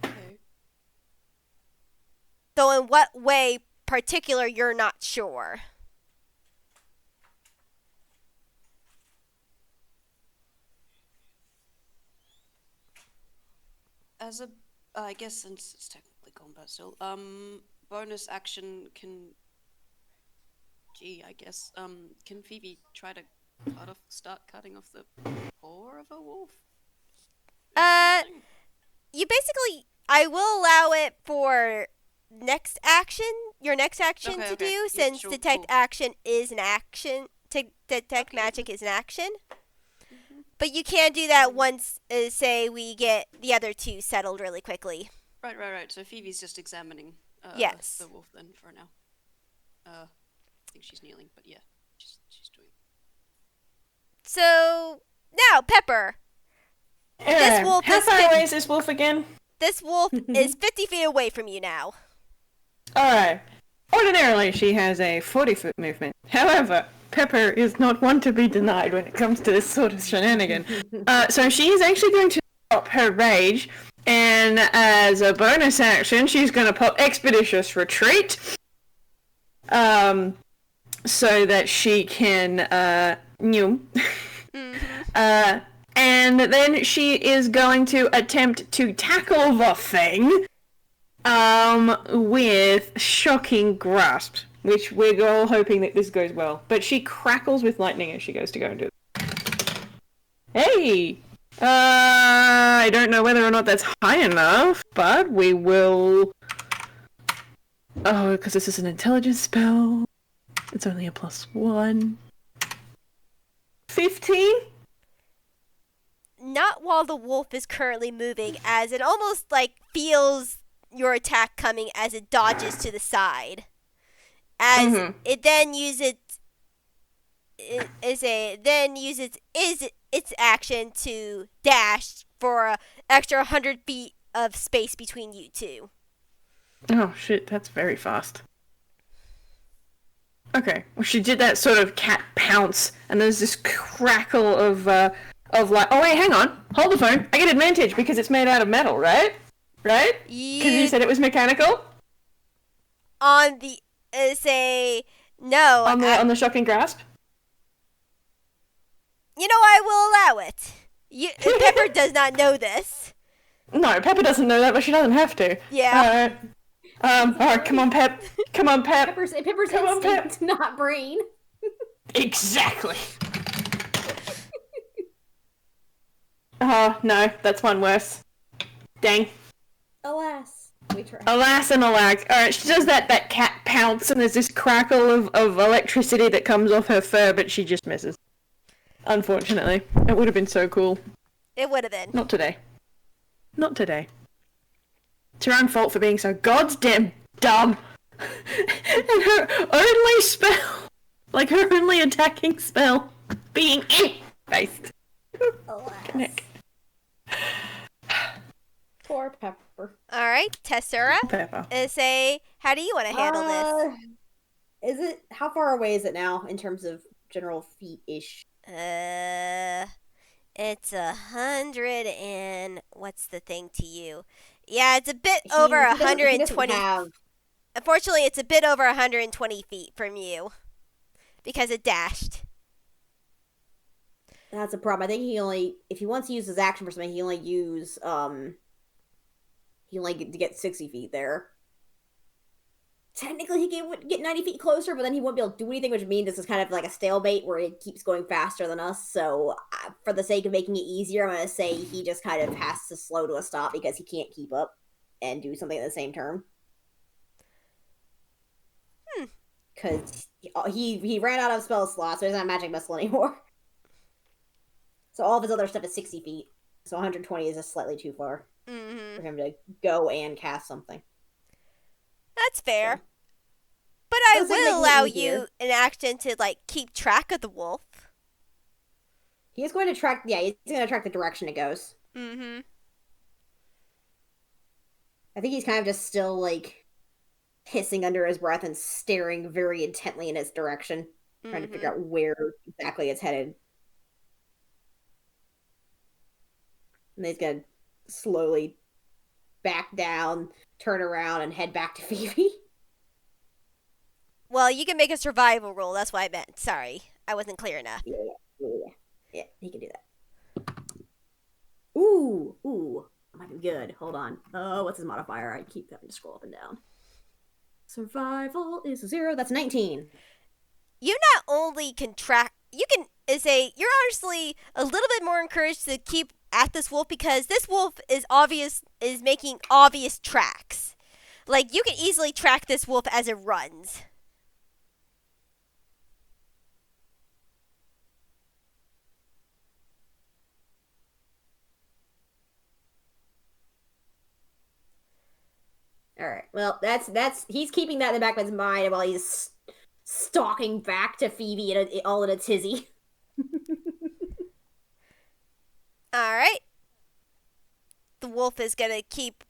Okay. Though in what way particular you're not sure. as a, I guess since it's technically combat still, bonus action can, I guess, can Phoebe try to start cutting off the paw of a wolf? Something? You basically, I will allow it for next action, your next action Okay, to okay. do, Yeah, since sure, detect cool. action is an action. Detect Okay. magic is an action. Mhm. But you can do that once, say, we get the other two settled really quickly. Right. So Phoebe's just examining Yes. the wolf then for now. I think she's kneeling, but yeah, she's doing. So, now, Pepper. This wolf How is far away is this wolf again? This wolf is 50 feet away from you now. Alright. Ordinarily, she has a 40-foot movement. However, Pepper is not one to be denied when it comes to this sort of shenanigan. So she is actually going to stop her rage, and as a bonus action, she's going to pop Expeditious Retreat, so that she can, and then she is going to attempt to tackle the thing, with Shocking Grasp, which we're all hoping that this goes well. But she crackles with lightning as she goes to go and do it. Hey! I don't know whether or not that's high enough, but we will... Oh, because this is an intelligence spell. It's only a +1. 15? Not while the wolf is currently moving, as it almost like feels your attack coming as it dodges to the side. As it then uses its action to dash for an extra 100 feet of space between you two. Oh shit, that's very fast. Okay, well she did that sort of cat pounce, and there's this crackle of like, oh wait, hang on, hold the phone, I get advantage because it's made out of metal, right? Right? Because you said it was mechanical? On the, no. On the Shocking Grasp? You know, I will allow it. Pepper does not know this. No, Pepper doesn't know that, but she doesn't have to. Yeah. Alright, come on, Pep. Come on, Pep. Pepper's Come on, instinct, not brain. Exactly. Oh, no, that's one worse. Dang. Alas, we tried. Alas and alack. Alright, she does that cat pounce, and there's this crackle of electricity that comes off her fur, but she just misses. Unfortunately. It would have been so cool. It would have been. Not today. Not today. It's her own fault for being so goddamn dumb. And her only spell, like her only attacking spell, being based. Alas. Poor Pepper. All right, Tessura. Pepper. How do you want to handle this? Is it, how far away is it now in terms of general feet-ish? It's 100 and what's the thing to you? Yeah, it's a bit over 120. Unfortunately, it's a bit over 120 feet from you because it dashed. That's a problem. I think if he wants to use his action for something, he only get 60 feet there. Technically, he would get 90 feet closer, but then he won't be able to do anything, which means this is kind of like a stalemate where it keeps going faster than us. So, for the sake of making it easier, I'm going to say he just kind of has to slow to a stop because he can't keep up and do something at the same turn. Because he ran out of spell slots, so he's not a magic missile anymore. So all of his other stuff is 60 feet. So 120 is just slightly too far for him to go and cast something. That's fair. So. But I will allow you an action to, like, keep track of the wolf. He's going to track, he's going to track the direction it goes. Mm-hmm. I think he's kind of just still, like, hissing under his breath and staring very intently in its direction, trying to figure out where exactly it's headed. And he's going to slowly back down, turn around, and head back to Fivi. Well, you can make a survival roll. That's what I meant. Sorry. I wasn't clear enough. Yeah, he can do that. Ooh. I might be good. Hold on. Oh, what's his modifier? I keep having to scroll up and down. Survival is 0. That's 19. You not only can track, you're honestly a little bit more encouraged to keep at this wolf because this wolf is making obvious tracks. Like, you can easily track this wolf as it runs. All right. Well, that's he's keeping that in the back of his mind while he's stalking back to Fivi all in a tizzy. All right. The wolf is gonna keep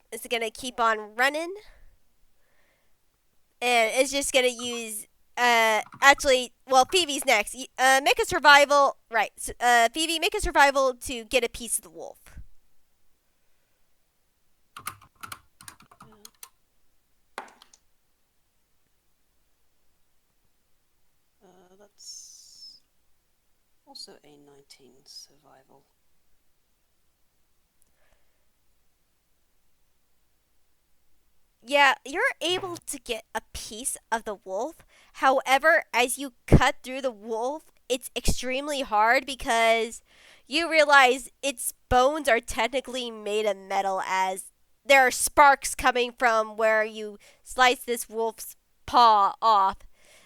on running, and it's just gonna use. Phoebe's next. Make a survival. Right. Phoebe, make a survival to get a piece of the wolf. That's also a 19 survival. Yeah, you're able to get a piece of the wolf. However, as you cut through the wolf, it's extremely hard because you realize its bones are technically made of metal, as there are sparks coming from where you slice this wolf's paw off,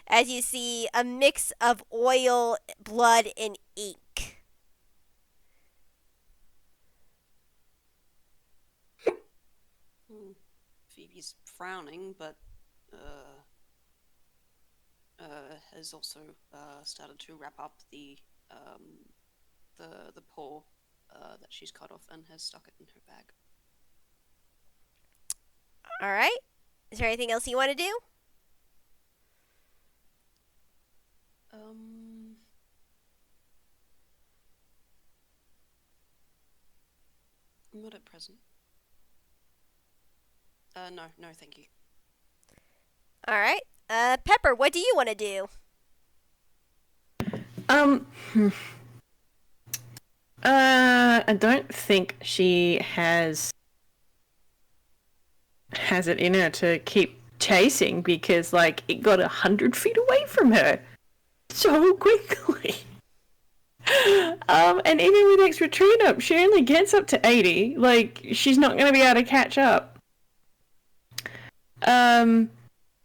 as you see a mix of oil, blood, and ink. Phoebe's frowning, but has also started to wrap up the paw that she's cut off and has stuck it in her bag. All right. Is there anything else you want to do? Not at present. No, thank you. All right. Pepper, what do you want to do? I don't think she has it in her to keep chasing because, like, it got 100 feet away from her so quickly. And even with extra tune up, she only gets up to 80. Like, she's not going to be able to catch up.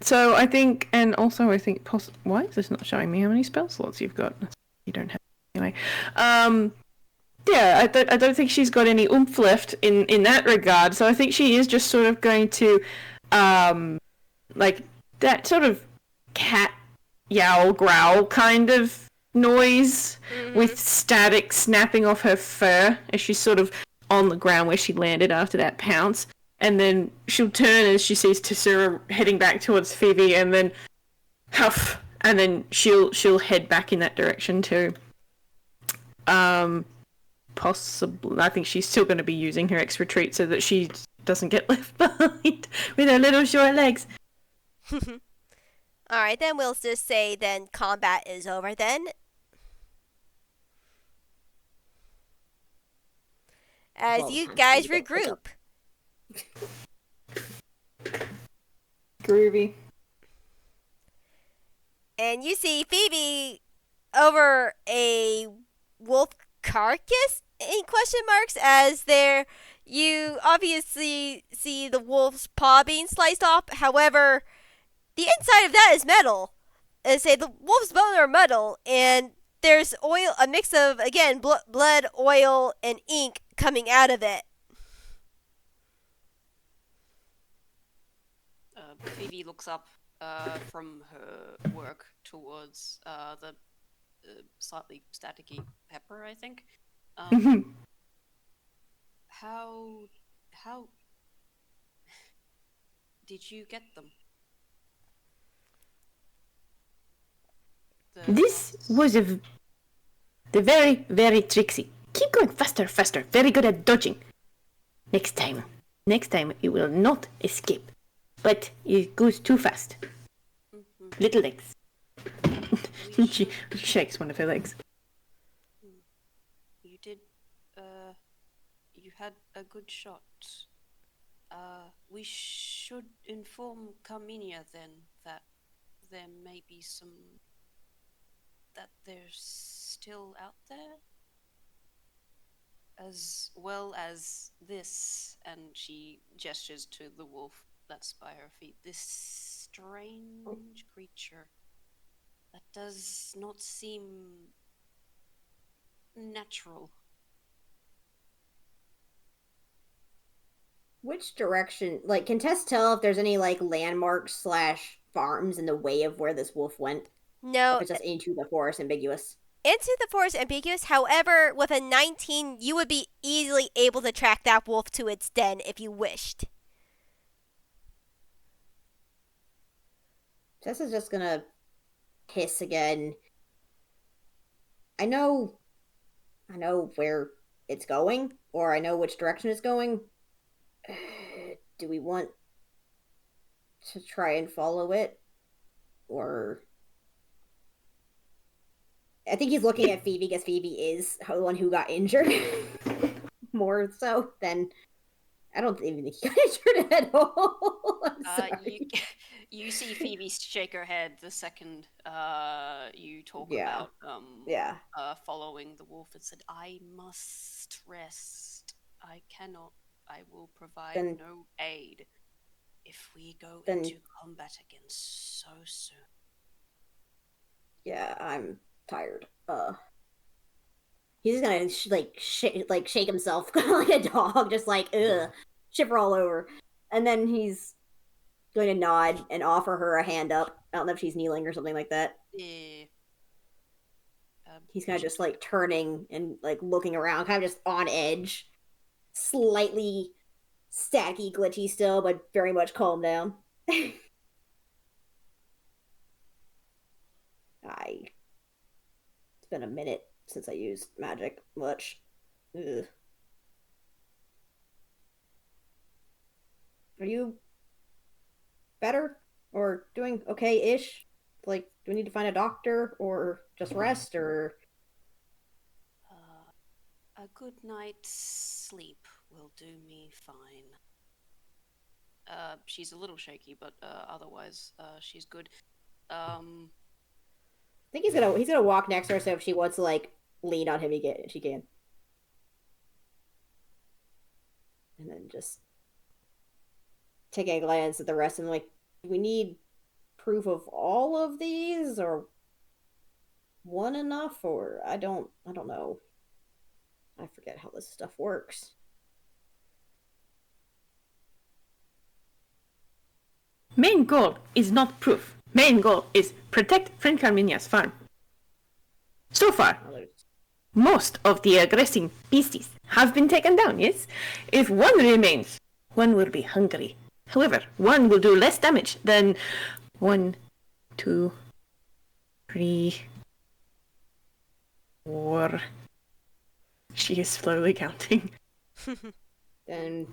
So I think, and also I think, why is this not showing me how many spell slots you've got? You don't have anyway. Yeah, I don't think she's got any oomph left in that regard. So I think she is just sort of going to, like that sort of cat yowl growl kind of noise with static snapping off her fur as she's sort of on the ground where she landed after that pounce. And then she'll turn as she sees Tessura heading back towards Fivi, and then huff, and then she'll head back in that direction too. Possibly, I think she's still going to be using her extra treat so that she doesn't get left behind with her little short legs. All right, then we'll just say then combat is over then. As you guys regroup. Groovy. And you see Phoebe over a wolf carcass in question marks as there you obviously see the wolf's paw being sliced off. However, the inside of that is metal. Say the wolf's bones are metal, and there's oil, a mix of again blood, oil, and ink coming out of it. Phoebe looks up from her work towards the slightly staticky Pepper, I think. How did you get them? This was the very, very tricksy. Keep going faster, faster. Very good at dodging. Next time you will not escape. But it goes too fast. Little legs. She shakes one of her legs. You did. You had a good shot. We should inform Carmina then that there may be that they're still out there, as well as this, and she gestures to the wolf that's by her feet. This strange creature that does not seem natural. Which direction? Like, can Tess tell if there's any like landmarks / farms in the way of where this wolf went? Or No, if it's just into the forest, ambiguous. into the forest ambiguous. However, with a 19, you would be easily able to track that wolf to its den if you wished. Tess is just gonna hiss again. I know where it's going, or I know which direction it's going. Do we want to try and follow it? Or I think he's looking at Fivi because Fivi is the one who got injured more so than I don't even think he got injured at all. I'm sorry. You see Phoebe shake her head the second you talk Yeah. about following the wolf, and said, "I must rest. I cannot. I will provide no aid if we go into combat again so soon." Yeah, I'm tired. He's gonna shake himself like a dog, just like shiver all over, and then he's going to nod and offer her a hand up. I don't know if she's kneeling or something like that. Yeah. He's kind of just like turning and like looking around, kind of just on edge, slightly staticky, glitchy still, but very much calmed down. It's been a minute since I used magic much. Ugh. Are you better? Or doing okay-ish? Like, do we need to find a doctor? Or just rest? Or... a good night's sleep will do me fine. She's a little shaky, but otherwise, she's good. I think he's gonna walk next to her, so if she wants to like lean on him, she can. And then just taking a glance at the rest and like, do we need proof of all of these, or one enough, or I don't know. I forget how this stuff works. Main goal is not proof. Main goal is protect friend Carminia's farm. So far, most of the aggressing beasties have been taken down, yes? If one remains, one will be hungry. However, one will do less damage than 1, 2, 3, 4. She is slowly counting. Then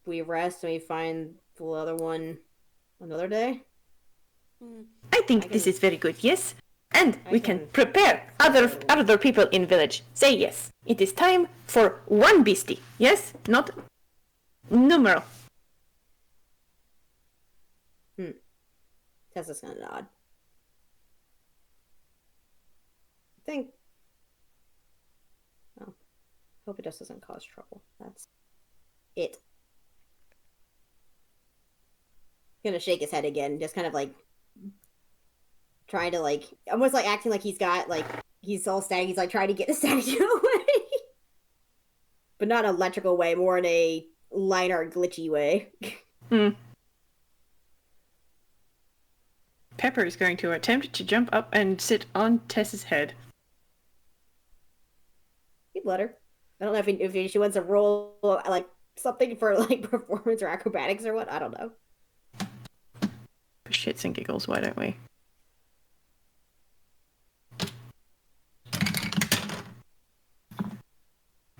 we rest and we find the other one another day. I think this is very good, yes? And we can prepare other people in village. Say yes. It is time for one beastie, yes? Not numeral. Tessa's gonna nod. I think... Oh. Hope it just doesn't cause trouble. That's it. Gonna shake his head again, just kind of like trying to like almost like acting like he's got like he's all static. He's like trying to get the static away, but not an electrical way, more in a liner glitchy way. Pepper is going to attempt to jump up and sit on Tess's head. You'd let her. I don't know if she wants to roll like something for like performance or acrobatics or what. I don't know. For shits and giggles, why don't we?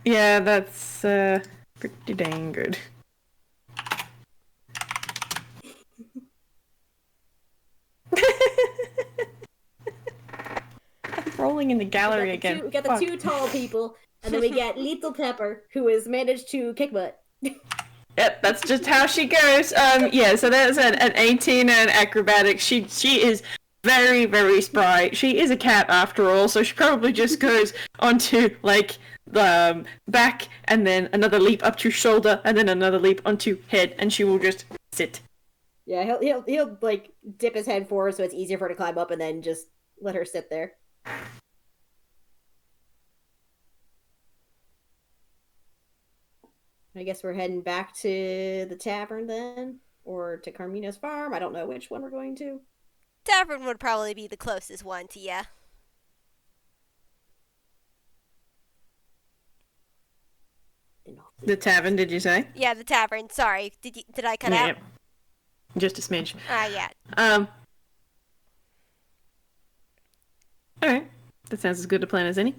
Yeah, that's pretty dang good. I'm rolling in the gallery again. We got the two tall people, and then we got Little Pepper, who has managed to kick butt. Yep, that's just how she goes. Yeah, so that's an 18 and acrobatics. She is very, very spry. She is a cat after all, so she probably just goes onto like the back and then another leap up to shoulder and then another leap onto head, and she will just sit. Yeah, he'll like dip his head forward so it's easier for her to climb up, and then just let her sit there. I guess we're heading back to the tavern then, or to Carmina's farm. I don't know which one we're going to. Tavern would probably be the closest one to you. The tavern, did you say? Yeah, the tavern. Sorry, did I cut out? Yep. Just a smidge. Yeah. Alright. That sounds as good a plan as any.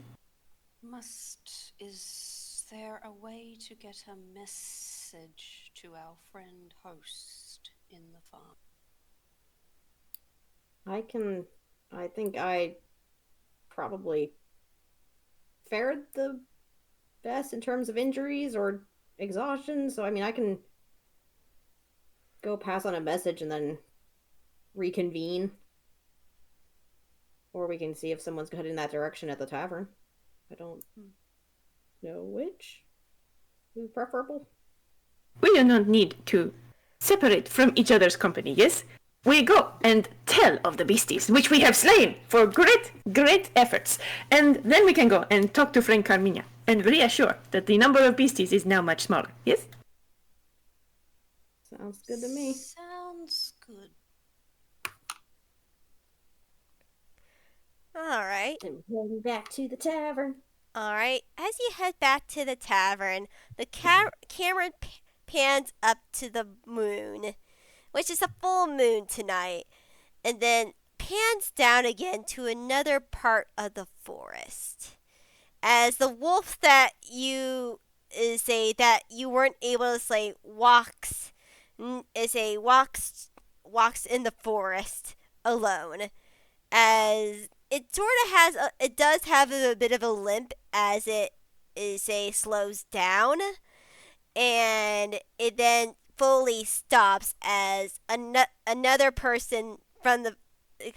Is there a way to get a message to our friend host in the farm? I think I probably fared the best in terms of injuries or exhaustion, so I mean, I can go pass on a message and then reconvene. Or we can see if someone's heading that direction at the tavern. I don't know which is preferable. We do not need to separate from each other's company, yes? We go and tell of the beasties, which we have slain for great efforts. And then we can go and talk to friend Carmina and reassure that the number of beasties is now much smaller, yes? Sounds good to me. Sounds good. Alright. And heading back to the tavern. Alright. As you head back to the tavern, the camera pans up to the moon, which is a full moon tonight, and then pans down again to another part of the forest. As the wolf that you weren't able to slay walks in the forest alone, as it does have a bit of a limp as it slows down, and it then fully stops as another person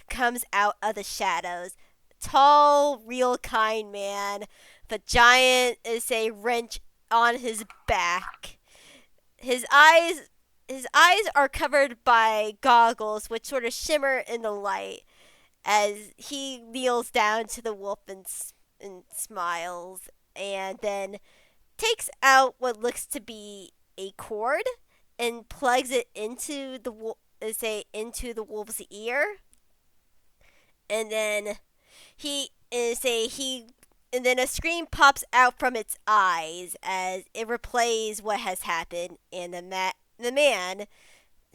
comes out of the shadows. Tall, real kind man with a giant wrench on his back. His eyes are covered by goggles which sort of shimmer in the light as he kneels down to the wolf and smiles, and then takes out what looks to be a cord and plugs it into the wolf's ear, and then and then a scream pops out from its eyes as it replays what has happened, and the man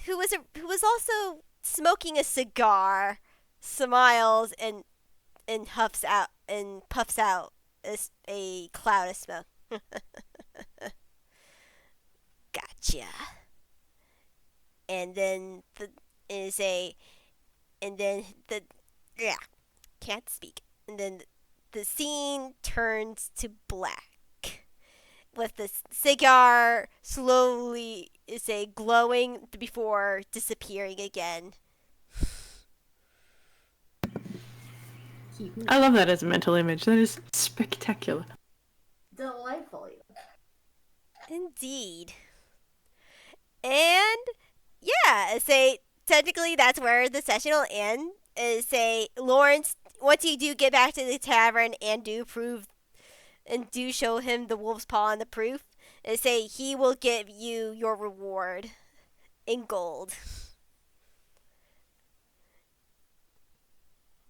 who was also smoking a cigar smiles and puffs out a cloud of smoke. Gotcha. And then can't speak. And then the scene turns to black, with the cigar slowly glowing before disappearing again. I love that as a mental image. That is spectacular. Delightful. Indeed. And yeah, technically that's where the session will end. Lawrence, once you do get back to the tavern and do show him the wolf's paw and the proof, he will give you your reward in gold.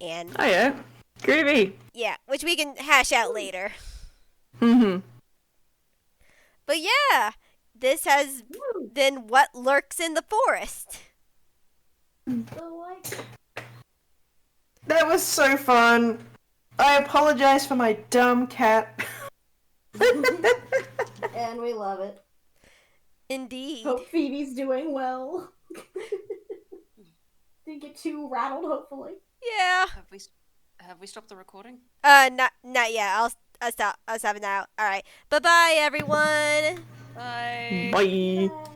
And Oh yeah. Groovy. yeah, which we can hash out later. Mm-hmm. But yeah, this has been What Lurks in the Forest. That was so fun. I apologize for my dumb cat. And we love it. Indeed. Hope Phoebe's doing well. Didn't get too rattled, hopefully. Yeah. Have we stopped the recording? Not yet. I'll stop it now. All right. Bye-bye, everyone. Bye. Bye.